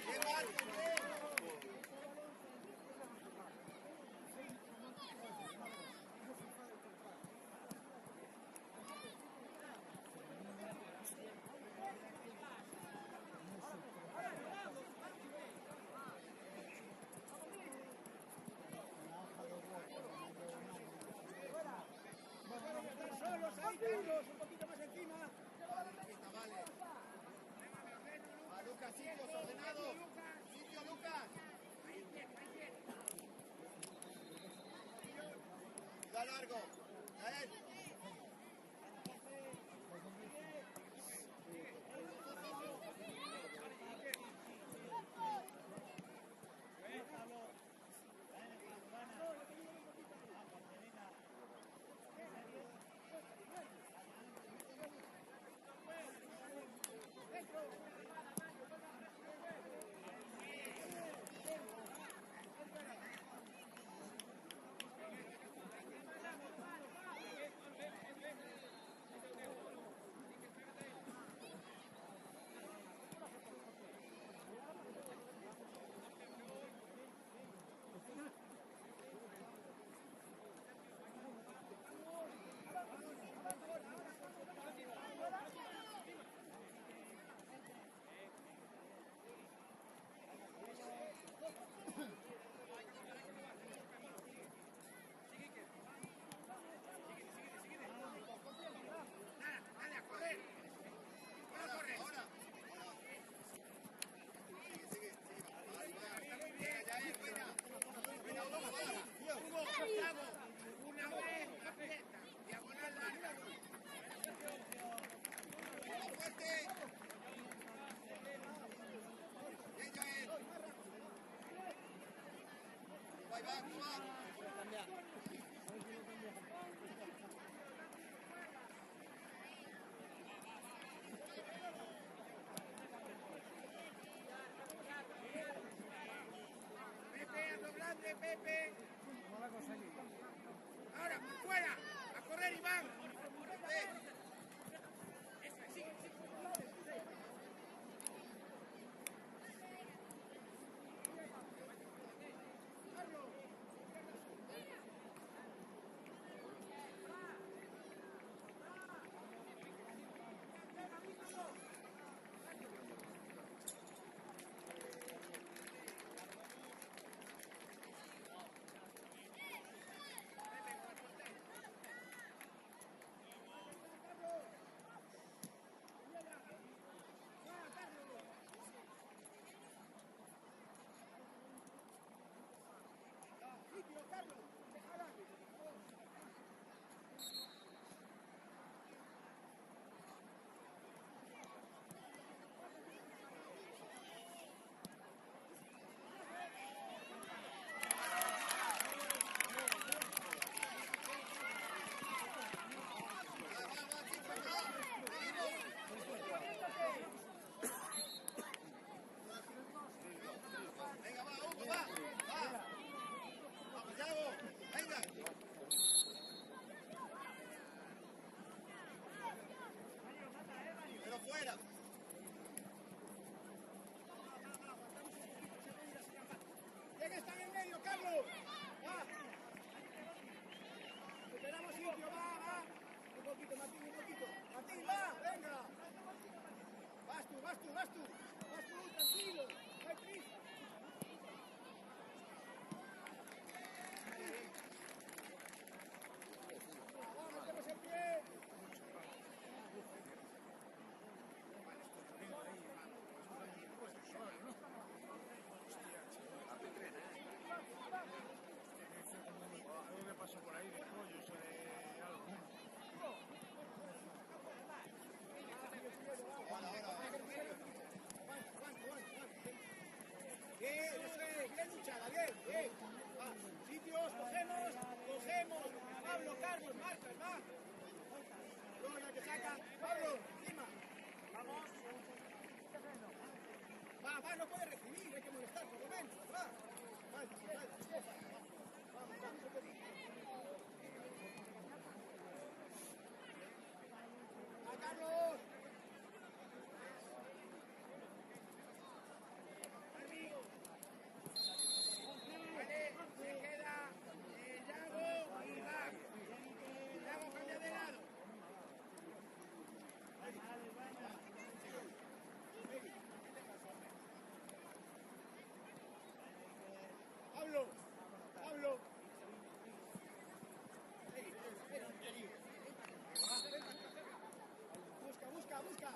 Bien, Marco, bien. Están solos ahí, todos, un poquito más encima. Vale. A Lucas, chicos, ordenado. Sitio, Lucas. Da largo. A él. Pepe, a doblante, Pepe. Ahora, fuera. A correr, Iván. Están en medio, Carlos. Va. Esperamos sitio, va. Un poquito, Martín, un poquito. Martín, va, venga. Vas tú, tranquilo. No hay prisa. Vamos, metemos el pie. Algo que pasó por ahí de pollos o de algo. Bien, eso es, bien luchada, bien. Va, sitios, cogemos. Pablo, Carlos, marcas, va. Lola que saca, Pablo, encima. Vamos. Va, no puede recibir, hay que molestar por lo menos, va. Vamos. ¡A Carlos! Vale, se queda Yago y Iván. Yago cambia de lado. Pablo. Busca.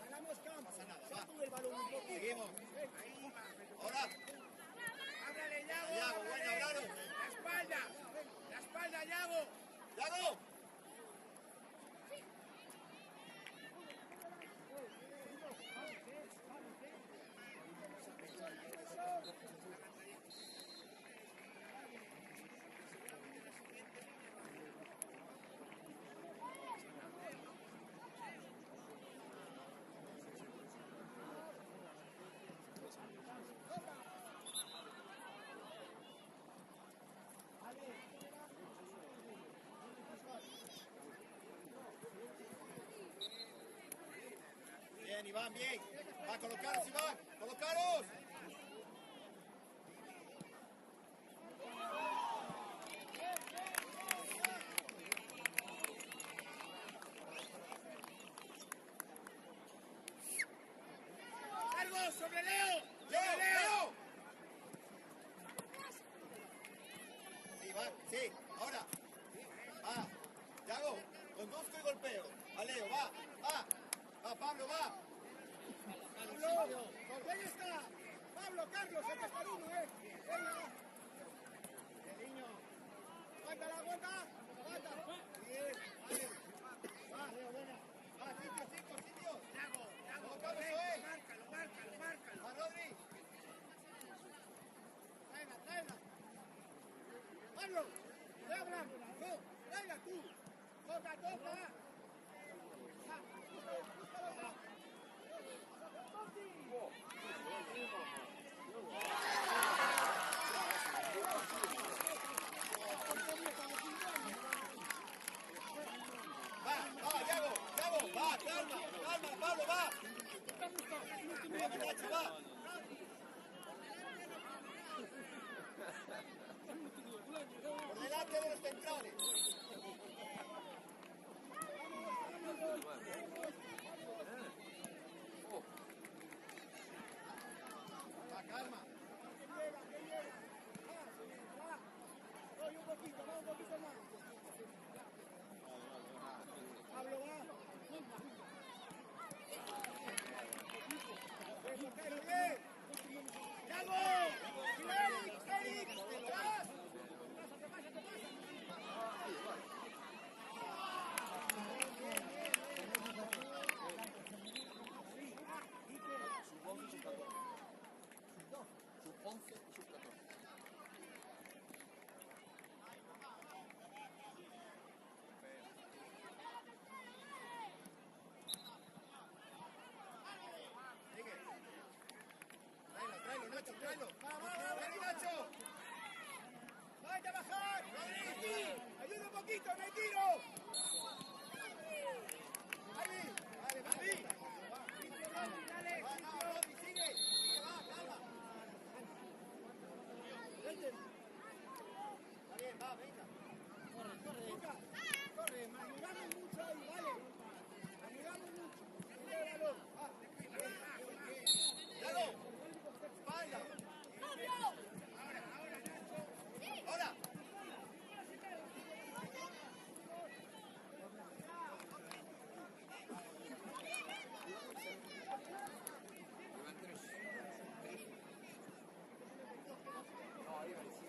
Ganamos campo. Saca el balón un poquito. Seguimos. Ahí va. Ahora. Ábrale, Yago. Yago, bueno, Bravo. La espalda, Yago. ¡Yago! Bien, Iván, bien. Va, colocaros, Iván. Colocaros. Carlos, sobre Leo. Leo. Sí, va, sí. Ahora. Va. Yago, conduzco y golpeo. Va, Leo, va. Va, Pablo, va. Pablo, ahí está. Pablo, Carlos, hay que estar uno, Venga. El niño. Aguanta. Bien, vale. Va, Leo, venga. Va, sitio. Yago, Colocamos, márcalo. Va, Rodri. Pablo, te hablan. No, venga tú. Toca, toca. Va, Yago, va, calma, Pablo, va. Vamos, Nacho, va. Por delante de los centrales. Va, calma. Oye, un poquito más. Pablo, va. Portero, bien. ¡Yago! ¡Eric! ¡Detrás! ¿Qué pasa? Sub-11 y sub-14. Tráelo, Nacho, tráelo. ¡Vení, Nacho! ¡Vaya a bajar! ¡Rodri! ¡Ayuda un poquito, no hay tiro! ¡Ahí! ¡Vale, vale! ¡Dale! Va, no, Rodri, sigue, va, calma. ¡Vente! Está bien, va, venga. Lucas, corre, me ayudamos mucho ahí, ¿vale? Ayudamos mucho. Llévalo. Yago, espalda. Ahora. Llevan 3. No, ahí va, sí.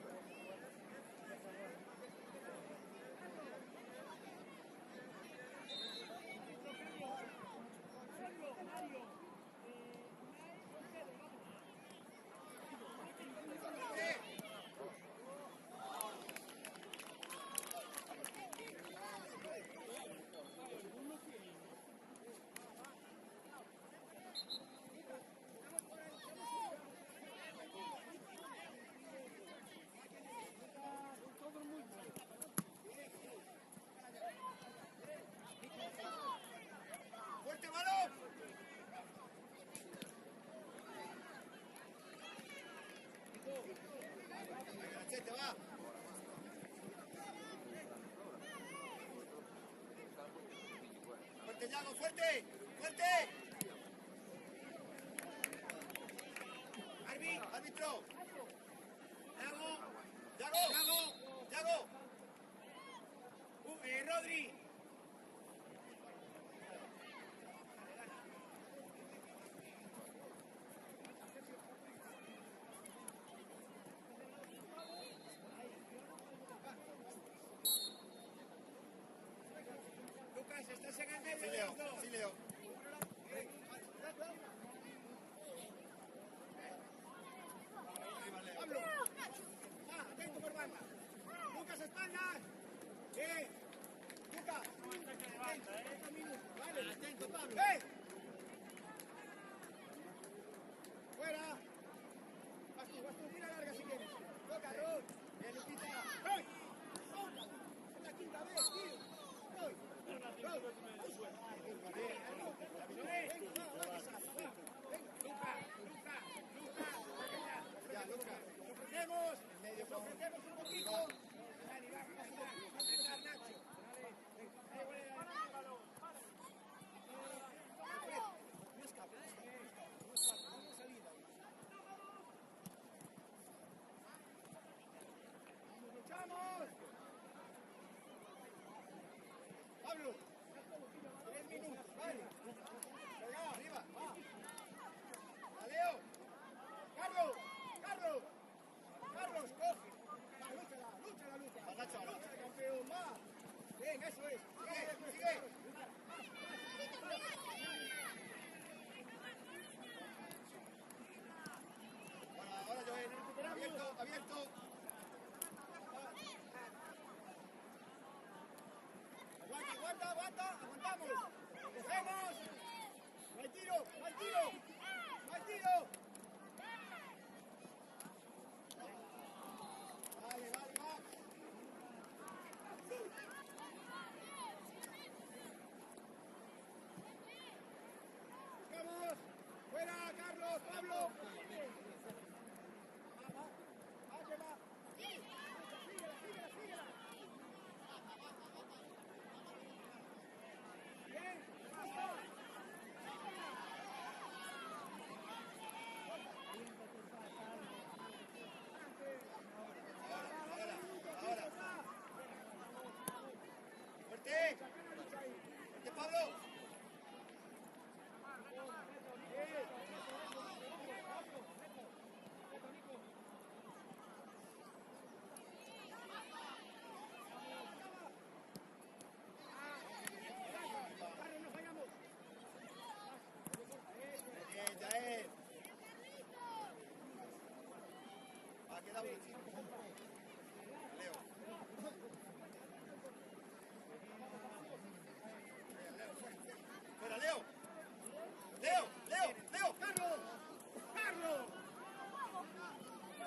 ¡Fuerte, balón! Nachete, va. ¡Fuerte, Yago, fuerte! ¡Fuerte! ¡Árbitro! ¡Yago! Rodri. Lucas, estás en el medio Sí, de Leo, los dos. sí, Leo. Pablo. Atento por banda. Lucas, espaldas. Lucas. Atento, minutos. Vale, atento, Pablo. Fuera. Vas tú, tira larga si quieres. Toca, Rod. Bien, Lupita. ¡Hey! Es la quinta vez, tío. Voy. Rod. Ya, Lucas. Lo ofrecemos un poquito. Dani, va, Nacho. ¡Luchamos! Pablo, 3 minutos, vale. Venga, arriba. ¡A Leo! Carlos, coge. Va, lúchala, Lucas. Va, Nacho, ahora. Lúchala, campeón, va. Bien, eso es. Sigue. Ahora, Joel. Abierto. tiro! ¡Mal tiro! ¡Mal tiro! Vale, vale, va. ¡Vamos! ¡Fuera, Carlos! ¡Pablo! ¡Va, que va! ¡Síguela, síguela, síguela! ¡Bien! ¡Basta! Ahora. ¡Fuerte! ¡Fuerte, Pablo! ¡Carlos, no fallamos! Bien, Jael. Ha quedado un chico. Leo. Fuera, Leo. Leo. ¡Carlos! ¡Carlos!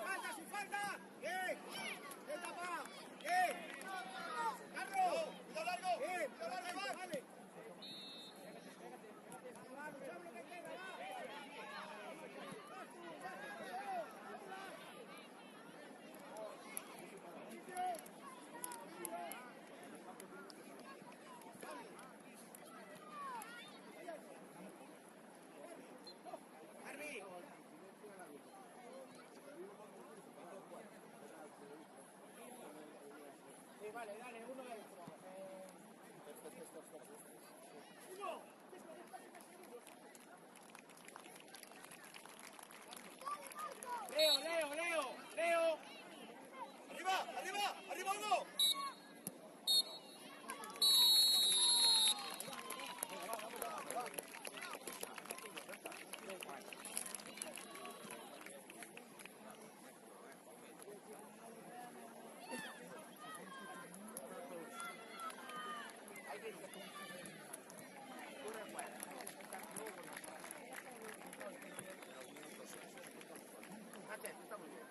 ¡Falta, sin falta! ¡Bien! ¡Bien, papá! ¡Bien! ¡Carlos! Cuidado largo. ¡Bien! Cuidado largo, ¡Vale, Iván. vale! ¡Va, luchamos lo que queda, va! ¡Harry! Sí, vale, dale, uno dentro. ¡Uno! ¡Leo! ¡Arriba uno! Está muy bien.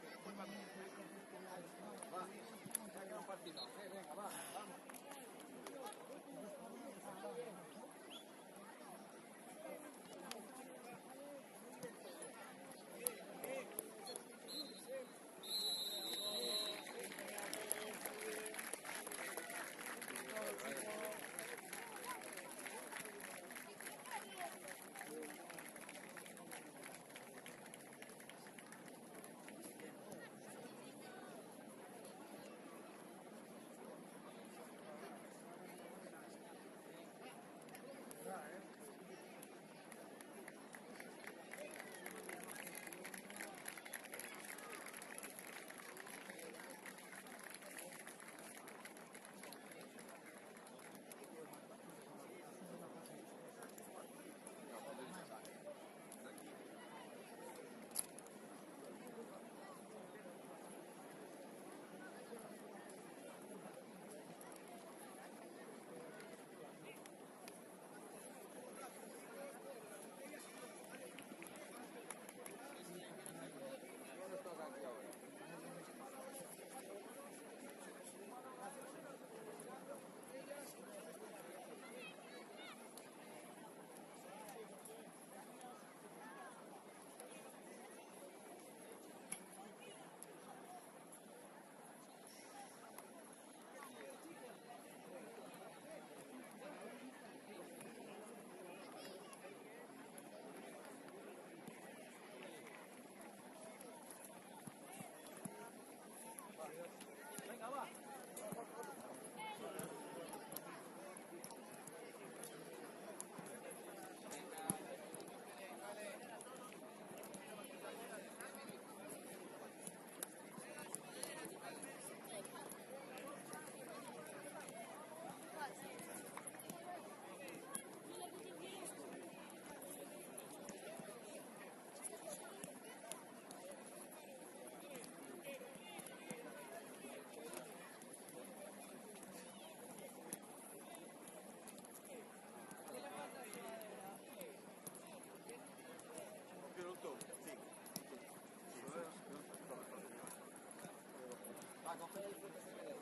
Va, coge el fruto que te dé.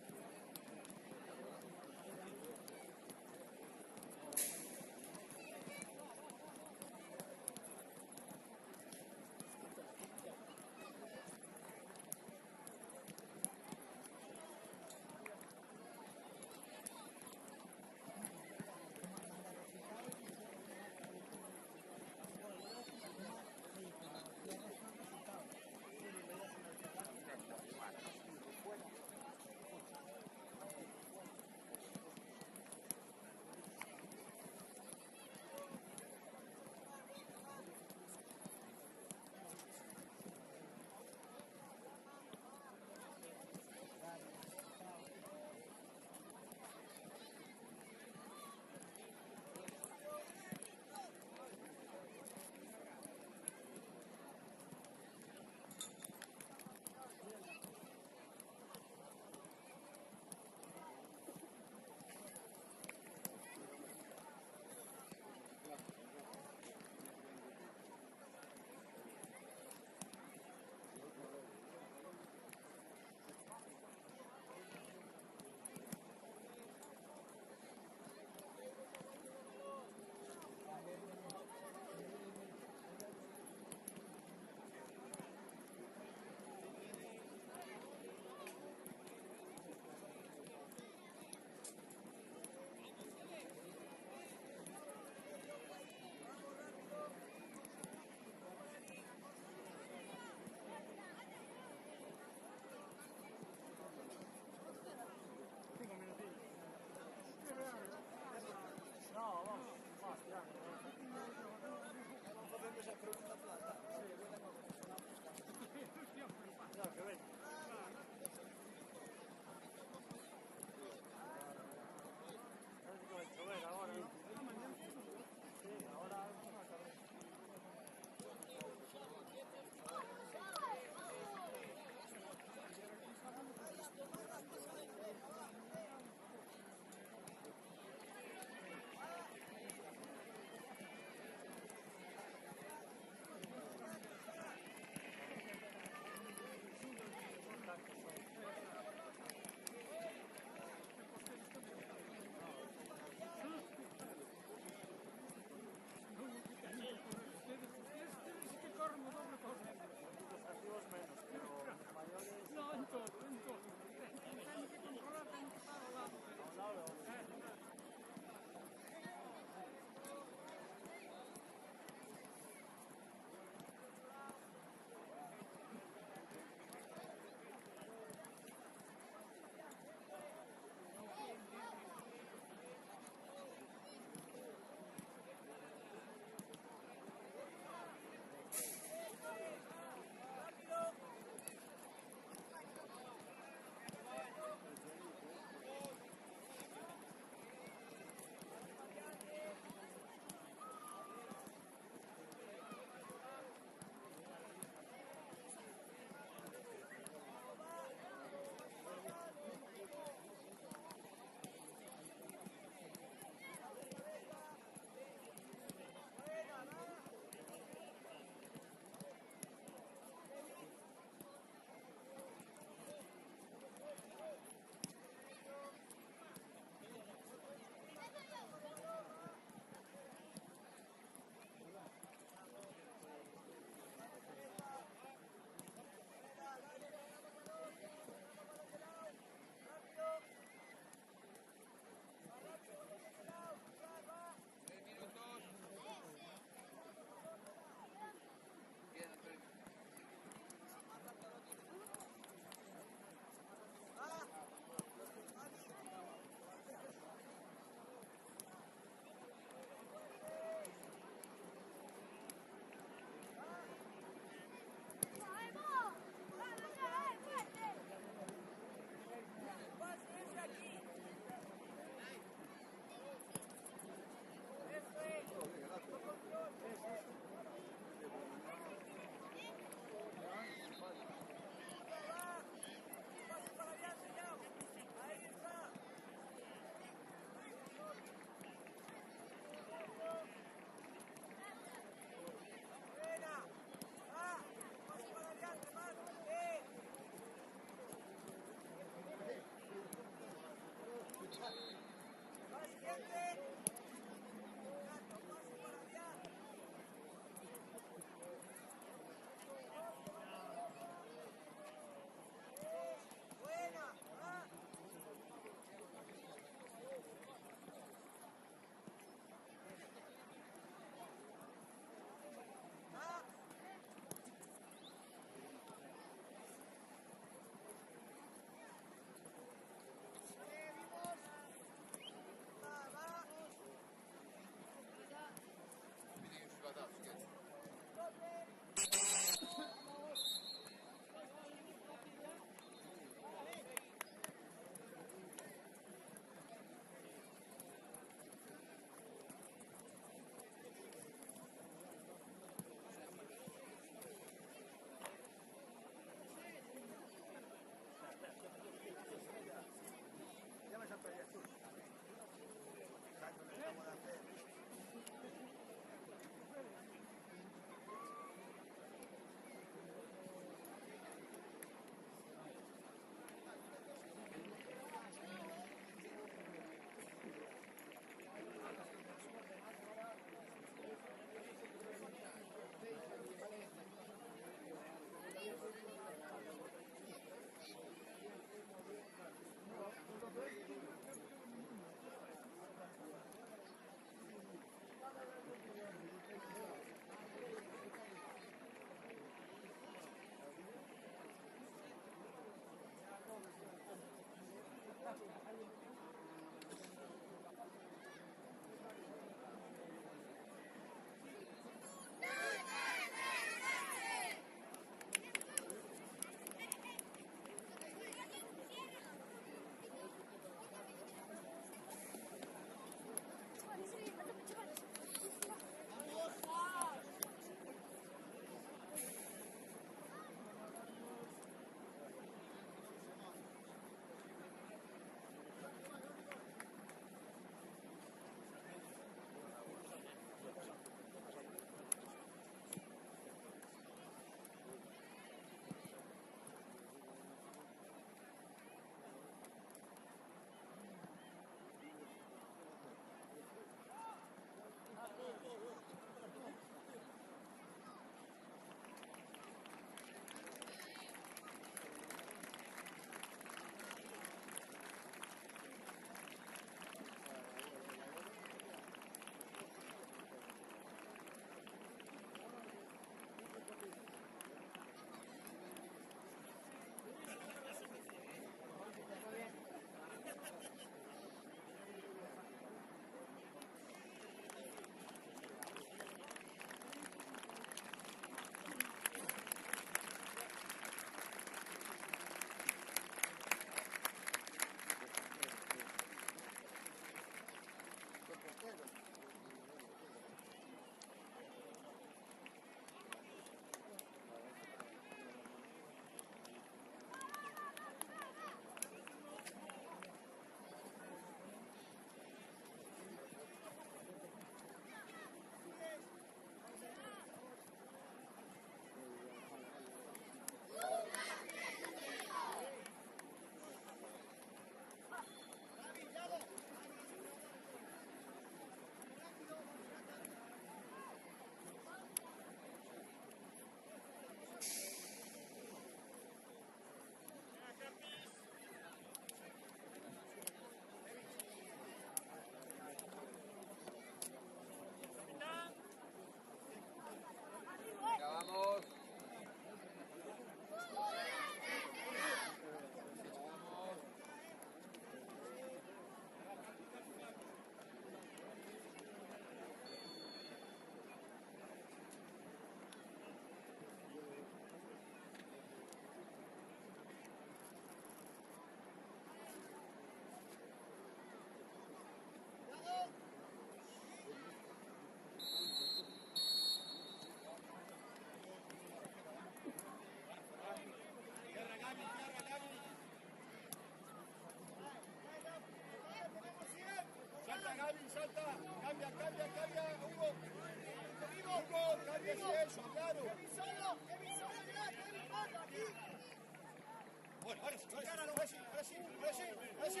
ahora sí, ahora sí, ahora sí.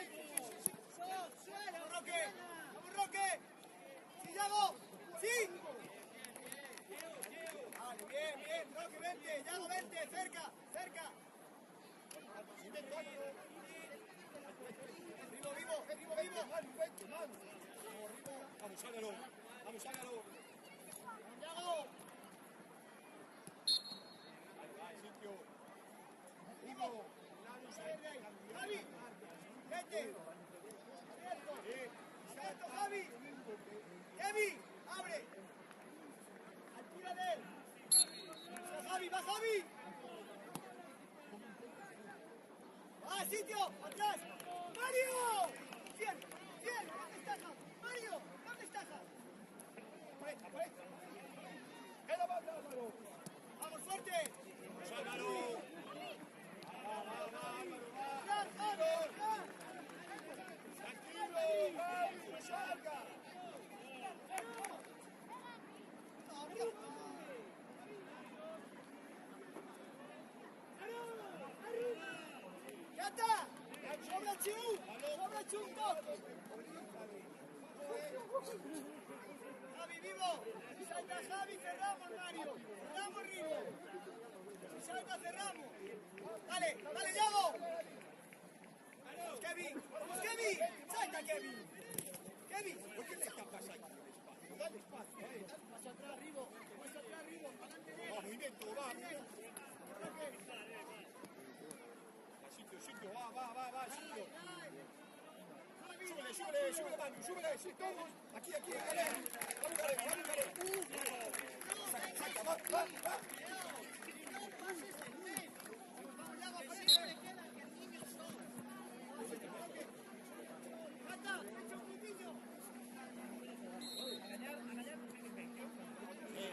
¡Vamos, Roque! ¡Vamos, Roque! ¡Sí, Yago! ¡Sí! Vale, bien, bien, Roque, vente, Yago, vente, cerca, cerca. Vivo, vivo, vivo, vivo. Vamos, hágalo, vamos, hágalo. Yago. Sitio. Vivo. Javi, vente. Abierto, Javi. Kevin, abre. Altura de él. Va Javi, va Javi. ¡Ah, sitio! ¡Atrás! ¡Mario! ¡Cien! ¡Cien! ¿Dónde está Javi? ¡Mario! ¿Dónde está Javi? ¡Aparezca, aparezca! ¡Queda más, Álvaro! ¡Vamos, fuerte! ¡Vamos, Álvaro! ¡Atrás, Javi! ¡Atrás! ¡Tranquilo! ¡Javi! ¡No salga! ¡Ya está! ¡Sobra Chiu! ¡Sobra Chiu un poco! ¡Javi, vivo! Si salta Javi, cerramos, Mario. Cerramos, Rivo. Si salta, cerramos. ¡Dale, dale, Yago! ¡Vamos, Kevin! ¡Vamos, Kevin! ¡Salta, Kevin! ¡Kevin! ¿Por qué le está pasando despacio? Dale espacio, Pasa atrás, Rivo. Pasa atrás, Rivo. Va, movimiento, va, movimiento. Sitio, va, sitio. Súbele, Manu, súbele, sí, todos. Aquí, galera. Vamos, galera. Saca, va.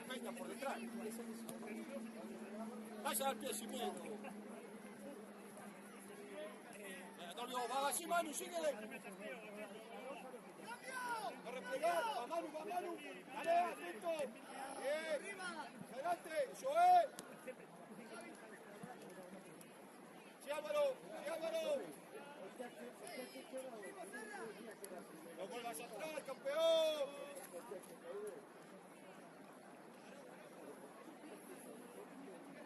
Venga, por detrás. Vaya al pie sin miedo. Antonio, va así, Manu, síguele. Va a replegar, va Manu. Dale, atento. Bien, adelante, eso es. Sí, Álvaro. No vuelvas atrás, campeón.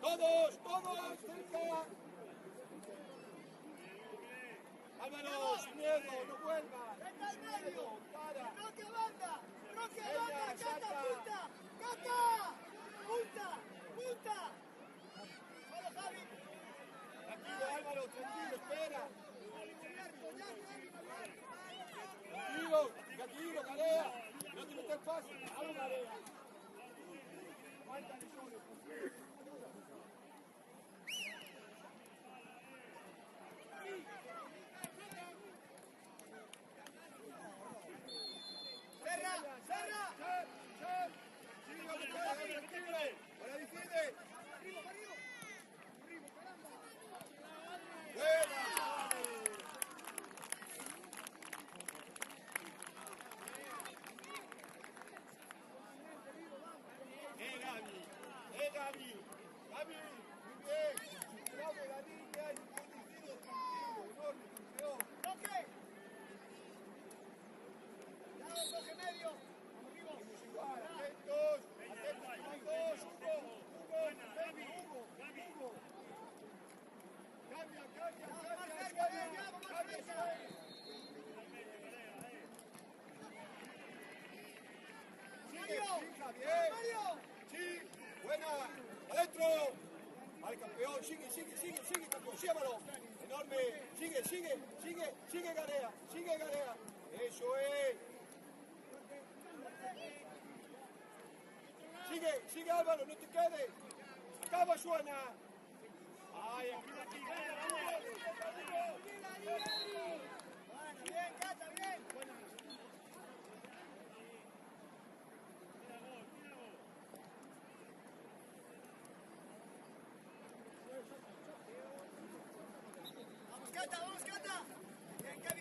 Todos, cerca. Álvaro, sin miedo, no vuelvas. ¡Vete al medio! ¡Para! ¡Roque banda! ¡Cata, punta! ¡Solo Javi! Tranquilo, Álvaro, tranquilo, espera. Tranquilo, Garea. No te metas fácil. Vamos, Garea. Aguántale solo. ¡Cerra! ¡Para defiende! ¡Arriba! ¡Buena! Gaby! Muy bien. Cuidado de la línea y conducido tranquilo, enorme, campeón. ¡Toque! ¡Dale, toque medio! Vamos igual, atentos, todos, Hugo. Cambia. ¡Mario! Sí, buena, adentro. Vale, campeón, sigue, campeón, llévalo. Enorme, sigue, Garea. Eso es. Sigue, Álvaro, no te quedes. Acaba, suena. Ay, aquí. Bien, Cata, bien. Vamos, Cata.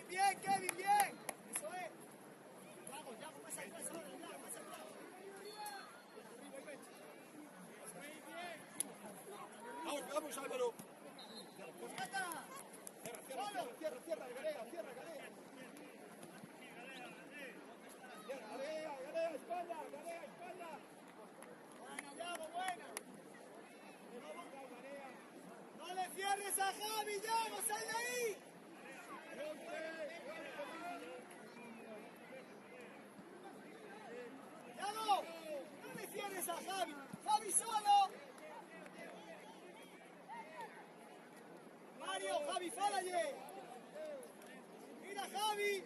Bien, Kevin, bien. Eso es. Vamos, ya, pasa atrás ahora, ya, pasa atrás. Vamos, Álvaro. Cata. Solo. Cierra, cierra, Garea, cierra, Garea. Garea, espalda, Garea, espalda. Buena, Yago, buena. No le cierres a Javi, Yago, sal de ahí. Yago, no le cierres a Javi. Javi solo. Mario, Javi, fálalle. Mira, Javi.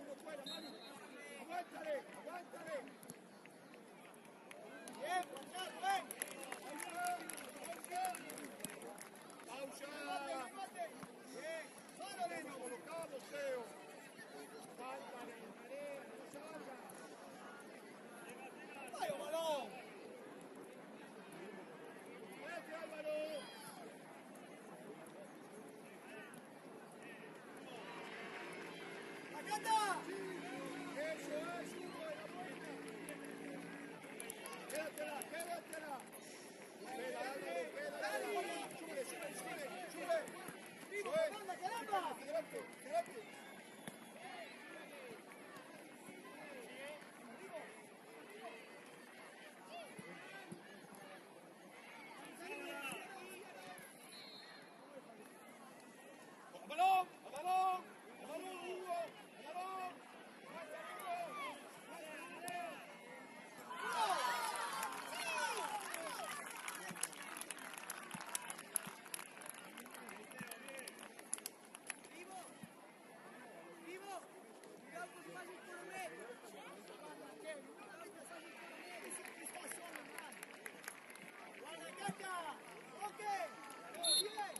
Uno fuera, Mario. Aguántale, aguántale. Bien, Juan, ven. Pausa. Bien, solo de nuevo, colocamos, Teo. Sálvale, Marea, no salga. ¡Vaya balón! ¡Vete, Álvaro! ¡Acata! ¡Eso es, Hugo, de la vuelta! ¡Quédatela, quédatela! ¡Quédala, Álvaro, quédala! ¡Sube, sube, sube, sube! ¡Vivo, anda, caramba! ¡Adelante, adelante! ¡Balón! ¡Balón! ¡Balón, Hugo! ¡Balón! ¡Vivo! ¡Vivo! ¡Cuidado con los pasos por el medio! ¡Acata! ¡Ok! ¡Bien!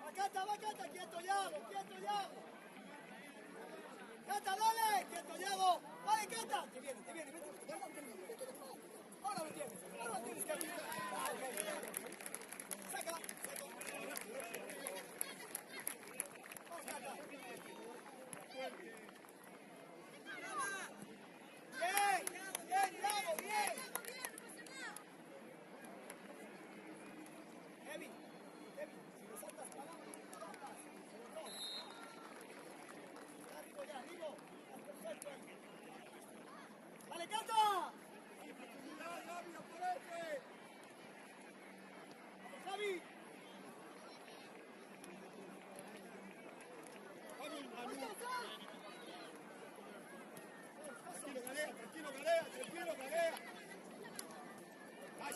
¡Acata, va, Acata! ¡Quieto, Yago! ¡Quieto, Yago! ¡Cata, dale! ¡Quieto, Yago! ¡Vale, Cata! ¡Te viene, te viene! ¡Vete! ¡Ahora lo tienes! ¡Ahora lo tienes, Cata! ¡Saca! ¡Vamos, Cata! ¡Bien! ¡Bien, Yago! ¡Bien! Evi, Evi, si me saltas para abajo, arriba ya, arriba. Perfecto. ¡Vale, Cata! ¡Cuidado, Javi, aparece! ¡Vamos, Javi! Tranquilo, Garea, tranquilo, Garea, tranquilo, Garea.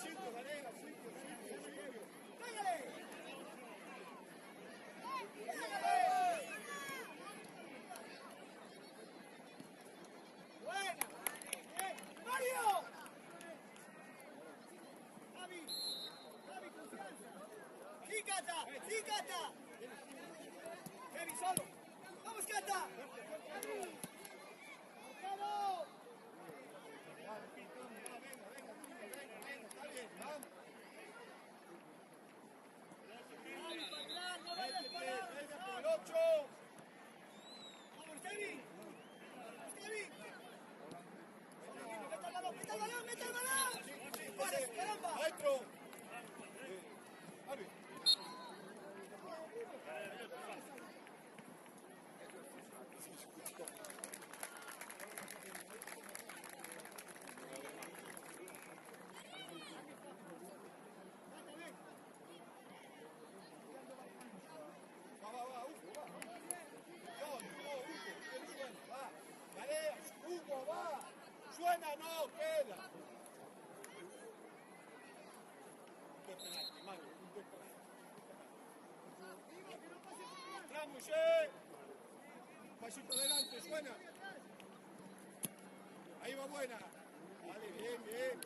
Cinco, Garea, cinco. ¡Pégale! ¡Pégale! ¡Buena! ¡Bien! ¡Mario! ¡Javi! ¡Javi, confianza! ¡Sí, Cata! ¡Sí, Cata! ¡Javi, solo! ¡Vamos, Cata! ¡Vamos! Está bien, vamos. ¡Venga, por el 8! ¡Vamos, Kevin! ¡Vamos, Kevin! ¡Meta el balón, meta el balón, meta el balón! ¡Pares, caramba! ¡Maestro! ¡Javi! Hugo, va. Suena, no, queda. Un penalti, Mario, un penalti. Entramos, pasito adelante, suena. Ahí va buena. Vale, bien, bien.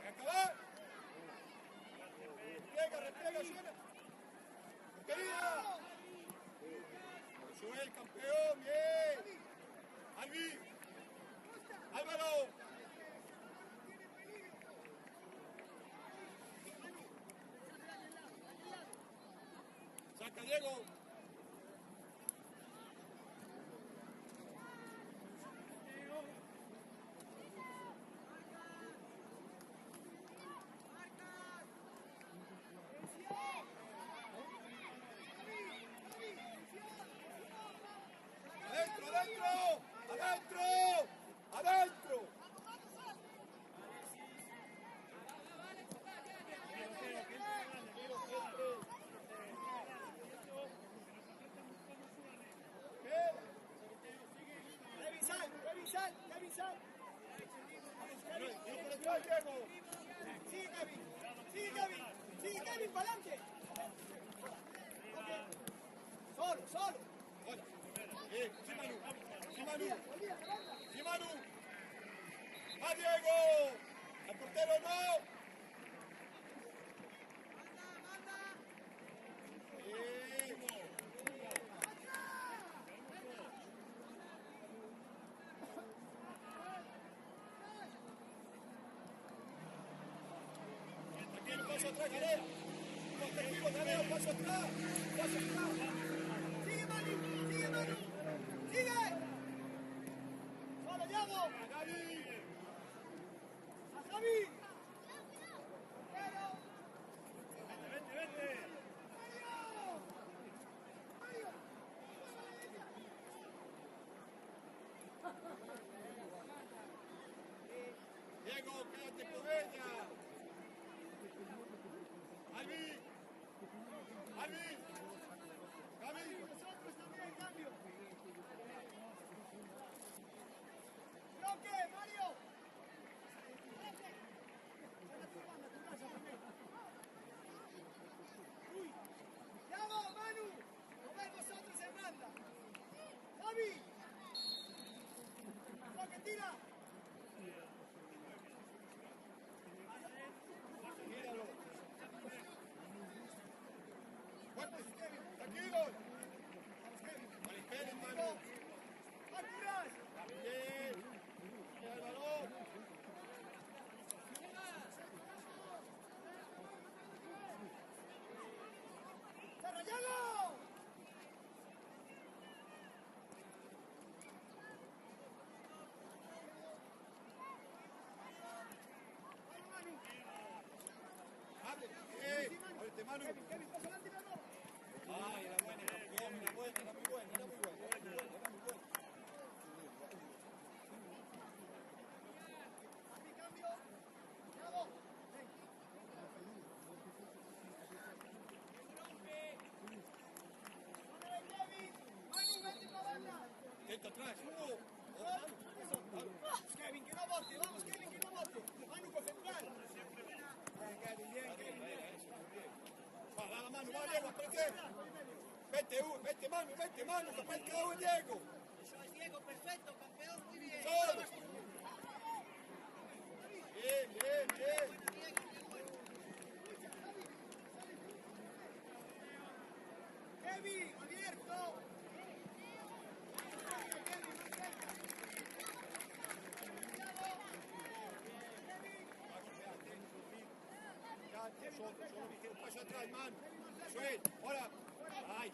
¡Acabar! ¡Repliega, suena! ¡Querida! ¡Sube el campeón! ¡Bien! ¡Albi! ¡Álvaro! Diego. ¡Adentro, adentro! ¡Adentro! ¡Adentro! Kevin, sal, Kevin, sal, Kevin, sal. Diego. Sigue, Kevin. Sigue, Kevin. Sigue, Kevin, para adelante. Solo, solo. Sí, Manu. Sí, Manu. Olvídate, levanta. Sí, Manu. ¡Va, Diego! ¡Al portero no! Tranquilo, paso atrás, Galera. Tranquilo, Galera, paso atrás. Paso atrás. Sigue, Manu. Sigue, Manu. Sigue. Solo, Yago. ¡A Gaby! A Javi. Diego, quédate con ella. Albi. Albi. Gaby. Nosotros también, cambio. Bloque, Mario. Uy. Yago, Manu. Moved vosotros en banda. Javi. Bloque, tira. Míralo. Fuertes, tranquilos. Vale, esperen, Manu. ¡Arturas! Bien. Mira el balón. ¡Yago! Abre. Ábrete, Manu. Kevin, pasa adelante y me roba. Ay, era buena, era buena, era muy buena, era muy buena, era muy buena, era muy buena. Aquí cambio. Yago. Ven. ¿Dónde ven, Kevin? Manu, vente para banda. Atento atrás, Hugo. Kevin, que no bote. Vamos, Kevin, que no bote. Manu, concentrar. Bien, Kevin, bien, Kevin. Va, da la mano, va, Diego, espérate. Vete, Manu, que puedes quedar en Diego. Eso es Diego, perfecto, campeón, muy bien. Solo. Bien, bien, bien. Kevin, abierto. Solo, dije un paso atrás, Manu. Eso es, ahora. Ay.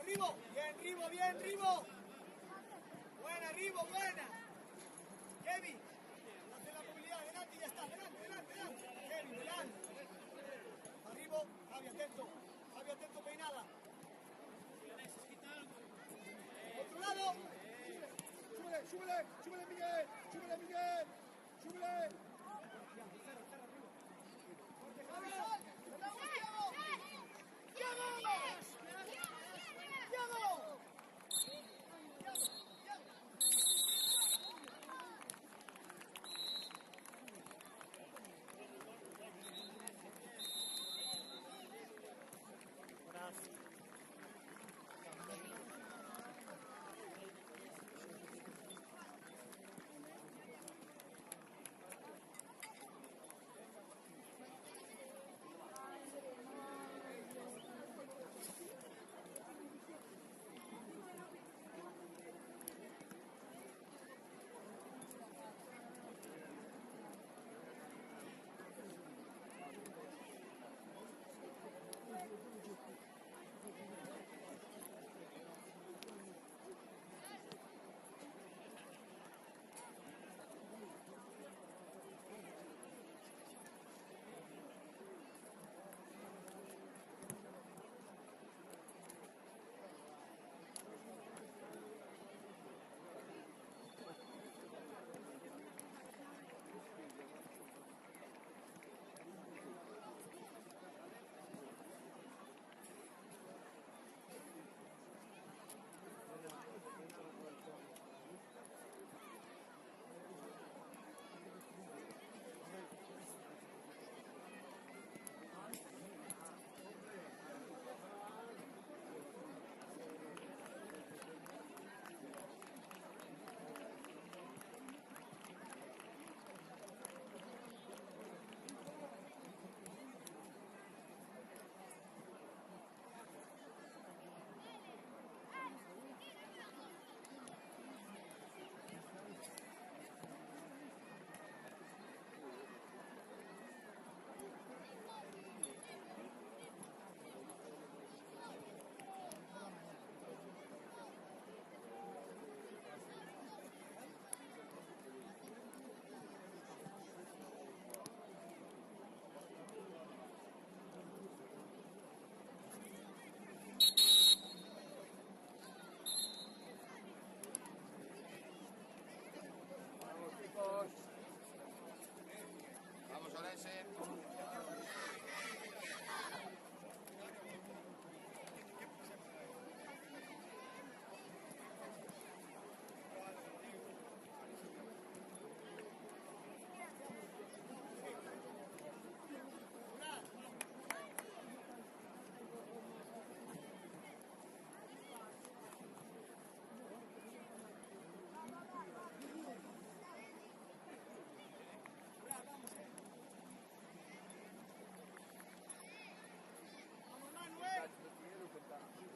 Ribo, bien, Ribo, bien, Ribo. Buena, Ribo, buena. Kevin, hace la movilidad, adelante y ya está, adelante. Kevin, adelante. Arriba, Javi, atento, peinada. Otro lado. Súbele, Miguel. Javi, sal. ¡Vamos, Diego! ¡Diego!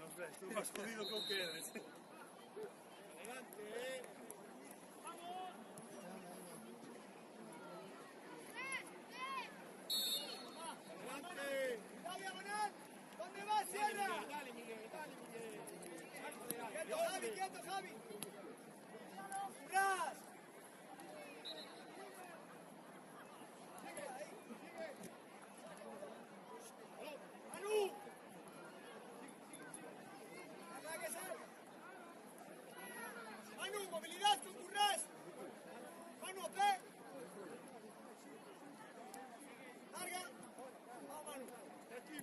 No sé, tú más jodido con que eres. Adelante, adelante. Dale, Amonán. ¿Dónde vas, Sierra? Dale, Miguel, dale, Miguel. Quieto, Javi, quieto, Javi. ¡Ras! ¡Manu! Manu, movilidad con Currás. Manu, ¿ok? Larga. Vamos, Manu.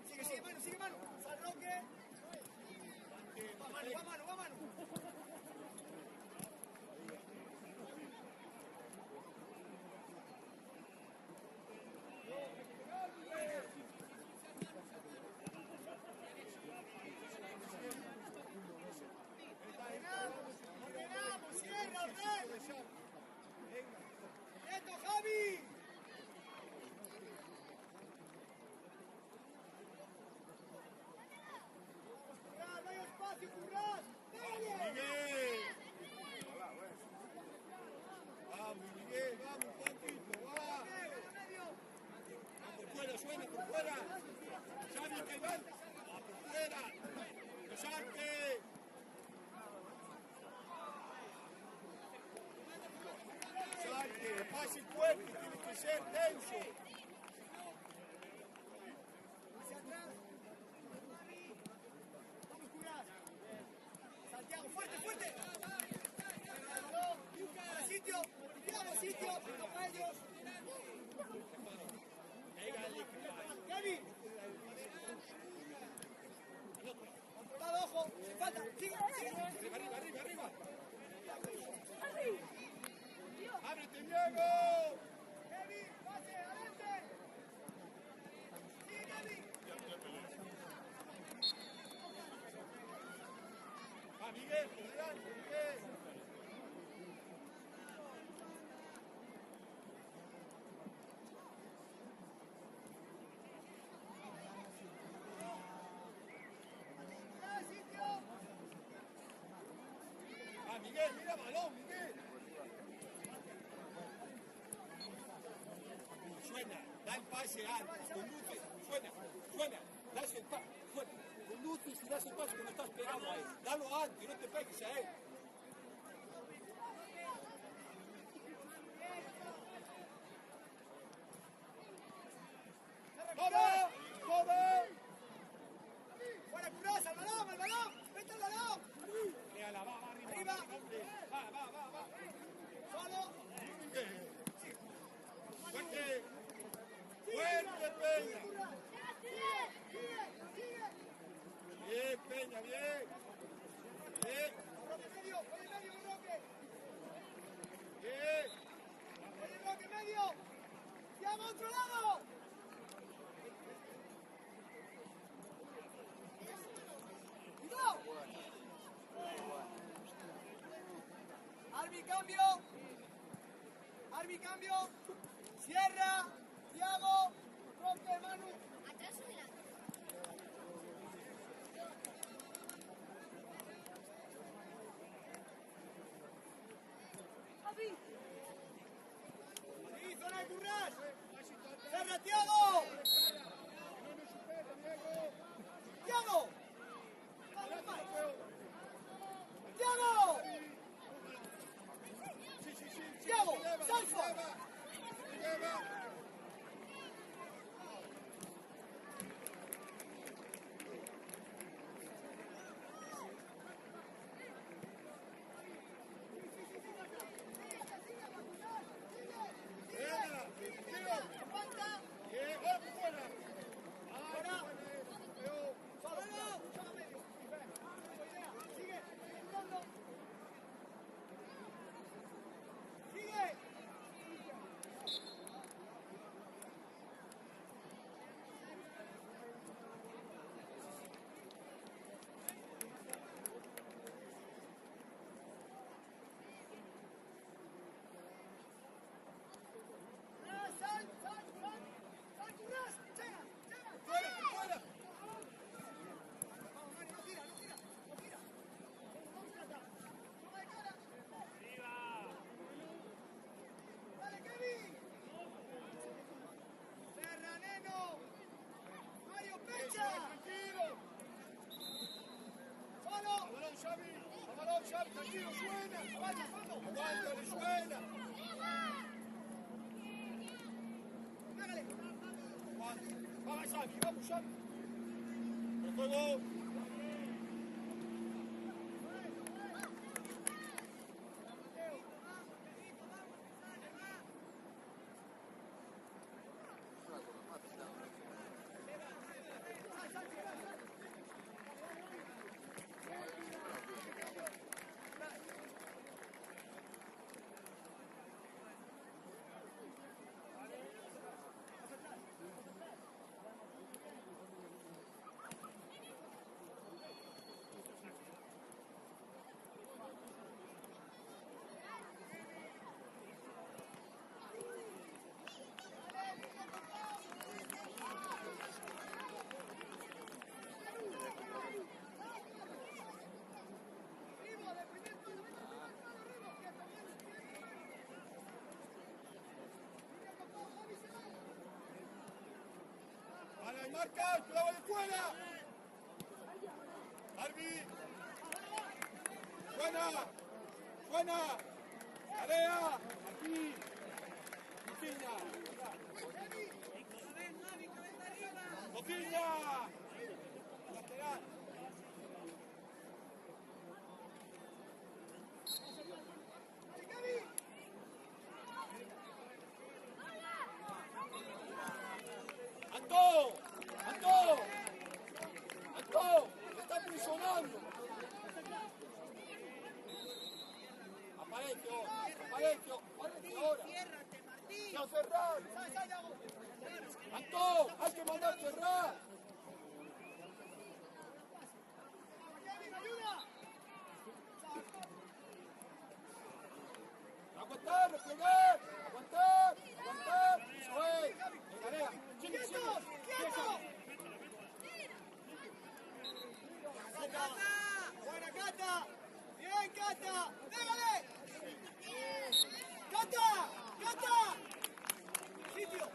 Sigue, Manu, sigue, Manu. San Roque. Va, Manu, va, Manu, va, Manu. Ordenamos, cierra, ven. ¡Quieto, Javi! ¡Currás, no hay espacio, Currás! ¡Dale! Miguel. Vamos, Miguel, vamos un poquito, va. Por fuera, suena, por fuera. Xavi, que va. Va por fuera. ¡Que salte! Salte, pase fuerte, tiene que ser tenso. Hacia atrás. Vamos, Currás. Santiago, fuerte, fuerte. Para sitio. Cuidado, sitio. No para ellos. Kevin. Controlado, ojo. Sin falta. Sigue, sigue. Arriba, arriba, arriba. ¡Ábrete, Diego! Kevin, pase, adelante. Sigue, Kevin. ¡Va, Miguel, por delante, Miguel! ¡Ya, sitio! ¡Va, Miguel, mira balón, Miguel! Suena, da el pase alto, conduce, suena, das el pase, suena, conduces y das el pase que no estás pegado a él. Dalo antes, no te pegues a él. ¡Vamos! ¡Vamos! ¡Fuera, Currás! ¡Al balón, al balón! ¡Vete al balón! Léala, va, arriba, Arriba. hombre. Va. ¡Solo! ¡Fuerte! ¡Fuerte, Peña! ¡Sigue! Bien, Peña, bien. Bien, ¡Roque medio! ¡Oye medio, Roque! bien. ¡Oye Roque medio! ¡Llama a otro lado! ¡Cuidado! Arbi, cambio. Sierra, Thiago, Roque, Manu. Atrás o delante. Sí, zona de Currás. Sierra, Thiago. Thiago. Vamos, Mike. Thiago. Thiago, salto. ¡Aguanta, Venezuela! ¡Vamos, Xavi! ¡Vamos, Xavi! ¡El juego! ¡Marca! ¡Cuidado de fuera! ¡Arbi! ¡Buena! ¡Buena! ¡Tarea! ¡Aquí! ¡Coquilla! ¡Coquilla! ¡Lateral! ¡Anto! ¡Anto! ¡Anto! ¡Me está presionando! ¡Aparecio! ¡Aparecio! ¡Aparecio ahora! ¡Ciérrate, Martín! ¡Ya cerrar! ¡Anto! ¡Hay que mandar cerrar! ¡Aguantar, replegar! ¡Aguantar! ¡Aguantar! ¡Eso es! ¡Tarea! ¡Quietos! ¡Quietos! ¡Buena, Cata! ¡Bien, Cata! ¡Dégale! ¡Cata! ¡Cata! ¡Sitio!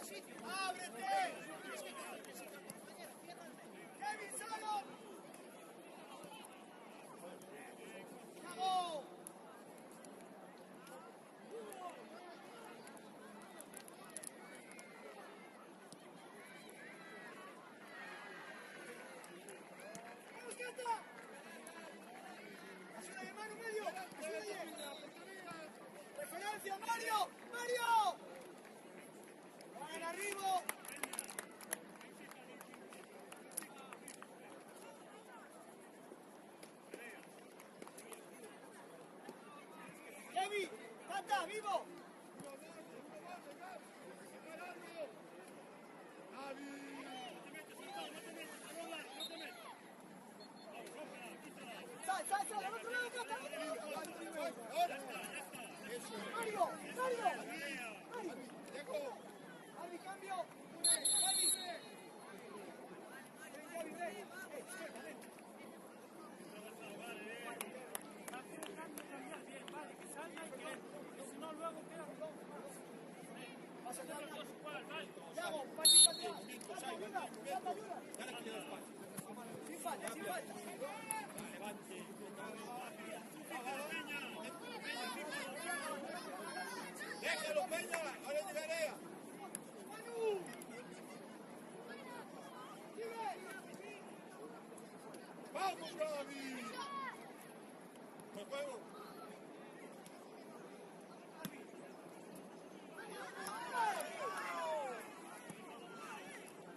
¡Sitio! ¡Ábrete! ¡Kevin, solo! ¡Vamos! ¡Referencia, Mario! ¡Mario! ¡Van arriba! ¡Levi! ¡Tata, vivo! ¡Sal, sal, sal! ¡Al otro lado, Cata! ¡Mario! ¡Mario! ¡Arbi, cambio! ¡Arbi! ¡Yago, pati, pati! ¡Cata, ayuda! ¡Cata, ayuda! ¡Sin falta, sin falta! ¡Déjalo, Peña! ¡Ahora llegaré! ¡Vamos, Gaby! ¡Buen juego!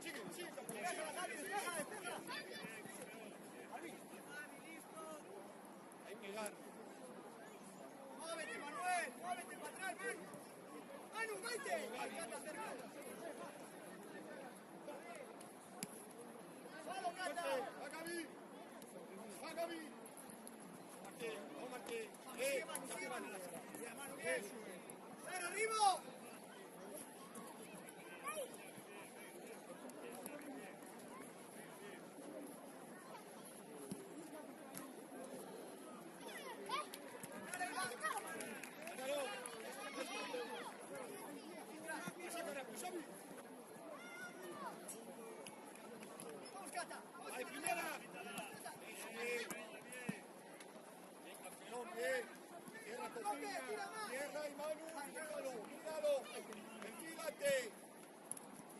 ¡Sigue, sigue! ¡Déjala, Gaby! ¡Déjala, déjala! Hay que ganar. ¡Muévete, Manuel! ¡Muévete para atrás, ven! ¡Manu, vete! ¡Cata, cerca! ¡Salo, Cata! ¡Va, Gaby! ¡Va, Gaby! ¡Marqué! ¡Vamos, Marqué! ¡Manu, bien! ¡Ser arriba! ¡Vamos, Cata! ¡Ay, primera! Tierra y Manu, míralo. Enfílate.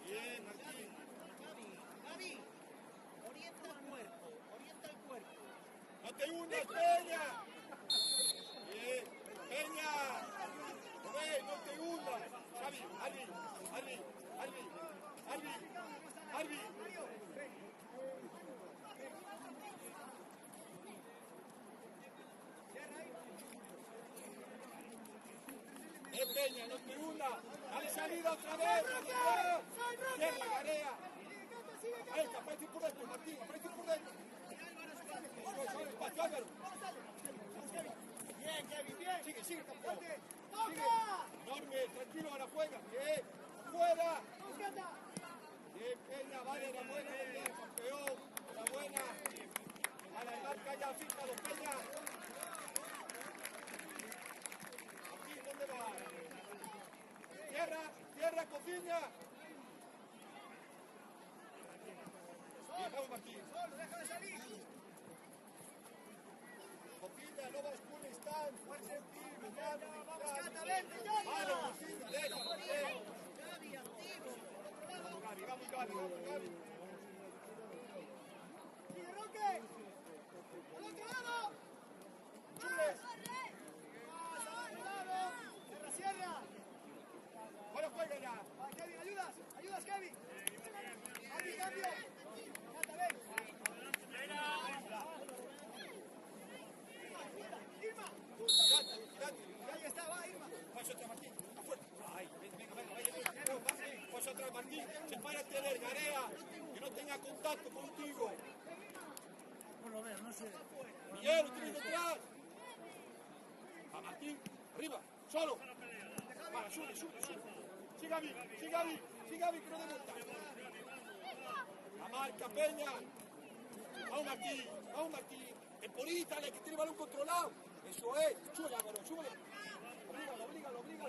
Bien, Martín. Gaby, orienta el cuerpo. No te hundas, Peña. Bien, Peña. No te hundas. Xavi, Albi. Peña, no te hundas. Dale salida otra vez. Cierra, Garea. Ahí está, aparece por dentro, Martín, aparece por dentro. Eso, espacio, Álvaro. Bien, Kevin, bien. Sigue, campeón. Enorme, tranquilo, ahora juega. Bien, fuera. Bien, Peña, vale, enhorabuena, bien, campeón. Enhorabuena. A la marca ya, fíjalo, Peña. Aquí, ¿dónde va? Tierra, cocina. Bien, vamos, Martín. Déjame salir. Cocina, no vas con stand. Fuerza en ti, Vamos, Cata, vente, ya. vale, Cocina, déjalo, bien. Gaby, activo. Vamos, Gaby. Sigue, Roque. Al otro lado. Chules. Cuidado. Cierra. Bueno, juega ya. Va, Kevin, ayudas, Kevin. Cambio. Cata, ven. Irma, ahí está, va, Irma. Pasa otra, Martín. Afuera. Ay, venga. Pasa otra, Martín. Sepárate de él, Garea. Que no tenga contacto contigo. No lo veo, no sé. Miguel, lo tienes detrás. A Martín, arriba, solo. Para, sube. Sigue Gaby, que no debuta. La marca, Peña. Vamos, Martín. Empolitale, que tiene el balón controlado. Eso es. Sube, Álvaro, súbele. Oblígalo. Bien.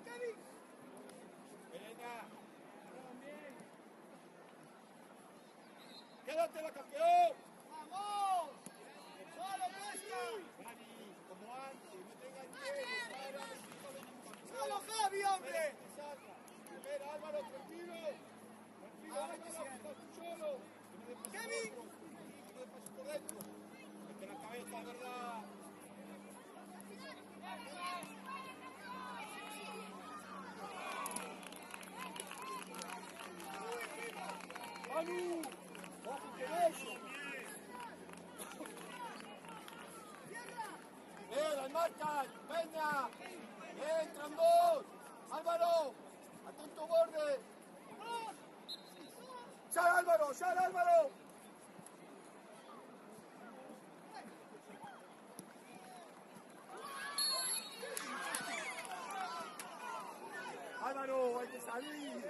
Kevin. Peña. Quédate la campeón. ¡Vamos! ¡Solo, Pesca! Como antes, no tengas miedo. ¡Solo, Javi, hombre! Espera, Álvaro, tranquilo. Tú solo. ¡Kevin! No le pases por dentro. Mete la cabeza, ¿verdad? Manu, ojo que eso. Las marcas, Peña. Entran dos. Álvaro, atento borde. ¡Sal, Álvaro! Álvaro, hay que salir.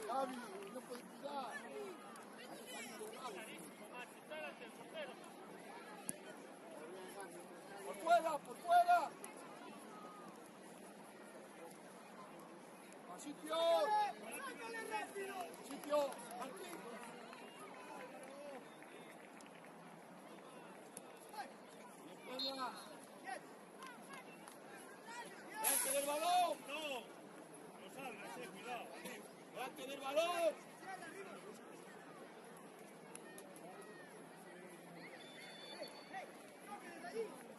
Gaby, no puedes tirar. Por fuera. Sitio. Martín. Peña. Delante del balón. No salgas, cuidado. Delante del balón.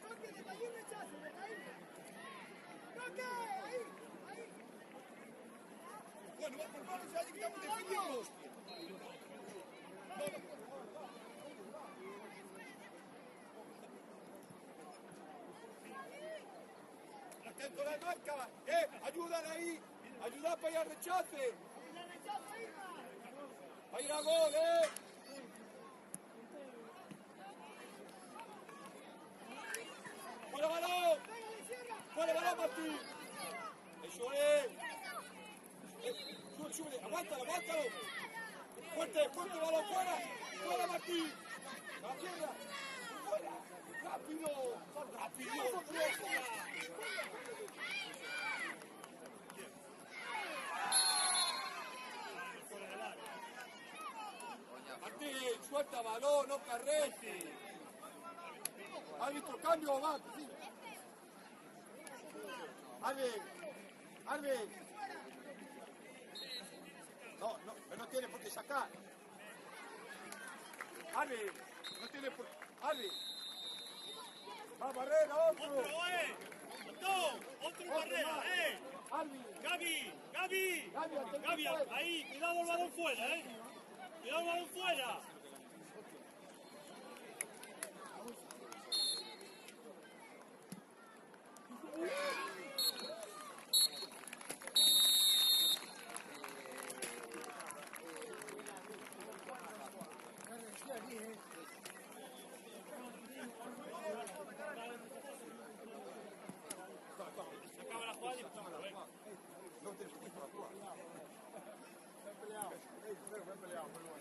Roque, desde allí rechazo, desde ahí. Roque, ahí. Bueno, por favor, ya que estamos defendidos. Atento a la marca. Ayúdale ahí. Ayuda para ir al rechace. Va a ir a gol, ¡Fuera balón, Martín! ¡Eso es! Sube, aguántalo. Fuerte, balón, fuera. ¡Fuera, Martín! ¡La tierra! ¡Fuera! ¡Rápido! Martín, suelta balón, no carrete. Árbitro, cambio o va, sí. Arvin. No, no tiene por qué sacar. Arvin, no tiene por qué. Arvin. Va, Barrera, otro. Otro Barrera, Arvin. Gaby, ahí, cuidado el balón fuera, cuidado el balón fuera. Acaba la jugada y empezamos a ver. No tienes que ir para jugar. Buen peleado, muy bueno.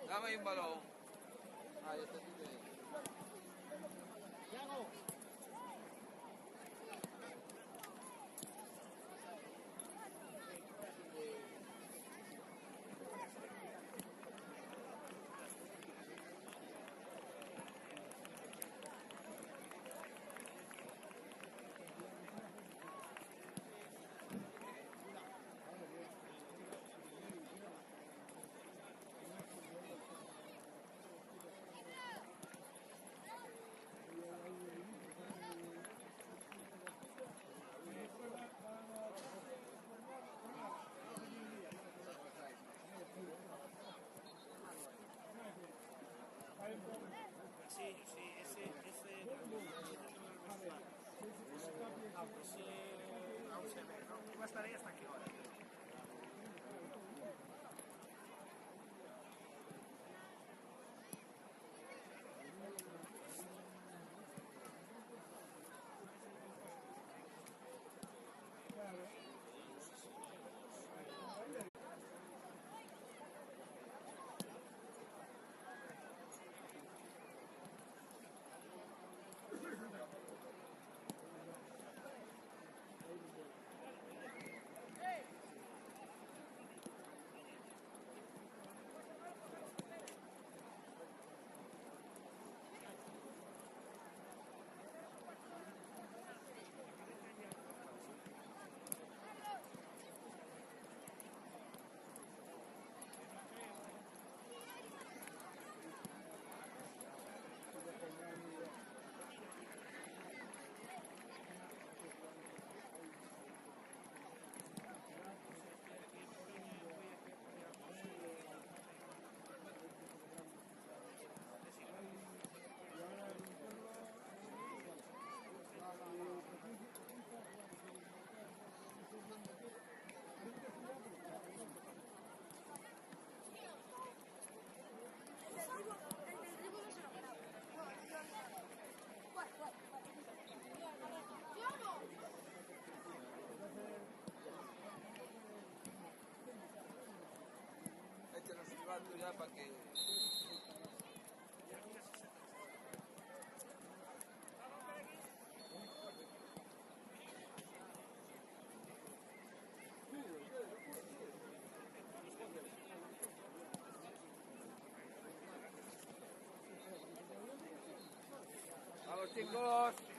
Dame ahí un balón. Ahí está. Va a estar ahí hasta qué hora. ¡Hey! para que... ¡Vamos, chicos!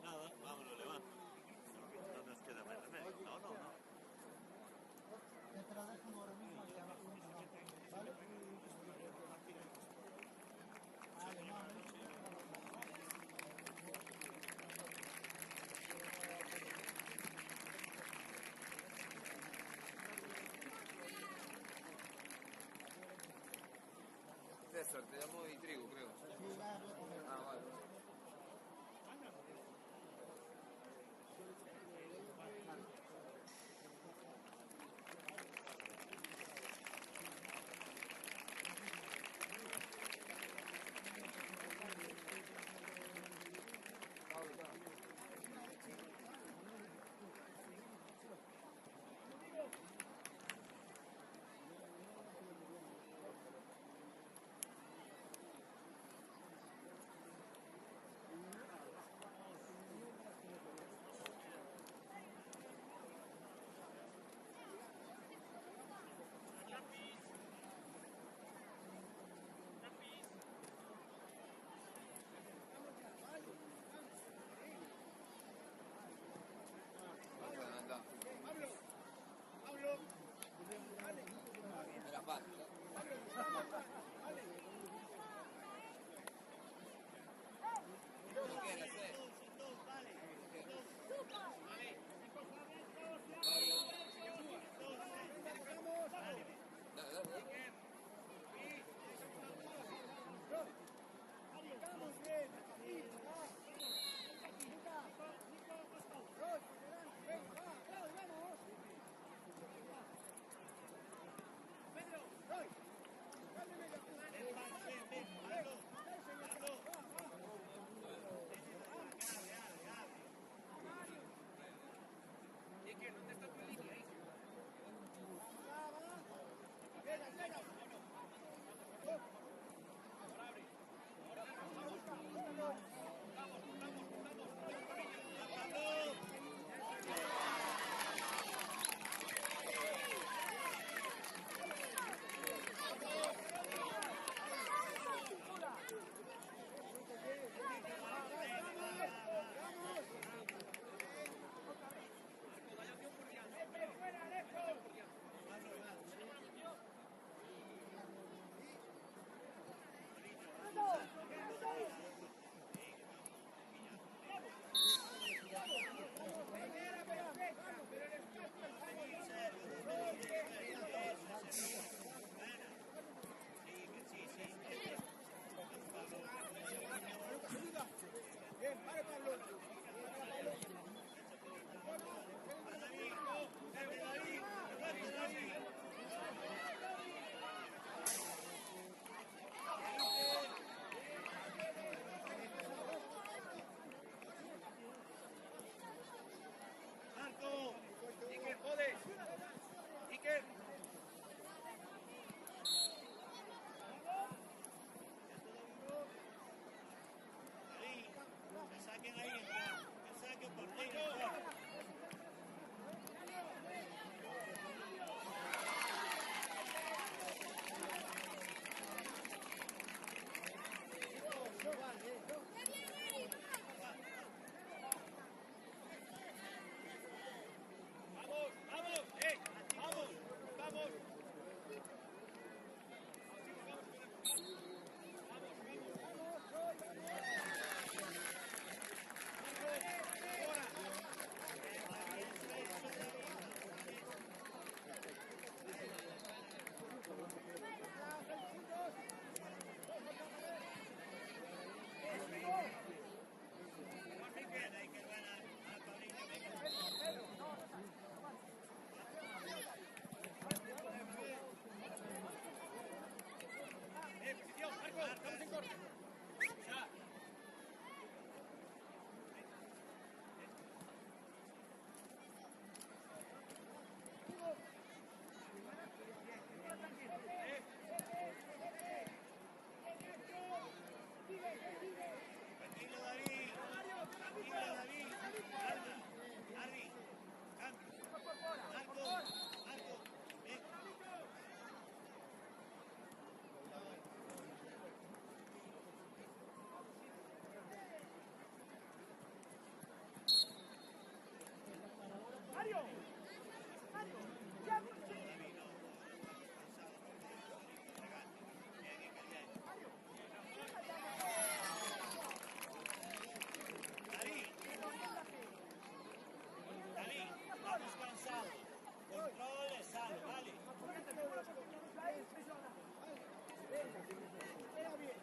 Nada, vámonos, levanta. No nos queda más remedio. No, no, no. Te la dejo ahora mismo aquí abajo, ¿vale? Vale, César, te llamo y trigo, creo. sí, ya hablé con él. Ah, vale. Espera bien.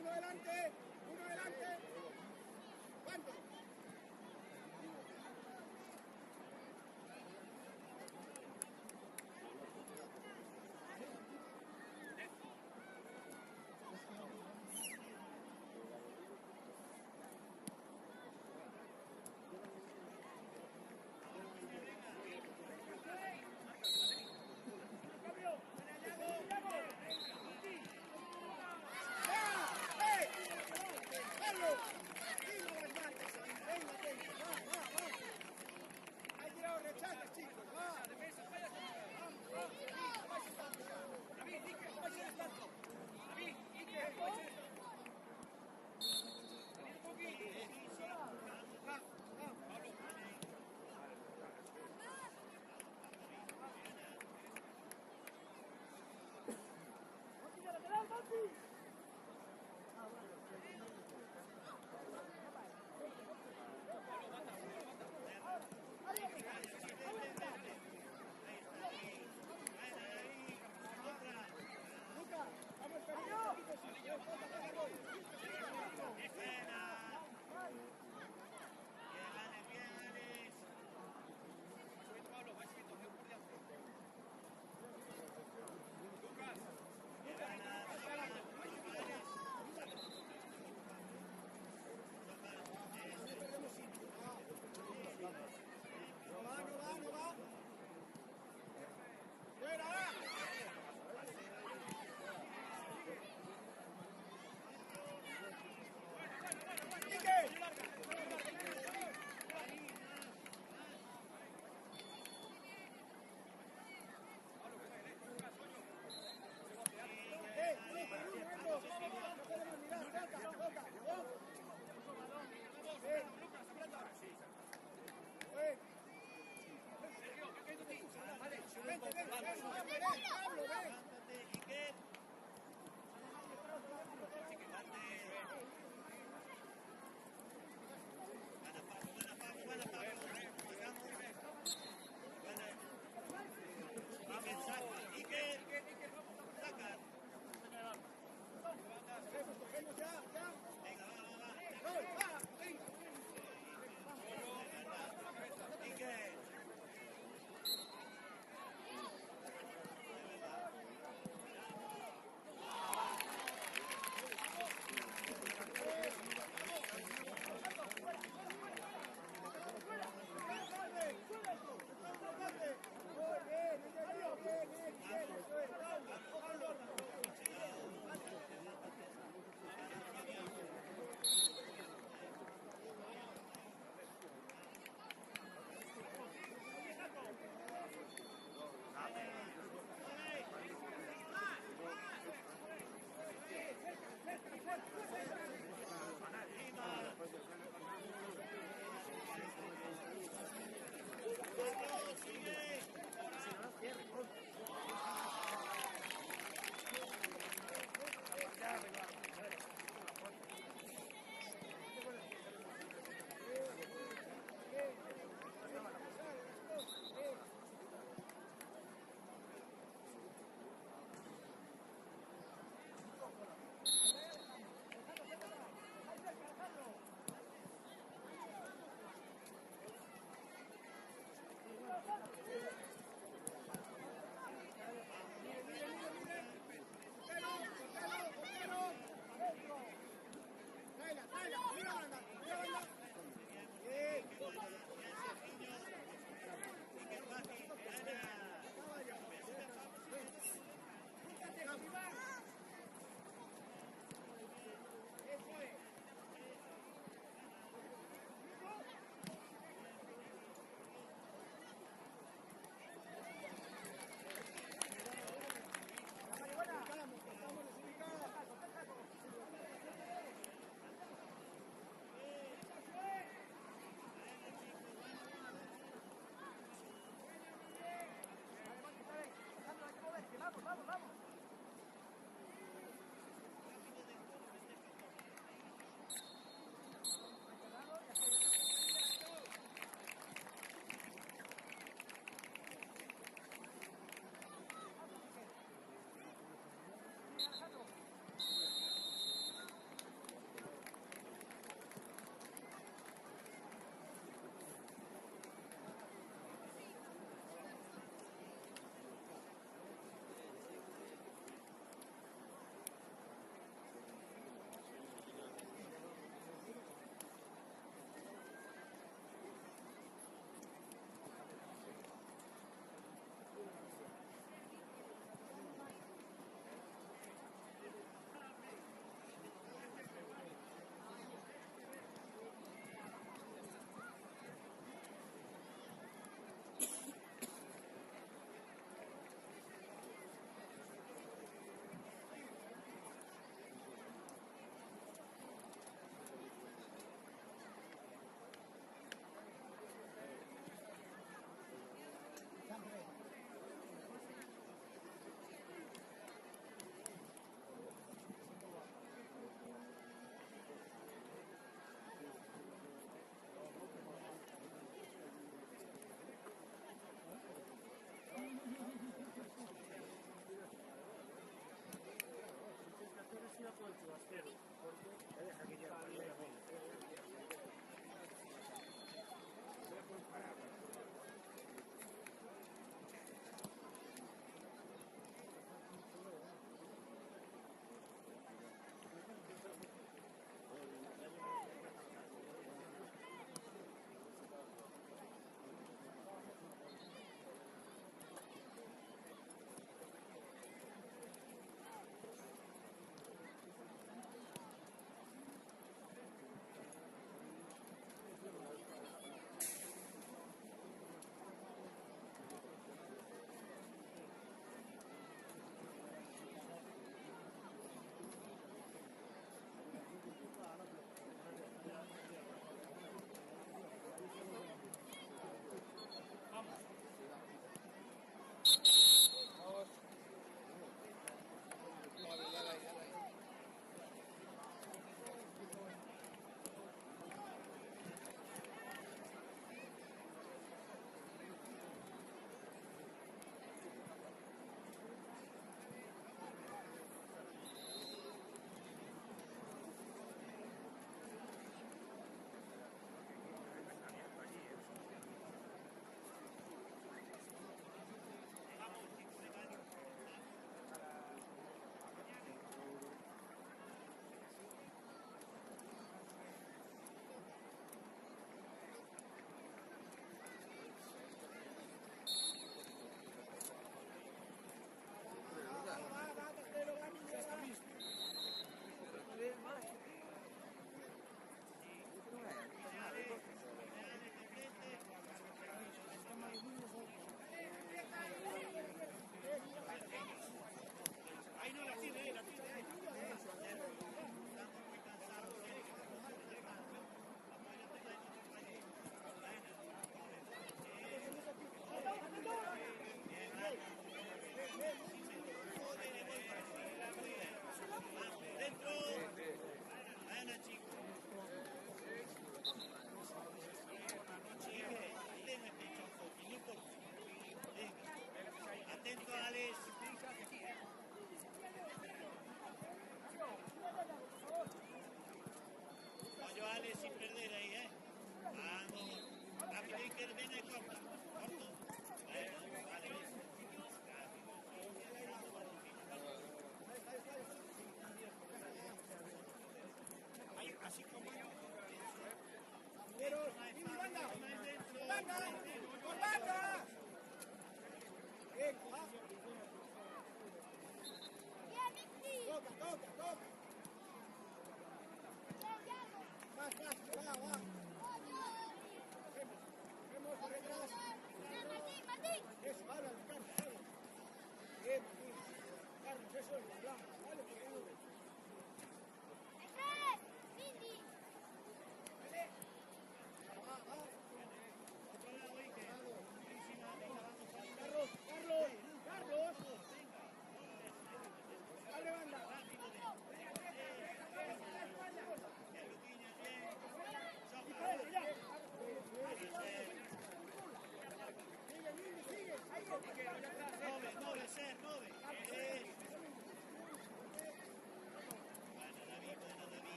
uno delante. Uno delante. ¿Cuánto?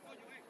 Coño,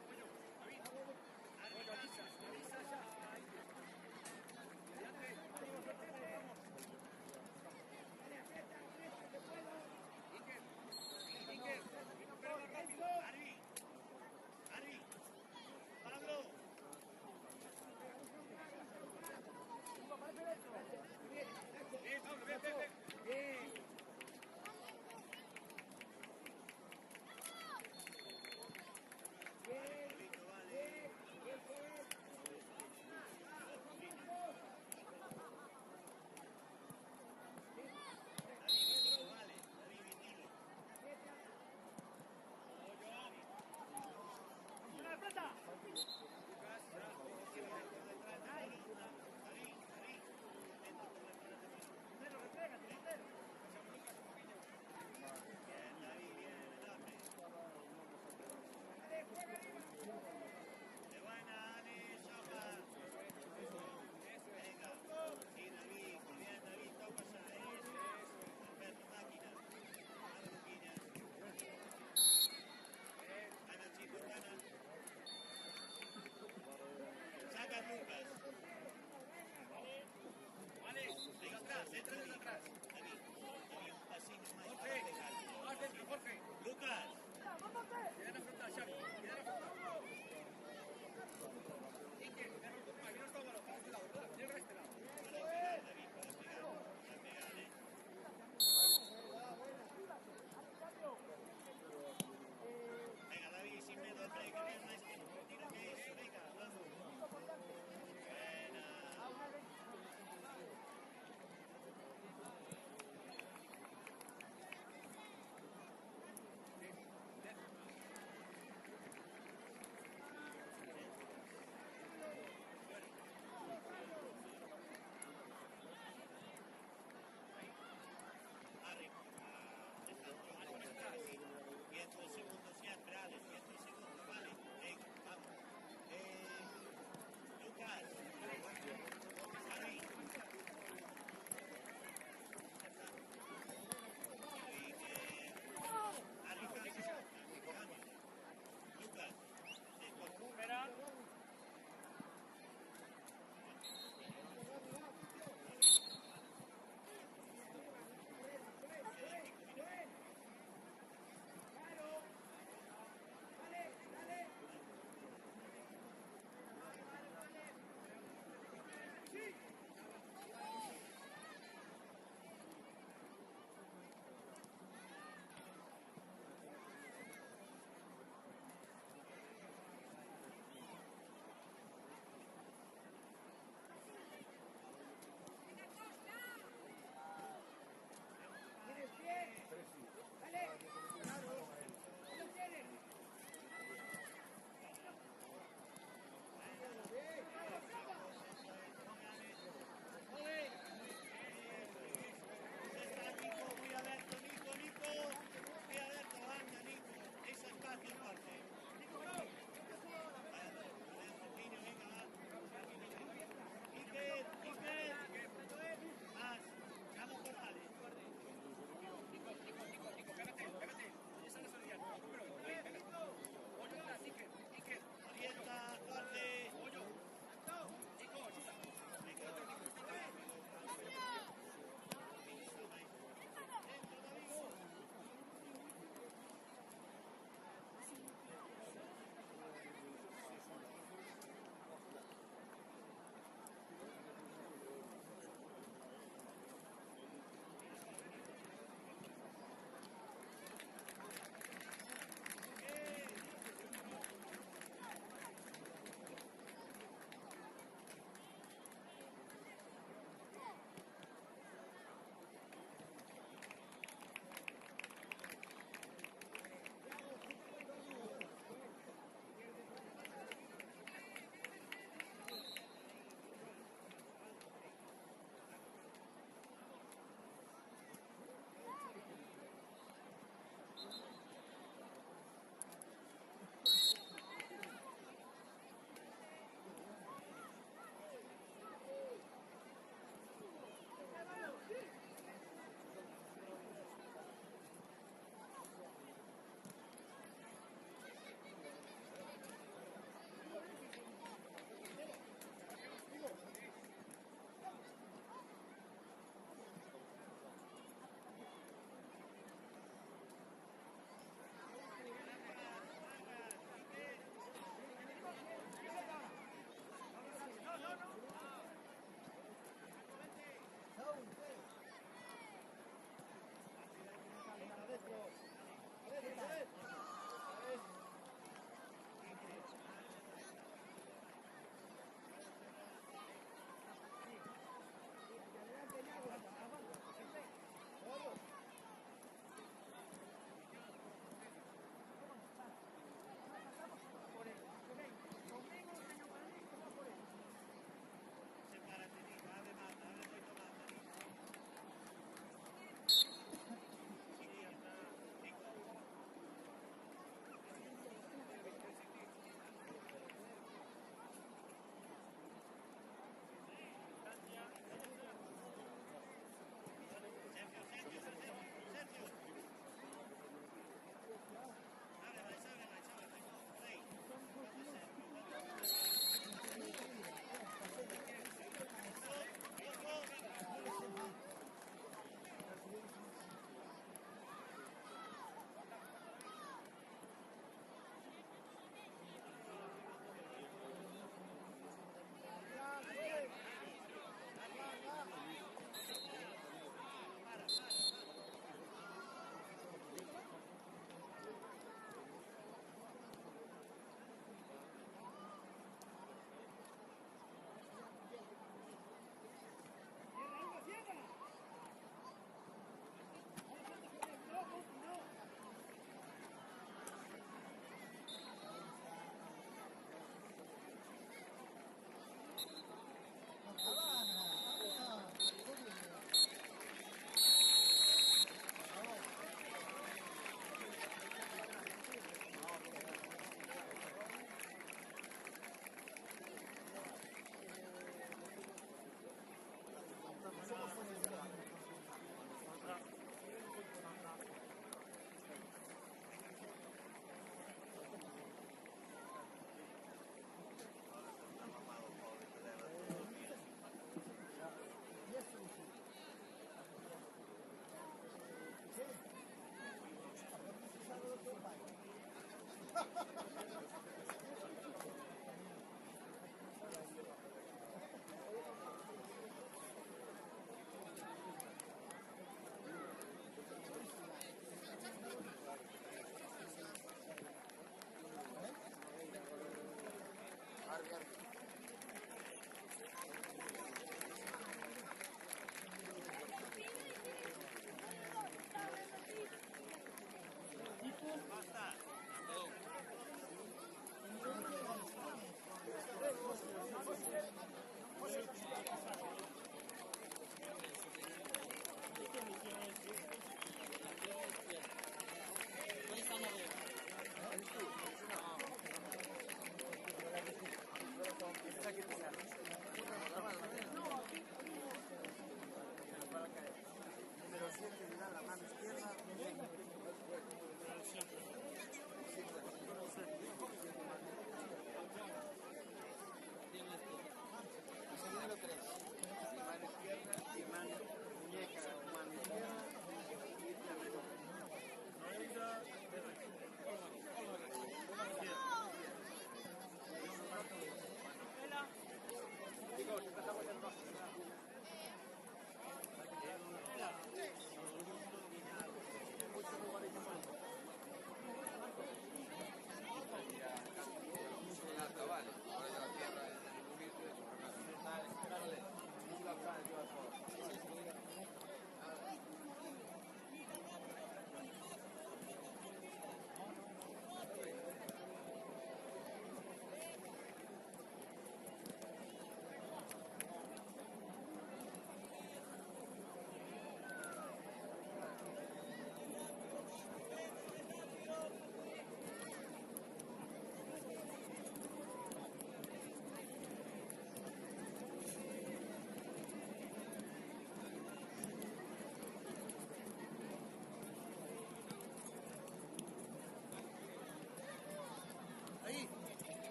Basta.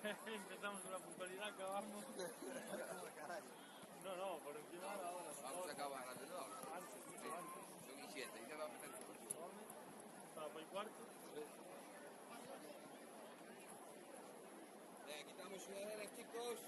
Empezamos con la puntualidad, acabamos. No, por encima de la hora. Vamos a acabar antes, ¿no? Antes, mucho antes. Son y 7, y ya va a empezar el partido. Estaba por el cuarto. Quitamos sudaderas, chicos.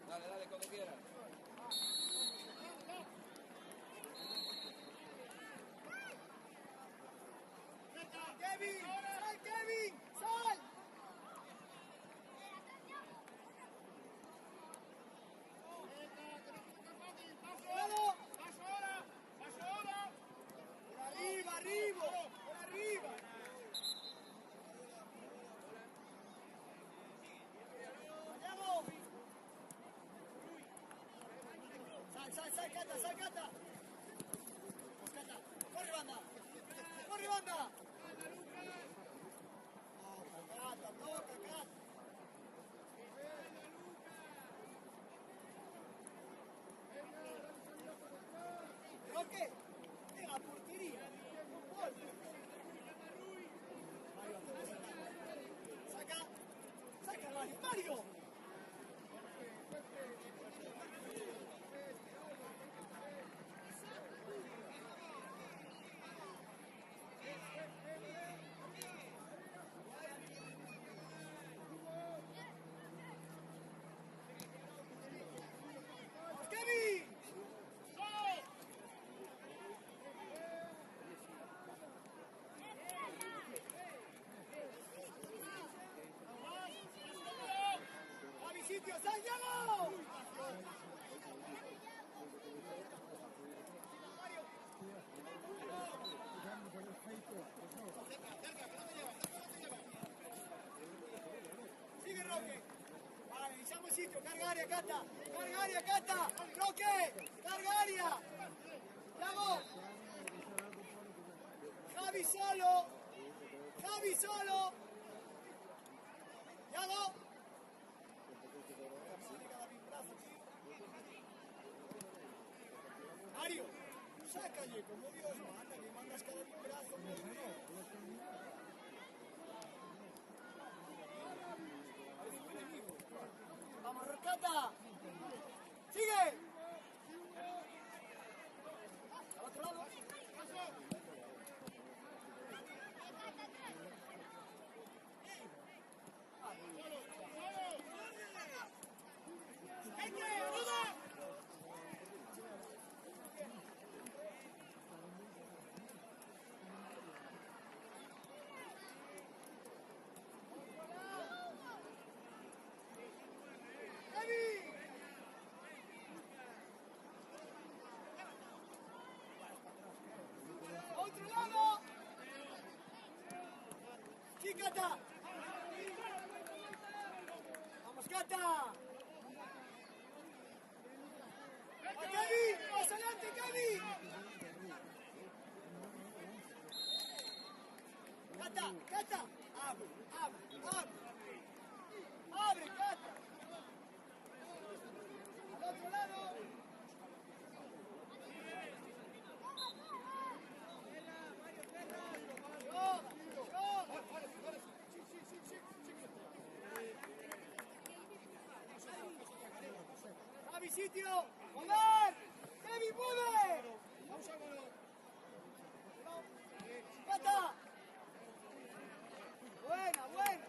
Dale, cuando quieras. Kevin, sal, Kevin, sal. Por arriba. Vayamos. Sal, Cata. Cata, corre banda. Toca, Cata. Roque, en la portería. Gol. Saca, Mario. Kevin. A mi sitio, Santiago. Sigue Roque. Vale, echamos sitio, carga área, Cata. Roque, carga área. Yago. Javi solo. Yago. sácalle, como Dios manda, que mandas cada un brazo, no. Vamos, rescata. Sigue. Al otro lado. ¡Otro lado! ¡Sí, Cata! ¡Vamos, Cata! ¡A Kevin! ¡Más adelante, Kevin! ¡Cata! ¡Cata! ¡Abre! ¡Abre! ¡Abre! ¡Abre, Cata! ¡Al otro lado! ¡Javi, sitio! ¡Joder! ¡Kevin, mueve! ¡Cata! ¡Buena, buena!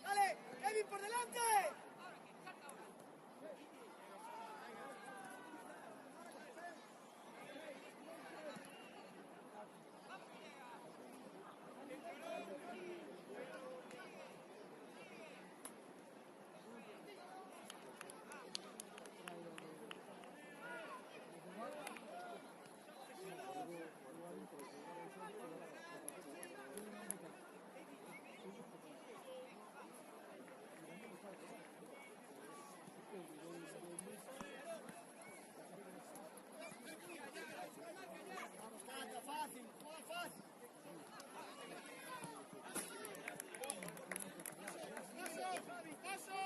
¡Dale! ¡Kevin, por delante! Vamos, Cata, fácil, fácil. ¡Paso, Javi, paso!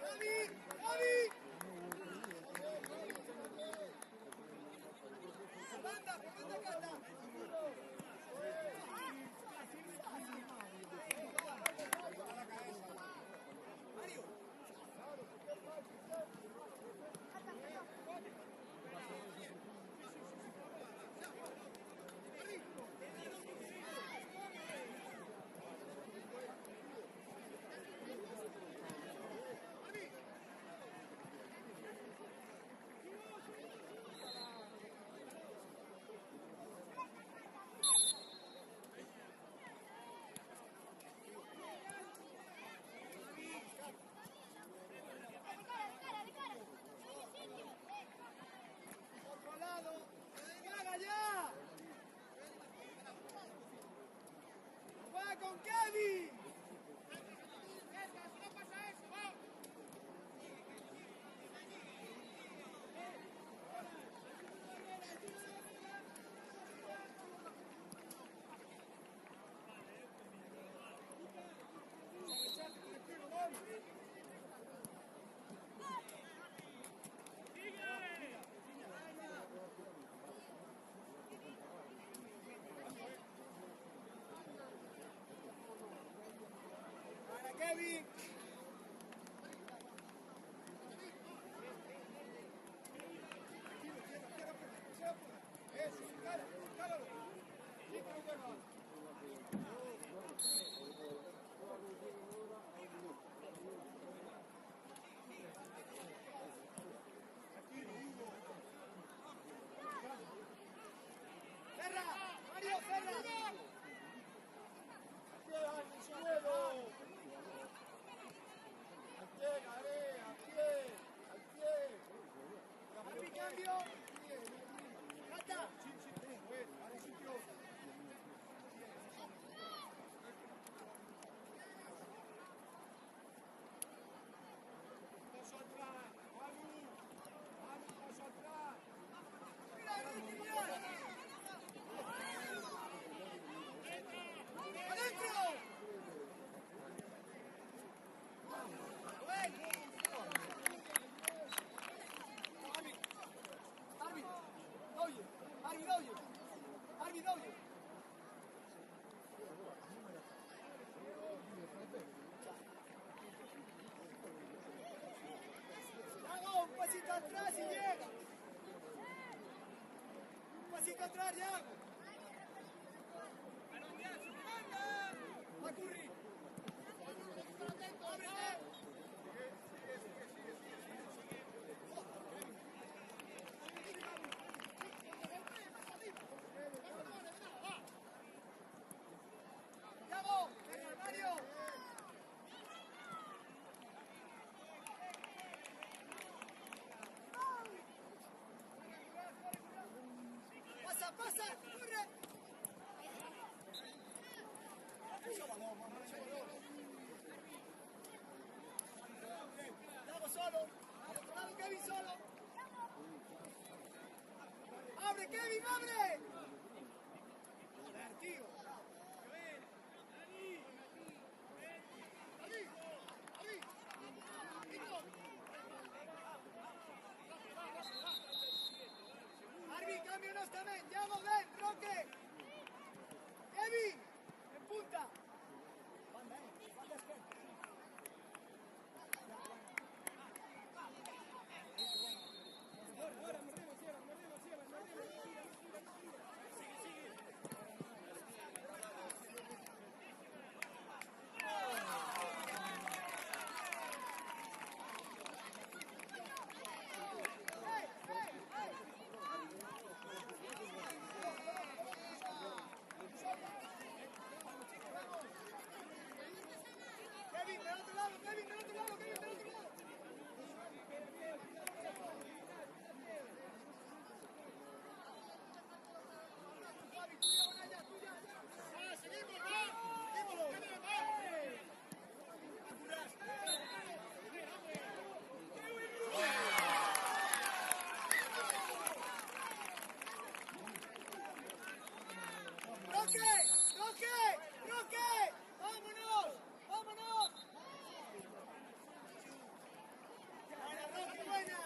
¡Javi! ¡Javi! ¡Por banda, Cata! Mario. Otro lado. ¡Caga ya! ¡Va con Kevin! ¡No pasa eso! ¡Va! ¡Para Kevin! ¡Ferra! ¡Mario, Ferra! ¡Javi, cambio! ¡Cata! que encontrar ya. Va Curry. Yago, venga, Mario. Pasa, pasa, corre. Yago solo. Al otro lado Kevin solo. ¡Abre, Kevin, abre! Joder, tío. Arby, cámbianos también. Yago, ven, Roque. Kevin, en punta. Kevin, del otro lado, Kevin, del otro lado, Kevin, del otro lado. Javi, tú diagonal ya, tú ya. Seguimos, va. Seguimos, va. ¡Roque! ¡Roque! ¡Roque! ¡Vámonos! ¡Vámonos! ¡Buena, Roque, buena!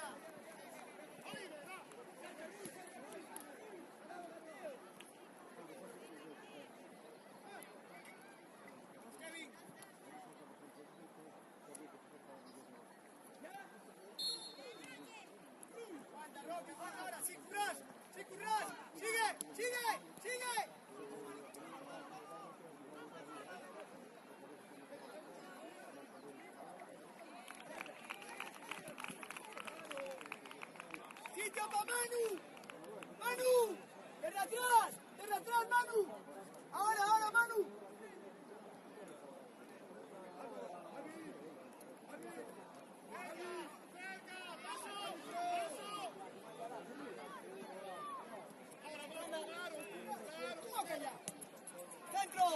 Kevin. Aguanta, Roque, aguanta ahora, sin curras, sin curras. Sigue, sigue, sigue. ¡Sitio para Manu! ¡Manu! ¡Desde atrás, Manu! ¡Ahora, Manu! ¡Toca ya! ¡Centro!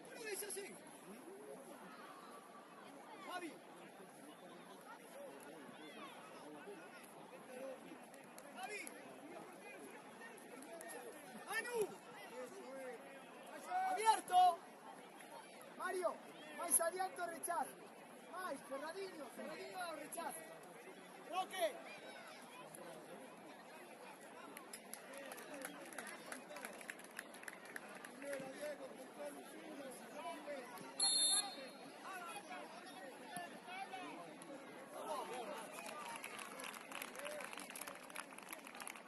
¿No lo dice así? Javi. Javi. Manu. Abierto. Mario. Mais abierto, rechazo. Mais, Ferradinho o rechazo. Roque.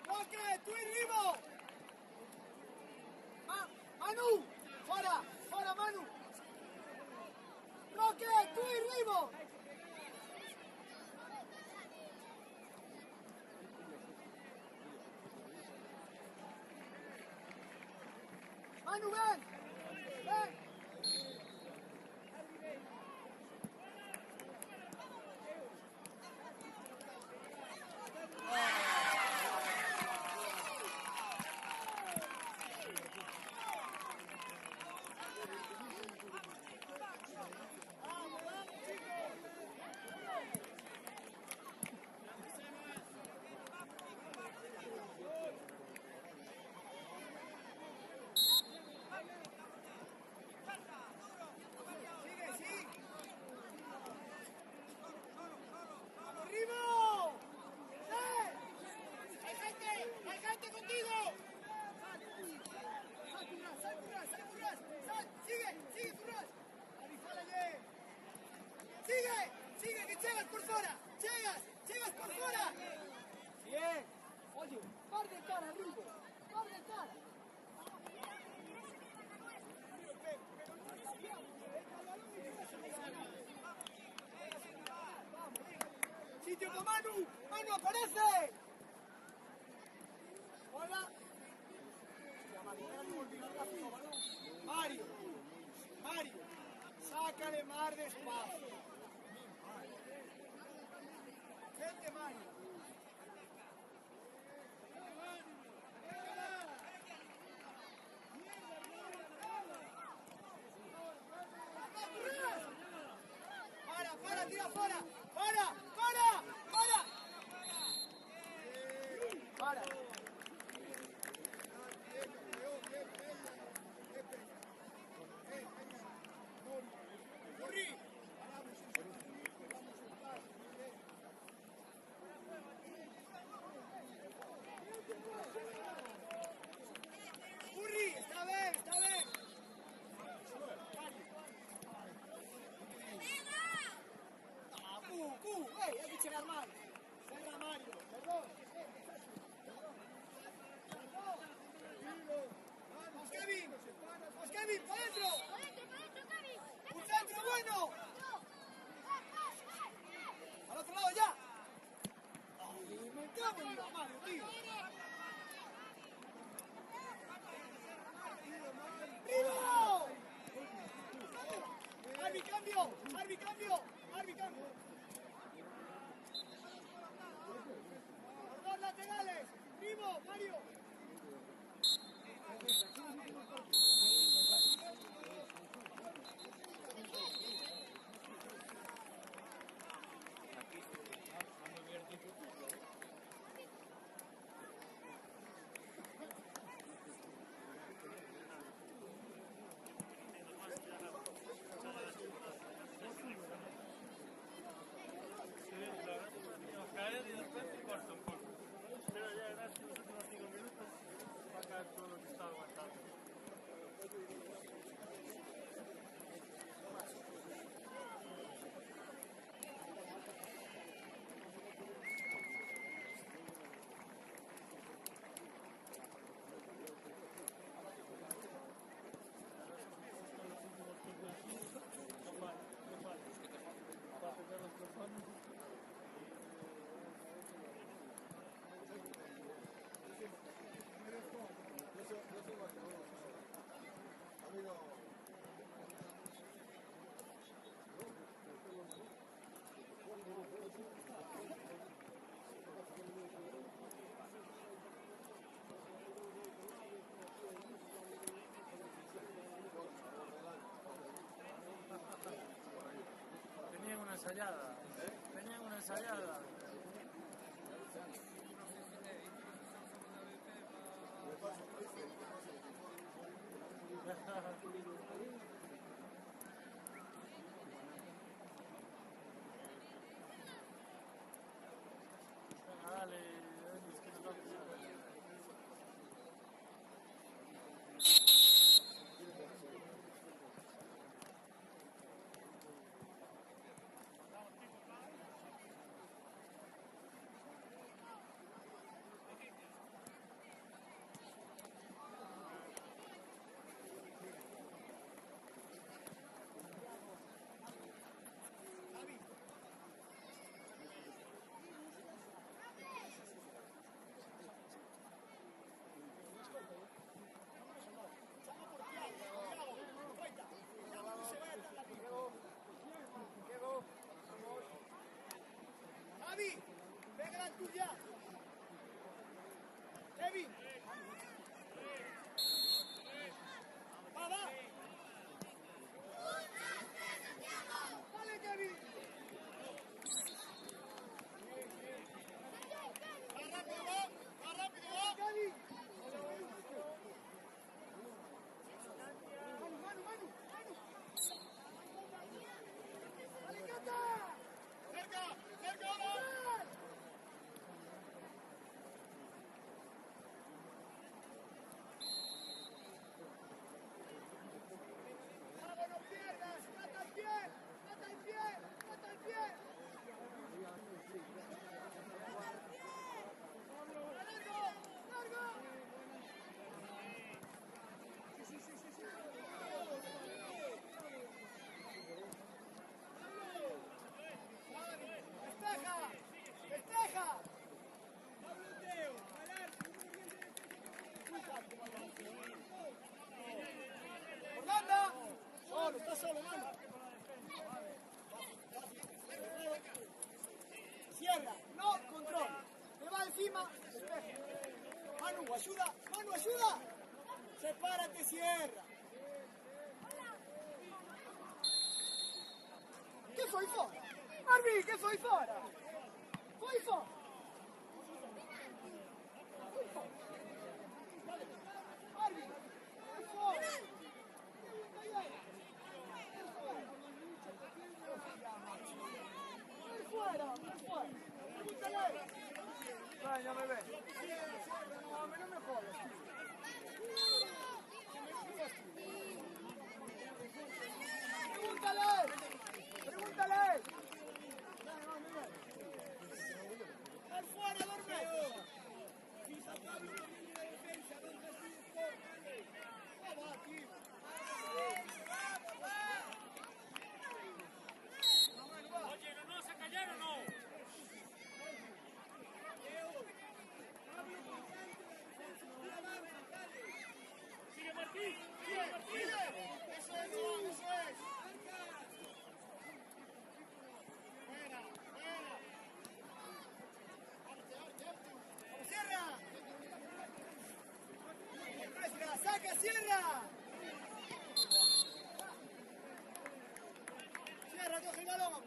Roque, tu arrivo! Manu! Fora Manu! Roque, tu arrivo! Manu, ven! Ven! sitio con Manu. Manu, aparece. Hola. Mario. Mario. Sácale más despacio. Vente, Mario. Para, tira fuera. Para. Corri. Curry, está bien. Hay que chegar mal. Cerra Mario, perdón. Vamos, Kevin, para adentro. Un centro bueno. Al otro lado ya. Ay, me cago en la madre, tío. ¡Rivo! Arbi, cambio. Los dos laterales. ¡Rivo, Mario! ensayada. Tenían una ensayada. Dale, es que nos vamos a... encima, despeja. Manu, ayuda, Manu, ayuda. Sepárate, cierra. ¿Qué foi fora? Arbi, que foi fora? Foi fora. Foi fora. Arbi, foi fora. Foi fora, foi fora. Pregúntale. Vaya, bebé. No, a mí no me jodas, Pregúntale. Pregúntale. ¡Al fuera, duerme! Oye, ¿no vas a callar o no? ¡Sigue Martín! ¡Sigue Martín! ¡Eso es, Juan, eso es! ¡Fuera, fuera! ¡Cierra! ¡Nuestra! ¡Saca, cierra! ¡Cierra, coge el balón!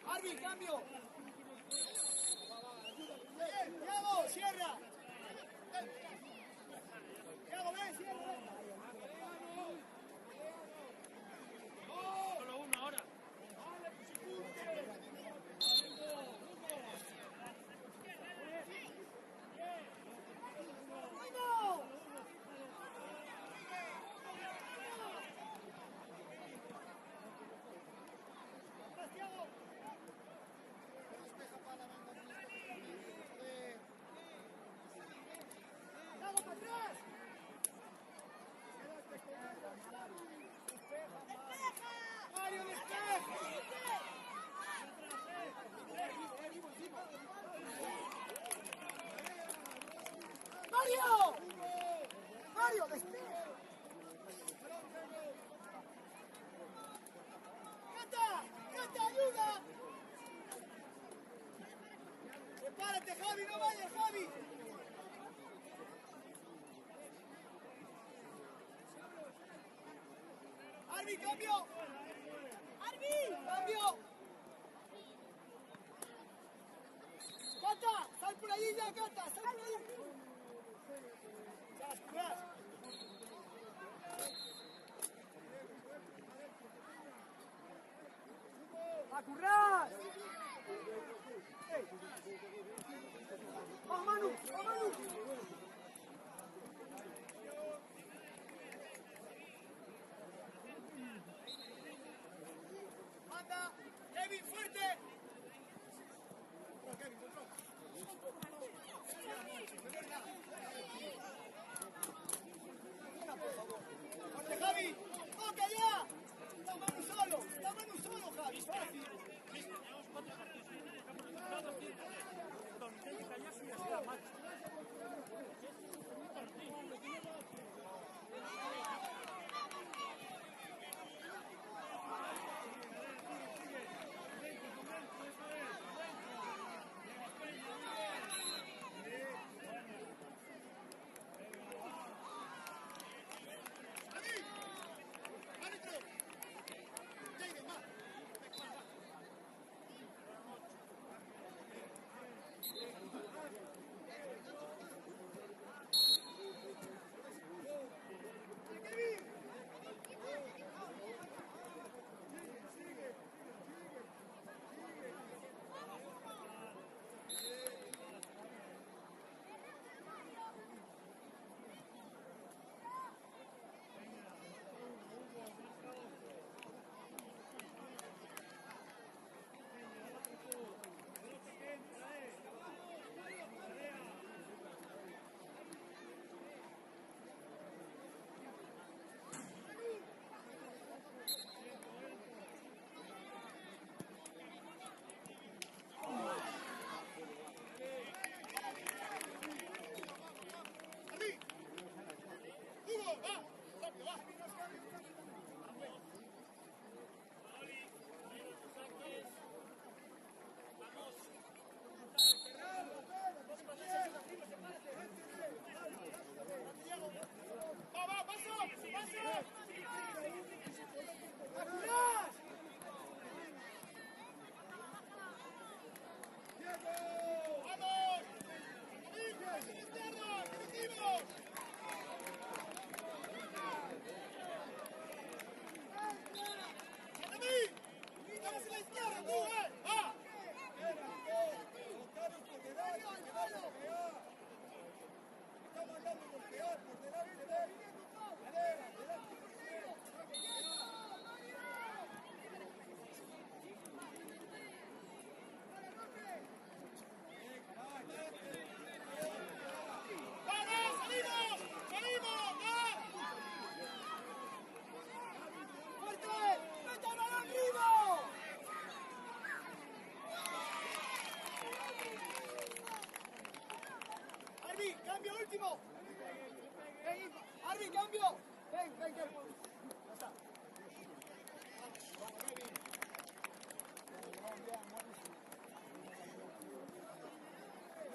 Arbi, cambio. Thiago, cierra. Thiago, ven, cierra. Solo uno ahora. Mario, despeja. Mario. Mario, despeja. Cata, Cata, ayuda. Prepárate, Javi, no vayas, Javi. Arbi, cambio. Arbi, cambio. Cata, sal por ahí ya, Cata, sal por ahí. Ya, escuchas. ¡A currar! ¡Vamos, Manu! ¡Vamos, Manu! Javi, cambio. Ven, Kevin. Ya está.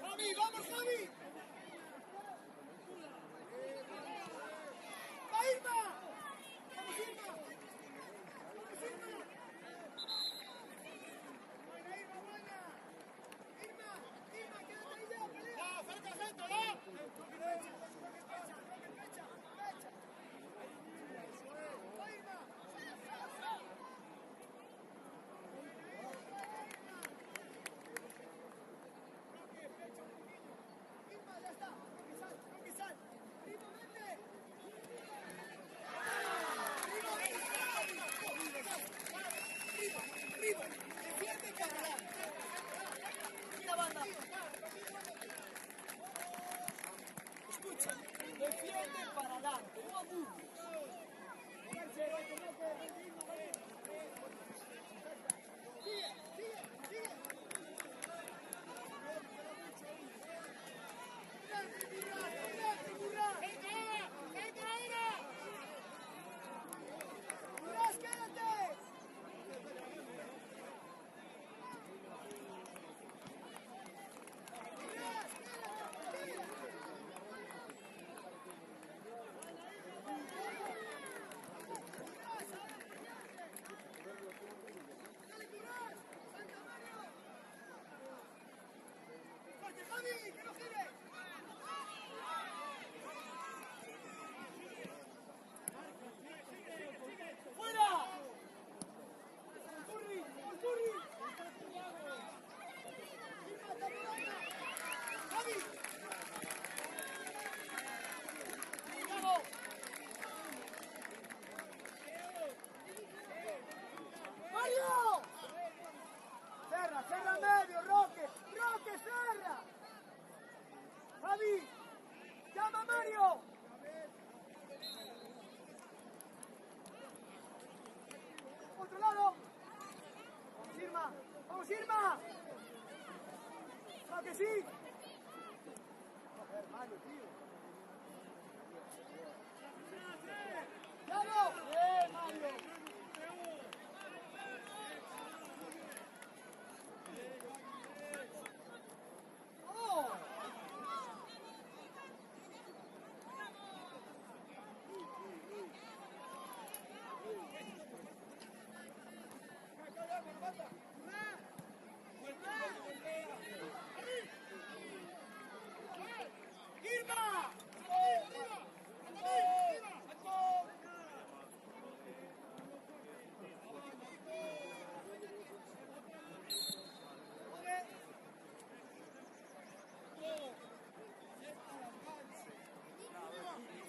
Javi, vamos, Javi. ¡Va Irma! ¡Vamos, Irma! ¡Vamos, Irma! ¡Buena, Irma, buena! ¡Irma, quédate ahí ya, pelea! ¡Va, cerca, gente, va! ¡Fecha! ¡Va, Irma! Irma, ya está. Roque, sal. Irma, vente. Arriba, defiende para adelante. Mira, banda. Escucha, defiende para adelante, no aburres. Sigue. ¡Currás, quédate! ¡Fuerte, Javi! ¡Que no gire! ¡Fuera! ¡Curry! ¡Javi! ¡Bravo! ¡Mario! Cerra medio, Roque, cerra. Javi, llama a Mario. Otro lado. Vamos, Irma. ¡Claro que sí! Joder, Mario, tío. ¡Claro! ¡Bien, Mario!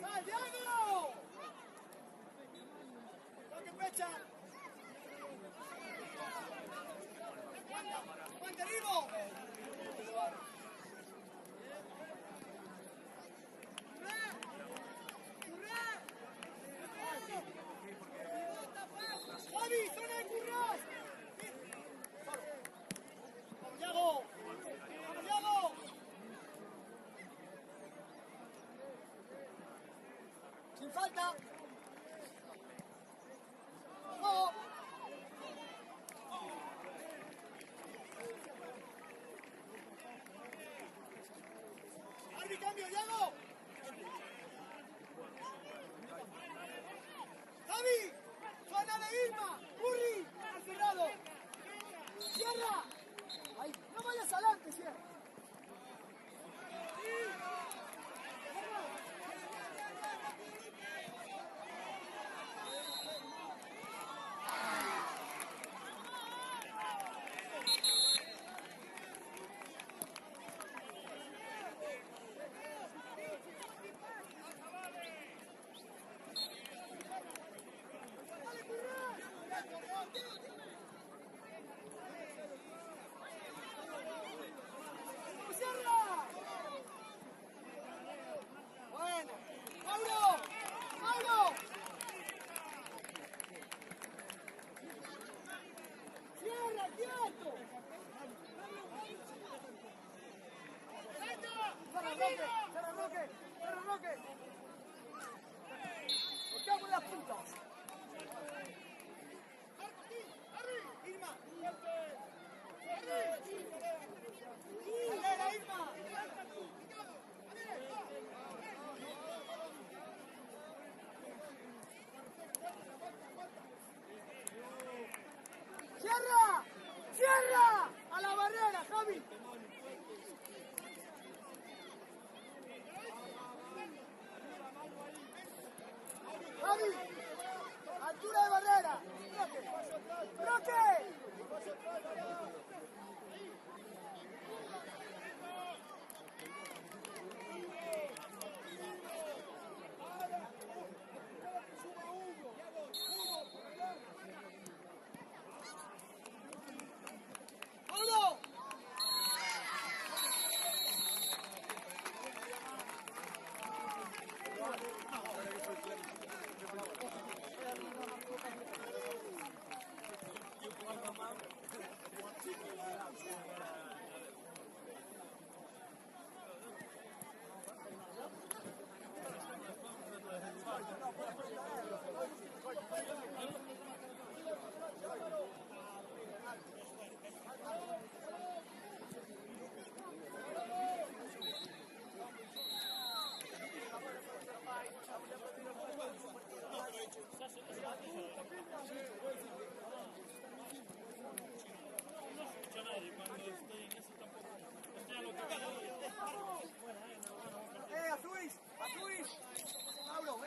¡Santiago! ¡Toque fecha! ¡Juan Terribo! ¡Javi, zona de Currás! ¡Vamos, Yago! ¡Vamos, Yago! ¡Sin falta! ¡Oh! ¡Arbi, cambio, Yago! ¡Javi! ¡Zona de Irma! ¡Curry! ¡Al cerrado! ¡Cierra! ¡Ahí! ¡No vayas adelante, cierra! Javi. Altura de barrera. Roque. ¡Paulo! Azuis, Azuis. Pablo,